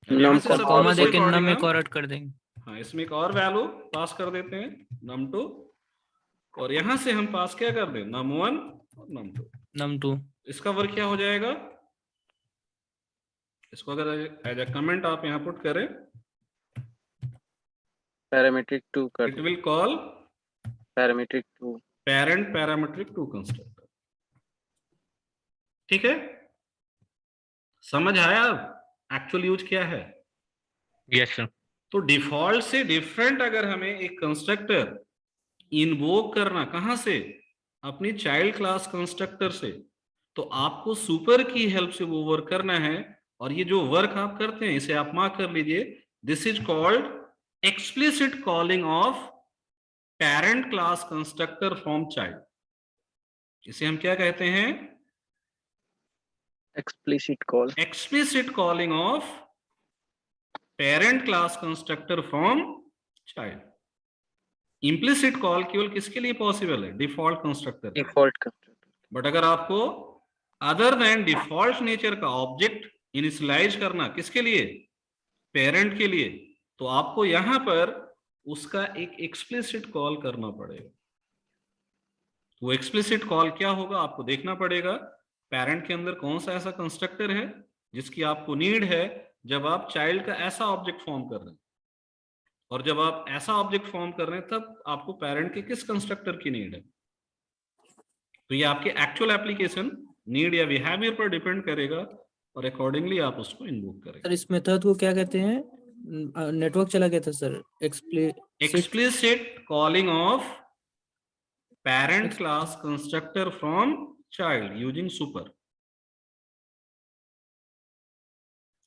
कॉमा देके नम एक और ऐड कर देंगे। हाँ, इसमें एक और वैल्यू पास कर देते हैं num2, और यहां से हम पास क्या कर दें? num1 और num2। इसका वर्क क्या हो जाएगा? इसको अगर एज अ कमेंट आप यहां पुट करें, पैरामीट्रिक 2 कर, it will call parametric 2 parent parametric 2 constructor, ठीक है। समझ आया एक्चुअल यूज क्या है? Yes sir. तो डिफॉल्ट से डिफरेंट अगर हमें एक कंस्ट्रक्टर इन्वोक करना, कहां से? अपनी चाइल्ड क्लास कंस्ट्रक्टर से, तो आपको सुपर की हेल्प से वो वर्क करना है। और ये जो वर्क आप करते हैं इसे आप मार्क कर लीजिए, this is called explicit calling of parent class constructor from child. इसे हम क्या कहते हैं? Explicit call, explicit calling of parent class constructor from child. Implicit call केवल किसके लिए पॉसिबल है? Default constructor. Default constructor. But अगर आपको अदर देन डिफॉल्ट नेचर का ऑब्जेक्ट इनिशियलाइज करना, किसके लिए? पेरेंट के लिए, तो आपको यहां पर उसका एक एक्सप्लिसिट कॉल करना पड़ेगा। वो एक्सप्लिसिट कॉल क्या होगा आपको देखना पड़ेगा। पेरेंट के अंदर कौन सा ऐसा कंस्ट्रक्टर है जिसकी आपको नीड है जब आप चाइल्ड का ऐसा ऑब्जेक्ट फॉर्म कर रहे हैं, और जब आप ऐसा ऑब्जेक्ट फॉर्म कर रहे हैं तब आपको पेरेंट के किस कंस्ट्रक्टर की नीड है। तो ये आपके एक्चुअल एप्लीकेशन नीड या बिहेवियर पर डिपेंड करेगा, और अकॉर्डिंगली आप उसको इन्वोक करेंगे। सर इस मेथड को क्या कहते हैं? नेटवर्क चला गया था sir. Explicit calling of parent class constructor from child using super.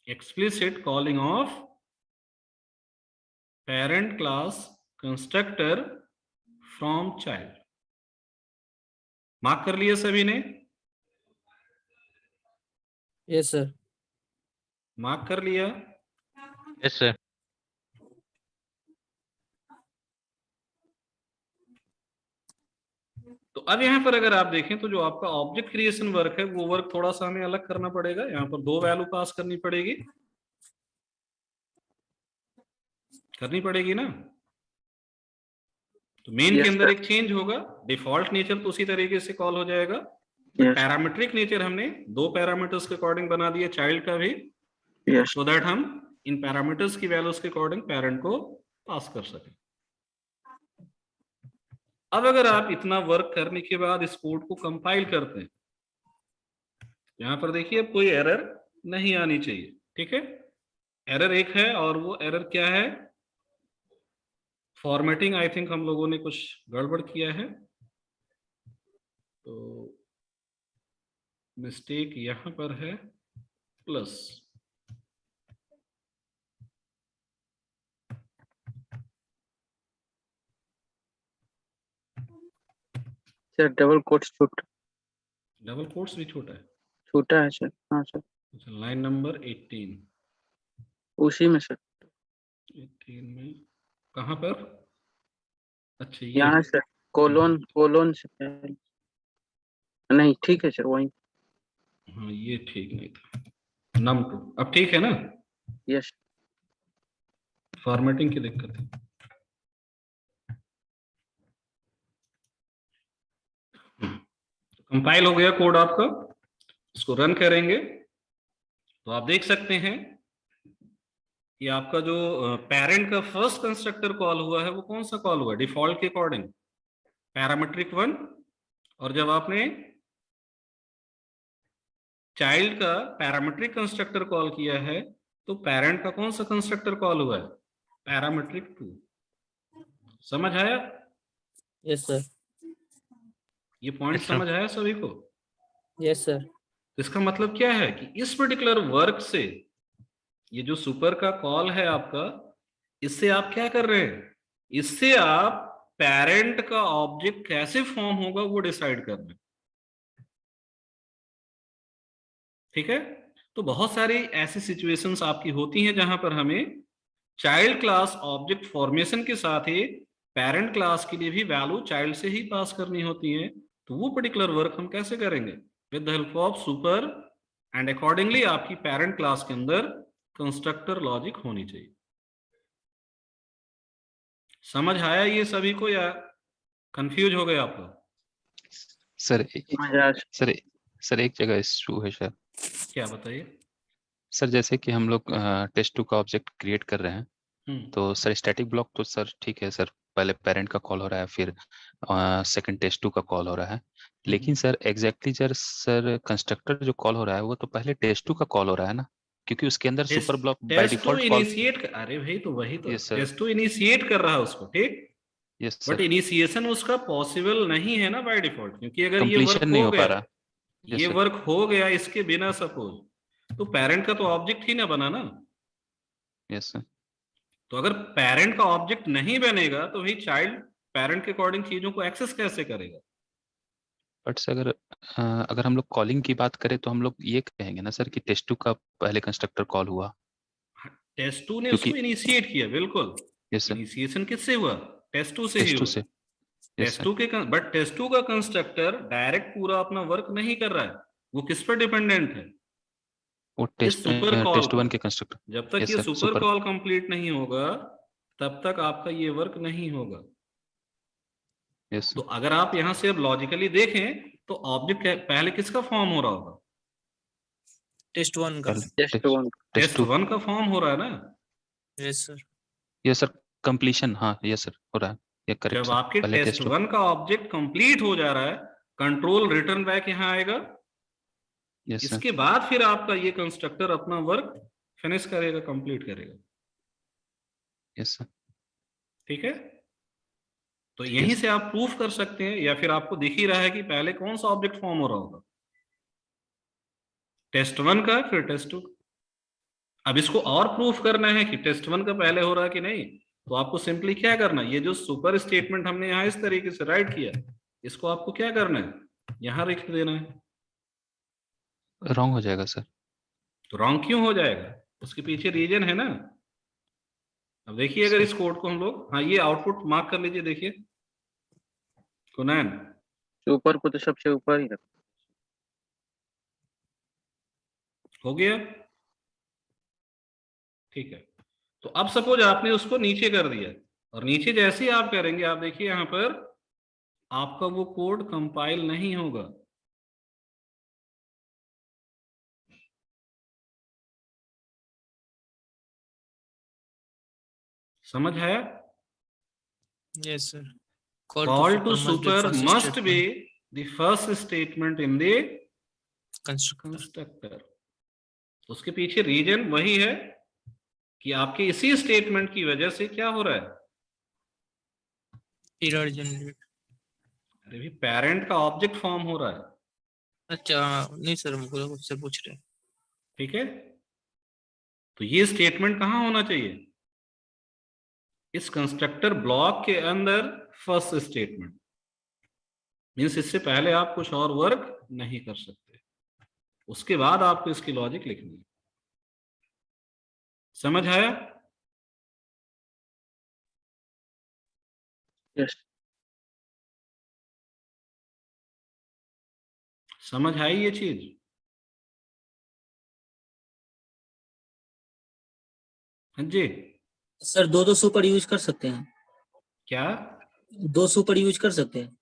explicit calling of parent class constructor from child। Mark कर लिया सभी ने? Yes sir. मार्क कर लिया? Yes sir. तो अब यहाँ पर अगर आप देखें तो जो आपका ऑब्जेक्ट क्रिएशन वर्क है वो वर्क थोड़ा सा हमें अलग करना पड़ेगा। यहाँ पर 2 वैल्यू पास करनी पड़ेगी ना। तो मेन के अंदर एक चेंज होगा, डिफॉल्ट नेचर तो उसी तरीके से कॉल हो जाएगा। पैरामीट्रिक नेचर हमने 2 पैरामीटर्स के अकॉर्डिंग बना दिया, चाइल्ड का भी, सो दैट हम इन पैरामीटर्स की वैल्यूज के अकॉर्डिंग पेरेंट को पास कर सकें। अब अगर आप इतना वर्क करने के बाद इस कोड को कंपाइल करते हैं, यहां पर देखिए अब कोई एरर नहीं आनी चाहिए, ठीक है। एरर एक है और वो एरर क्या है? फॉर्मेटिंग, आई थिंक हम लोगों ने कुछ गड़बड़ किया है, तो मिस्टेक यहां पर है प्लस। सर डबल कोट्स छोटा, डबल कोट्स भी छोटा है? छोटा है सर। हाँ सर। अच्छा, लाइन नंबर 18 उसी में सर। 18 में कहां पर? अच्छा, ये यहाँ सर कोलोन से पहले नहीं, ठीक है सर वही। हाँ, ये ठीक नहीं था, num2 अब ठीक है ना? यस। फॉर्मेटिंग की दिक्कत है। कंपाइल हो गया कोड आपका, इसको रन करेंगे तो आप देख सकते हैं कि आपका जो पेरेंट का फर्स्ट कंस्ट्रक्टर कॉल हुआ है वो कौन सा कॉल हुआ? डिफॉल्ट के अकॉर्डिंग पैरामीट्रिक 1। और जब आपने चाइल्ड का पैरामीट्रिक कंस्ट्रक्टर कॉल किया है तो पेरेंट का कौन सा कंस्ट्रक्टर कॉल हुआ है? पैरामीट्रिक 2। समझ आया? Yes sir. ये पॉइंट समझ आया सभी को? Yes sir. इसका मतलब क्या है कि इस पर्टिकुलर वर्क से, ये जो सुपर का कॉल है आपका, इससे आप क्या कर रहे हैं? इससे आप पेरेंट का ऑब्जेक्ट कैसे फॉर्म होगा वो डिसाइड कर रहे हैं, ठीक है। तो बहुत सारी ऐसी सिचुएशंस आपकी होती हैं जहां पर हमें चाइल्ड क्लास ऑब्जेक्ट फॉर्मेशन के साथ ही पेरेंट क्लास के लिए भी वैल्यू चाइल्ड से ही पास करनी होती है। तो वो पर्टिकुलर वर्क हम कैसे करेंगे? With the help of super, and accordingly आपकी पेरेंट क्लास के अंदर कंस्ट्रक्टर लॉजिक होनी चाहिए। समझ आया ये सभी को या कंफ्यूज हो गए आप लोग? सर एक जगह इशू है सर। क्या बताइए सर? जैसे कि हम लोग टेस्ट 2 का ऑब्जेक्ट क्रिएट कर रहे हैं, तो सर स्टैटिक ब्लॉक तो सर ठीक है सर, पहले पेरेंट का कॉल हो रहा है, फिर सेकंड टेस्ट 2 का कॉल हो रहा है, लेकिन सर एग्जैक्टली सर कंस्ट्रक्टर जो कॉल हो रहा है वो तो पहले टेस्ट 2 का कॉल हो रहा है ना, क्योंकि उसके अंदर super block by default call. अरे भाई, तो वही तो टेस्ट 2 इनिशिएट कर रहा है उसको, ठीक। यस बट इनिशिएशन उसका पॉसिबल नहीं है ना बाय डिफॉल्ट, क्योंकि अगर ये वर्क नहीं हो हो पा गया, रहा, ये वर्क हो गया इसके बिना सपोज, तो पेरेंट का तो ऑब्जेक्ट ही ना बना ना। Yes sir. तो अगर पेरेंट का ऑब्जेक्ट नहीं बनेगा तो भाई चाइल्ड पेरेंट के अकॉर्डिंग चीजों को एक्सेस कैसे करेगा? बट सर अगर हम लोग कॉलिंग की बात करें तो हम लोग ये कहेंगे ना सर कि टेस्ट 2 का पहले कंस्ट्रक्टर कॉल हुआ। टेस्ट 2 ने उसको इनिशिएट किया, बिल्कुल। Yes sir. इनिशिएशन किससे हुआ? टेस्ट 2 से ही हुआ। टेस्ट 2 के बट टेस्ट 2 का कंस्ट्रक्टर डायरेक्ट पूरा अपना वर्क नहीं कर रहा है, वो किस पर डिपेंडेंट है? वो टेस्ट 1 के कंस्ट्रक्टर। जब तक ये सुपर कॉल कंप्लीट नहीं होगा तब तक आपका ये वर्क नहीं होगा। तो अगर आप यहां से अब लॉजिकली देखें तो ऑब्जेक्ट पहले किसका फॉर्म हो रहा होगा? टेस्ट 1 का। टेस्ट 1 का फॉर्म हो रहा है ना? Yes sir. Yes sir, completion, हाँ यस सर हो रहा है, ये करेक्ट। जब आपके टेस्ट 1 का ऑब्जेक्ट कंप्लीट हो जा रहा है, कंट्रोल रिटर्न बैक यहां आएगा। इसके बाद फिर आपका ये कंस्ट्रक्टर अपना वर्क फिनिश करेगा, कंप्लीट करेगा। Yes sir. ठीक है, तो यहीं से आप प्रूफ कर सकते हैं, या फिर आपको दिख ही रहा है कि पहले कौन सा ऑब्जेक्ट फॉर्म हो रहा होगा, टेस्ट 1 का फिर टेस्ट 2। अब इसको और प्रूफ करना है कि टेस्ट 1 का पहले हो रहा है कि नहीं, तो आपको सिंपली क्या करना है, ये जो सुपर स्टेटमेंट हमने यहां इस तरीके से राइट किया, इसको आपको क्या करना है, यहाँ लिख देना है। रॉन्ग हो जाएगा सर। तो रॉन्ग क्यों हो जाएगा? उसके पीछे रीजन है ना। अब देखिए अगर इस कोड को हम लोग, हाँ ये आउटपुट मार्क कर लीजिए, देखिए कुनैन, ऊपर को तो सबसे ऊपर ही रखो। हो गया, ठीक है। तो अब सपोज आपने उसको नीचे कर दिया, और नीचे जैसे ही आप करेंगे, आप देखिए यहां पर आपका वो कोड कंपाइल नहीं होगा। समझ है? Yes sir. Call to super must be the first statement in the constructor. उसके पीछे रीजन वही है कि आपके इसी स्टेटमेंट की वजह से क्या हो रहा है, एरर जनरेट। अरे भी पेरेंट का ऑब्जेक्ट फॉर्म हो रहा है। अच्छा नहीं सर, मुझे उससे पूछ रहे हैं। ठीक है, तो ये स्टेटमेंट कहाँ होना चाहिए? इस कंस्ट्रक्टर ब्लॉक के अंदर फर्स्ट स्टेटमेंट। मीन्स इससे पहले आप कुछ और वर्क नहीं कर सकते, उसके बाद आपको इसकी लॉजिक लिखनी है। समझ आया? यस। समझ आई ये चीज? हाँ जी सर दो सुपर यूज कर सकते हैं क्या? 2 सुपर यूज कर सकते हैं।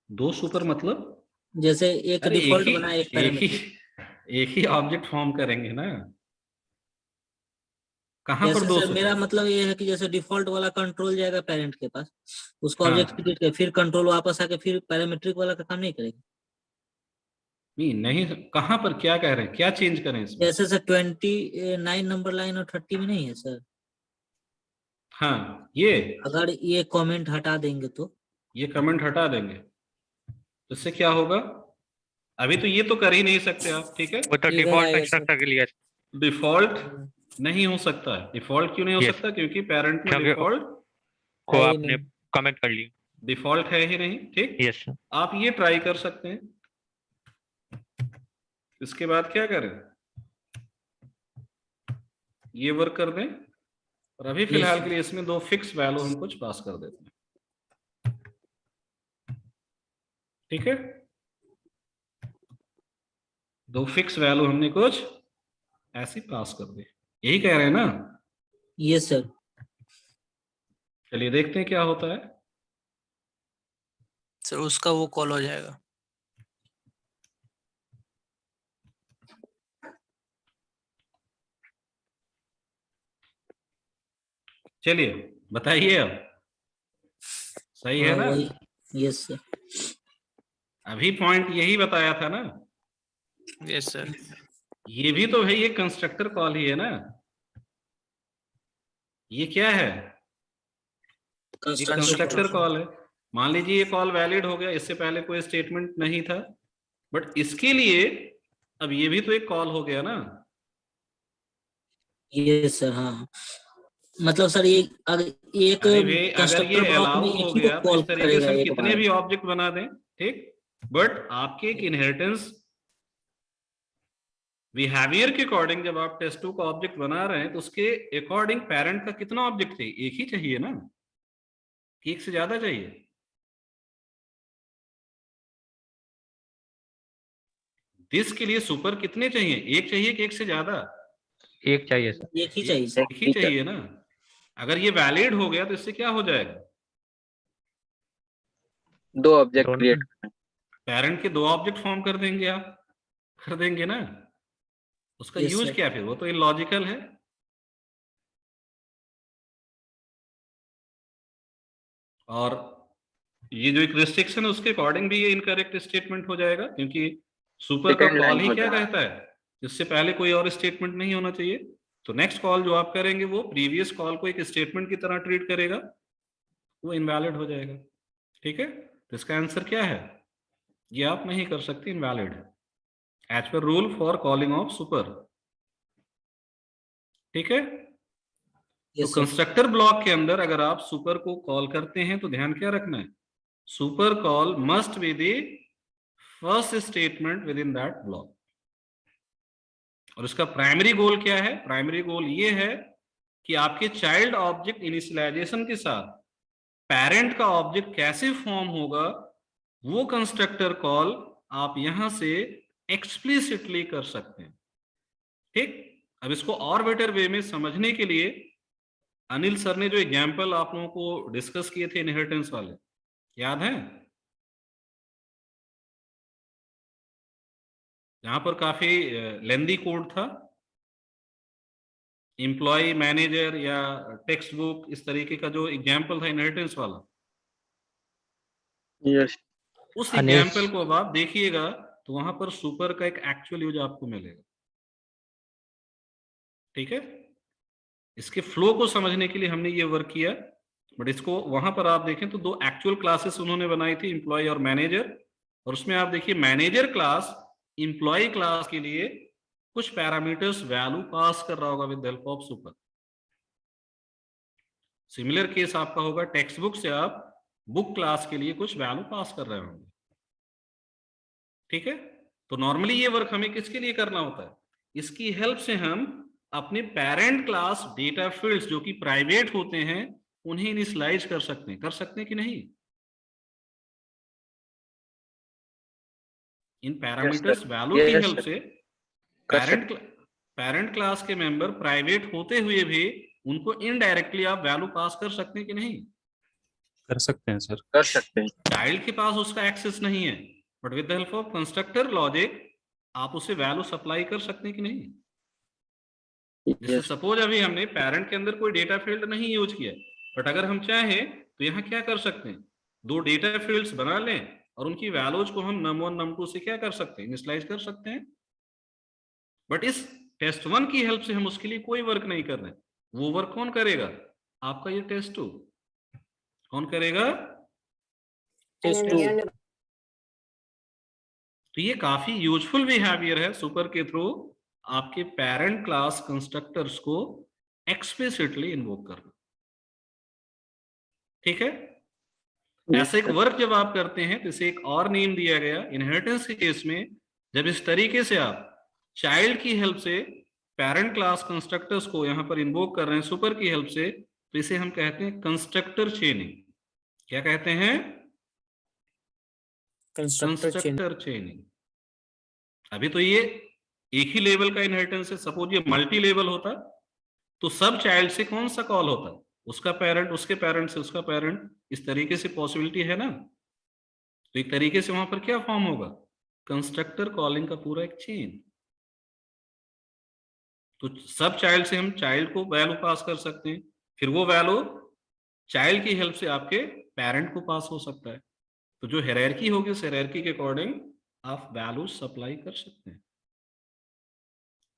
2 सुपर मतलब? जैसे एक अरे डिफॉल्ट बना, एक पैरामीटर। एक ही ऑब्जेक्ट फॉर्म करेंगे ना। कहाँ पर जैसे 2 सर सुपर? मेरा मतलब ये है कि जैसे डिफॉल्ट वाला कंट्रोल जाएगा पेरेंट के पास, उसको हाँ। ऑब्जेक्ट क्रिएट कर, फिर कंट्रोल वापस आके फिर पैरामीट्रिक वाला का काम नहीं करेगा। नहीं, कहाँ पर क्या कह रहे हैं, क्या चेंज करें इसमें? जैसे सर 29 नंबर लाइन और 30 में नहीं है सर। हाँ, ये अगर ये कमेंट हटा देंगे तो, ये कमेंट हटा देंगे तो इससे क्या होगा? अभी तो ये तो कर ही नहीं सकते आप, ठीक है? वो तो डिफॉल्ट कंस्ट्रक्टर के लिए। डिफॉल्ट नहीं हो सकता है। डिफॉल्ट क्यों नहीं हो सकता? क्योंकि पेरेंट में डिफॉल्ट को आपने कमेंट कर लिया, डिफॉल्ट है ही नहीं। ठीक, यस। आप ये ट्राई कर सकते हैं। इसके बाद क्या करें, ये वर्क कर दें, और अभी फिलहाल के लिए इसमें 2 फिक्स वैल्यू हम कुछ पास कर देते हैं। ठीक है, 2 फिक्स वैल्यू हमने कुछ ऐसी पास कर दी। यही कह रहे हैं ना? Yes sir. चलिए देखते हैं क्या होता है। सर उसका वो कॉल हो जाएगा। चलिए बताइए अब, सही है ना? Yes sir. अभी पॉइंट यही बताया था ना? Yes sir. ये भी तो भाई एक कंस्ट्रक्टर कॉल ही है ना। ये क्या है? कंस्ट्रक्टर कॉल है। मान लीजिए ये कॉल वैलिड हो गया, इससे पहले कोई स्टेटमेंट नहीं था, बट इसके लिए अब ये भी तो एक कॉल हो गया ना। Yes sir. हाँ मतलब सर ये एक अगर ये अलाउ हो गया तो इस तरीके से हम कितने बार भी ऑब्जेक्ट बना दें, ठीक, बट आपके एक इनहेरिटेंस बिहेवियर के अकॉर्डिंग जब आप टेस्ट2 का ऑब्जेक्ट बना रहे हैं तो उसके अकॉर्डिंग पेरेंट का कितना ऑब्जेक्ट चाहिए? एक ही चाहिए ना, कि एक से ज्यादा चाहिए? दिस के लिए सुपर कितने चाहिए? एक चाहिए कि एक से ज्यादा? एक चाहिए सर। एक ही चाहिए सर। एक ही चाहिए ना। अगर ये वैलिड हो गया तो इससे क्या हो जाएगा? 2 ऑब्जेक्ट क्रिएट, पेरेंट के 2 ऑब्जेक्ट फॉर्म कर देंगे आप, कर देंगे ना। उसका Yes, यूज sir. क्या फिर? वो तो इलॉजिकल है। और ये जो एक रिस्ट्रिक्शन है उसके अकॉर्डिंग भी ये इनकरेक्ट स्टेटमेंट हो जाएगा, क्योंकि सुपर का Second कॉल line ही हो क्या जाएगा। कहता है, इससे पहले कोई और स्टेटमेंट नहीं होना चाहिए। तो नेक्स्ट कॉल जो आप करेंगे वो प्रीवियस कॉल को एक स्टेटमेंट की तरह ट्रीट करेगा, वो इनवैलिड हो जाएगा। ठीक है, तो इसका आंसर क्या है? ये आप नहीं कर सकते, invalid, as per rule for calling of super. ठीक है, तो कंस्ट्रक्टर ब्लॉक के अंदर अगर आप सुपर को कॉल करते हैं तो ध्यान क्या रखना है? Super call must be the first statement with in that block. और इसका प्राइमरी गोल क्या है? प्राइमरी गोल ये है कि आपके चाइल्ड ऑब्जेक्ट इनिशियलाइजेशन के साथ पेरेंट का ऑब्जेक्ट कैसे फॉर्म होगा, वो कंस्ट्रक्टर कॉल आप यहां से एक्सप्लिसिटली कर सकते हैं। ठीक, अब इसको और बेटर वे में समझने के लिए अनिल सर ने जो एग्जाम्पल आप लोगों को डिस्कस किए थे इनहेरिटेंस वाले, याद है? यहां पर काफी लेंदी कोड था, एम्प्लॉय मैनेजर या टेक्स्ट बुक, इस तरीके का जो एग्जाम्पल था इनहेरिटेंस वाला। यस उस एग्जाम्पल को अब आप देखिएगा तो वहां पर सुपर का एक एक्चुअल यूज आपको मिलेगा। ठीक है, इसके फ्लो को समझने के लिए हमने ये वर्क किया, बट इसको वहां पर आप देखें तो दो एक्चुअल क्लासेस उन्होंने बनाई थी, एम्प्लॉय और मैनेजर। और उसमें आप देखिए मैनेजर क्लास एम्प्लॉय क्लास के लिए कुछ पैरामीटर्स वैल्यू पास कर रहा होगा with help of super. Similar case आपका होगा, टेक्स्ट बुक से आप बुक क्लास के लिए कुछ वैल्यू पास कर रहे होंगे। ठीक है, तो नॉर्मली ये वर्क हमें किसके लिए करना होता है? इसकी हेल्प से हम अपने पेरेंट क्लास डेटा फील्ड्स जो कि प्राइवेट होते हैं उन्हें इनिशियलाइज कर सकते हैं कि नहीं? इन पैरामीटर्स वैल्यू की हेल्प से पेरेंट क्लास के मेंबर प्राइवेट होते हुए भी उनको इनडायरेक्टली आप वैल्यू पास कर सकते हैं कि नहीं? कर सकते हैं सर। कर सकते हैं। चाइल्ड के पास उसका एक्सेस नहीं है, but with the help of constructor logic आप उसे वैल्यू सप्लाई कर सकते हैं कि नहीं? जैसे सपोज अभी हमने पेरेंट के अंदर कोई डेटा फील्ड नहीं यूज किया, बट अगर हम चाहें तो यहाँ क्या कर सकते हैं, दो डेटा फील्ड्स बना लें और उनकी वैल्यूज को हम num1 num2 से क्या कर सकते हैं, इनिशियलाइज कर सकते हैं। बट इस टेस्ट 1 की हेल्प से हम उसके लिए कोई वर्क नहीं कर रहे। वो वर्क कौन करेगा? आपका ये टेस्ट 2 कौन करेगा? टेस्ट 2। तो ये काफी यूजफुल बिहेवियर है सुपर के थ्रू आपके पेरेंट क्लास कंस्ट्रक्टर्स को एक्सप्लिसिटली इन्वोक करना। ठीक है, ऐसे एक वर्क जब आप करते हैं तो इसे एक और नेम दिया गया इनहेरिटेंस के केस में। जब इस तरीके से आप चाइल्ड की हेल्प से पेरेंट क्लास कंस्ट्रक्टर्स को यहां पर इन्वोक कर रहे हैं सुपर की हेल्प से, तो इसे हम कहते हैं कंस्ट्रक्टर चेनिंग। क्या कहते हैं? कंस्ट्रक्टर चेनिंग। अभी तो ये एक ही लेवल का इनहेरिटेंस है, सपोज ये मल्टी लेवल होता तो सब चाइल्ड से कौन सा कॉल होता? उसका पेरेंट, उसके पेरेंट से उसका पेरेंट, इस तरीके से पॉसिबिलिटी है ना। तो एक तरीके से वहां पर क्या फॉर्म होगा? कंस्ट्रक्टर कॉलिंग का पूरा एक चेन। तो सब चाइल्ड से हम चाइल्ड को वैल्यू पास कर सकते हैं, फिर वो वैल्यू चाइल्ड की हेल्प से आपके पेरेंट को पास हो सकता है। तो जो हायरार्की होगी उस हायरार्की के अकॉर्डिंग आप वैल्यू सप्लाई कर सकते हैं।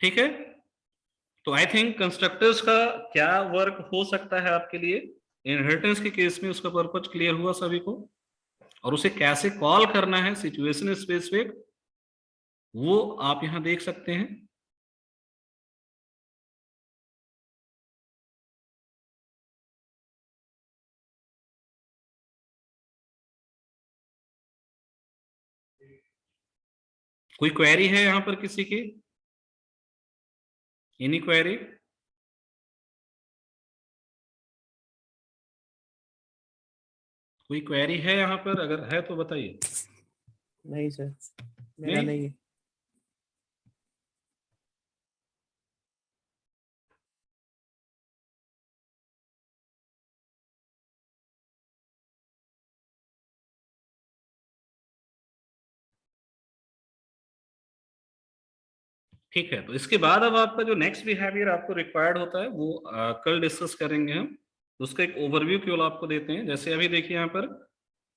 ठीक है, तो आई थिंक कंस्ट्रक्टर्स का क्या वर्क हो सकता है आपके लिए इनहेरिटेंस के केस में, उसका पर्पज क्लियर हुआ सभी को। और उसे कैसे कॉल करना है सिचुएशन स्पेसिफिक, वो आप यहां देख सकते हैं। कोई क्वेरी है यहां पर किसी की? Any query? कोई क्वेरी है यहाँ पर? अगर है तो बताइए। नहीं सर, मेरा नहीं है। ठीक है, तो इसके बाद अब आपका जो नेक्स्ट बिहेवियर आपको रिक्वायर्ड होता है वो कल डिस्कस करेंगे हम। उसका एक ओवरव्यू केवल आपको देते हैं। जैसे अभी देखिए यहाँ पर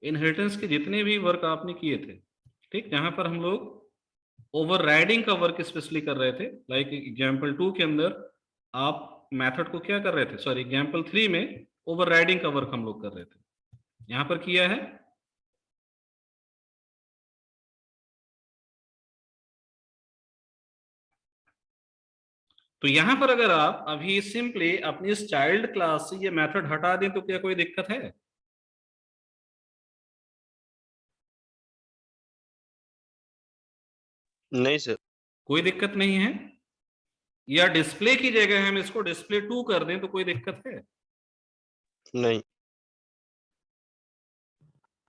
इनहेरिटेंस के जितने भी वर्क आपने किए थे, ठीक, यहाँ पर हम लोग ओवरराइडिंग का वर्क स्पेशली कर रहे थे। लाइक एग्जाम्पल 2 के अंदर आप मेथड को क्या कर रहे थे, सॉरी एग्जाम्पल 3 में ओवरराइडिंग का वर्क हम लोग कर रहे थे, यहाँ पर किया है। तो यहां पर अगर आप अभी सिंपली अपनी इस चाइल्ड क्लास से ये मेथड हटा दें तो क्या कोई दिक्कत है? नहीं सर। कोई दिक्कत नहीं है? या डिस्प्ले की जगह हम इसको डिस्प्ले 2 कर दें तो कोई दिक्कत है? नहीं।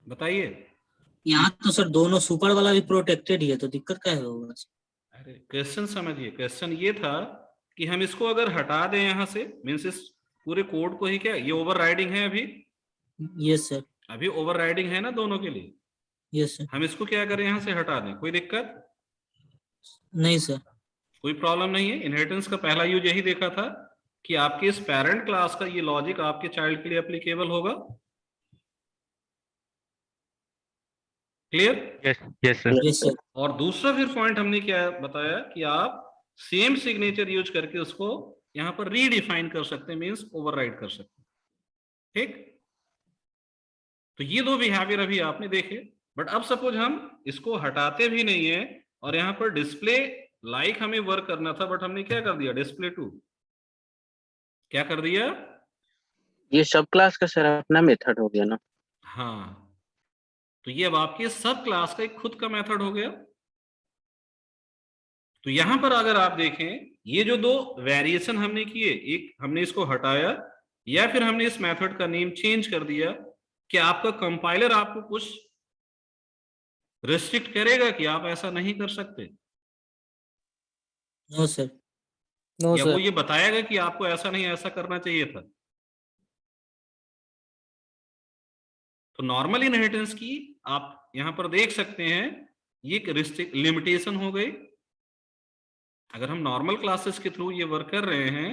बताइए। यहाँ तो सर दोनों सुपर वाला भी प्रोटेक्टेड ही है, तो दिक्कत क्या होगा? अरे क्वेश्चन समझिए, क्वेश्चन ये था कि हम इसको अगर हटा दें यहाँ से, मीन्स इस पूरे कोड को ही, क्या ये ओवरराइडिंग है अभी? Yes sir. अभी ओवरराइडिंग है ना दोनों के लिए? Yes sir. हम इसको क्या करें, यहाँ से हटा दें, कोई दिक्कत नहीं सर। कोई प्रॉब्लम नहीं है। इनहेरिटेंस का पहला यूज यही देखा था कि आपके इस पेरेंट क्लास का ये लॉजिक आपके चाइल्ड के लिए एप्लीकेबल होगा। Clear? Yes sir. Yes sir. और दूसरा फिर पॉइंट हमने क्या बताया कि आप सेम सिग्नेचर यूज करके उसको यहाँ पर रीडिफाइन कर सकते हैं, मीन्स ओवरराइड कर सकते हैं। ठीक, तो ये दो बिहेवियर अभी आपने देखे। बट अब सपोज हम इसको हटाते भी नहीं है और यहाँ पर डिस्प्ले लाइक हमें वर्क करना था, बट हमने क्या कर दिया, डिस्प्ले 2 क्या कर दिया? ये सब क्लास का सर अपना मेथड हो गया ना? हाँ, तो ये अब आपके सब क्लास का एक खुद का मेथड हो गया। तो यहां पर अगर आप देखें, ये जो दो वेरिएशन हमने किए, एक हमने इसको हटाया या फिर हमने इस मेथड का नेम चेंज कर दिया, कि आपका कंपाइलर आपको कुछ रिस्ट्रिक्ट करेगा कि आप ऐसा नहीं कर सकते? No sir. No yeah sir. वो ये बताएगा कि आपको ऐसा नहीं ऐसा करना चाहिए था? तो नॉर्मल इनहेरिटेंस की आप यहां पर देख सकते हैं, ये एक लिमिटेशन हो गई। अगर हम नॉर्मल क्लासेस के थ्रू ये वर्क कर रहे हैं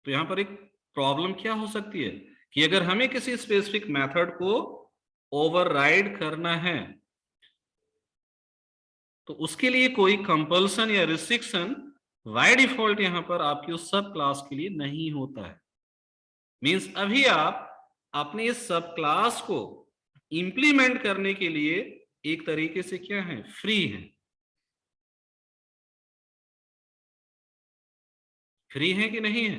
तो यहां पर एक प्रॉब्लम क्या हो सकती है कि अगर हमें किसी स्पेसिफिक मेथड को ओवरराइड करना है तो उसके लिए कोई कंपल्सन या रिस्ट्रिक्शन बाय डिफॉल्ट यहां पर आपकी उस सब क्लास के लिए नहीं होता है। मींस अभी आप अपने इस सब क्लास को इंप्लीमेंट करने के लिए एक तरीके से क्या है, फ्री है। फ्री है कि नहीं है?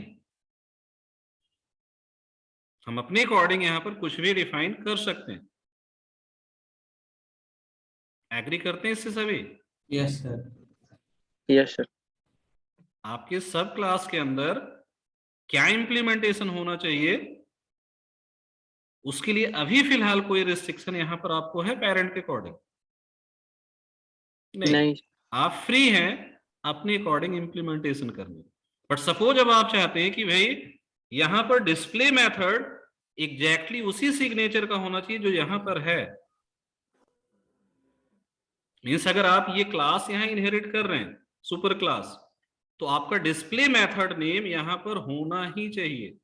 हम अपने अकॉर्डिंग यहां पर कुछ भी डिफाइन कर सकते हैं। एग्री करते हैं इससे सभी? Yes sir. Yes sir. आपके सब क्लास के अंदर क्या इंप्लीमेंटेशन होना चाहिए, उसके लिए अभी फिलहाल कोई रिस्ट्रिक्शन यहां पर आपको है पेरेंट के अकॉर्डिंग? नहीं। आप फ्री हैं अपने अकॉर्डिंग इंप्लीमेंटेशन करने। बट सपोज अब आप चाहते हैं कि भाई यहां पर डिस्प्ले मेथड एग्जैक्टली उसी सिग्नेचर का होना चाहिए जो यहां पर है। मीन्स अगर आप ये क्लास यहां इनहेरिट कर रहे हैं, सुपर क्लास, तो आपका डिस्प्ले मेथड नेम यहां पर होना ही चाहिए।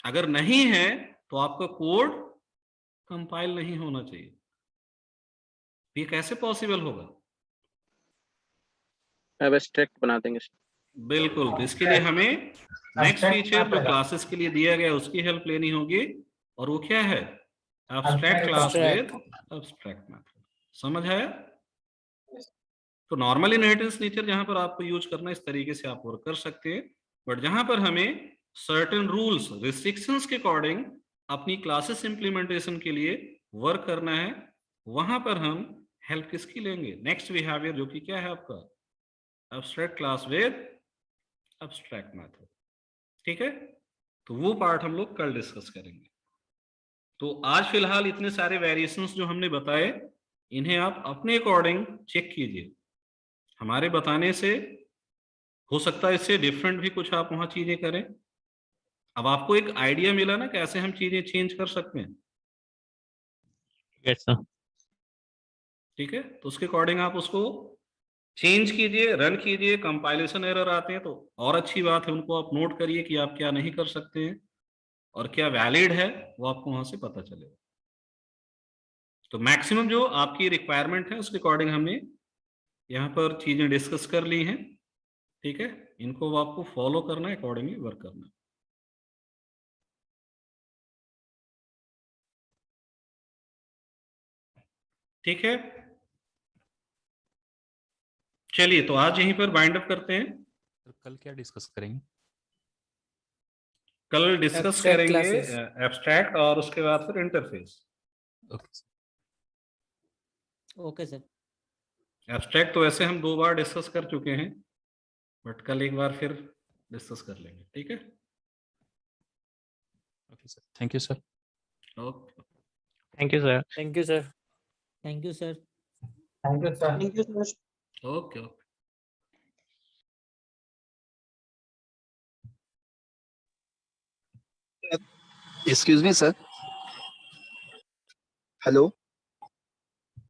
अगर नहीं है तो आपका कोड कंपाइल नहीं होना चाहिए। ये कैसे पॉसिबल होगा? एब्स्ट्रैक्ट बना देंगे सर। बिल्कुल, तो इसके लिए हमें नेक्स्ट फीचर जो क्लासेस के लिए दिया गया उसकी हेल्प लेनी होगी, और वो क्या है, abstract class with abstract method. समझ आया? तो नॉर्मल इनहेरिटेंस नेचर जहां पर आपको यूज करना इस तरीके से आप वर्क कर सकते हैं। बट जहां पर हमें सर्टेन रूल्स रिस्ट्रिक्शंस के अकॉर्डिंग अपनी क्लासेस इंप्लीमेंटेशन के लिए वर्क करना है, वहां पर हम हेल्प किसकी लेंगे, नेक्स्ट बिहेवियर जो कि क्या है आपका, abstract class with abstract method. ठीक है, तो वो पार्ट हम लोग कल डिस्कस करेंगे। तो आज फिलहाल इतने सारे वेरिएशंस जो हमने बताए, इन्हें आप अपने अकॉर्डिंग चेक कीजिए। हमारे बताने से हो सकता है इससे डिफरेंट भी कुछ आप वहां चीजें करें। अब आपको एक आइडिया मिला ना कैसे हम चीजें चेंज कर सकते हैं। Yes sir. ठीक है, तो उसके अकॉर्डिंग आप उसको चेंज कीजिए, रन कीजिए। कंपाइलेशन एरर आते हैं तो और अच्छी बात है, उनको आप नोट करिए कि आप क्या नहीं कर सकते हैं और क्या वैलिड है, वो आपको वहां से पता चलेगा। तो मैक्सिमम जो आपकी रिक्वायरमेंट है उसके अकॉर्डिंग हमने यहाँ पर चीजें डिस्कस कर ली हैं। ठीक है, इनको आपको फॉलो करना है, अकॉर्डिंगली वर्क करना है। ठीक है, चलिए तो आज यहीं पर बाइंड अप करते हैं। कल क्या डिस्कस करेंगे? कल डिस्कस करेंगे एब्स्ट्रैक्ट और उसके बाद फिर interface. Okay okay sir. Abstract तो वैसे हम 2 बार डिस्कस कर चुके हैं, बट कल एक बार फिर डिस्कस कर लेंगे, ठीक है? Okay sir, thank you sir. Okay, thank you sir. Thank you sir. Thank you sir. Thank you sir. Thank you sir. Okay, okay. Excuse me, sir. Hello.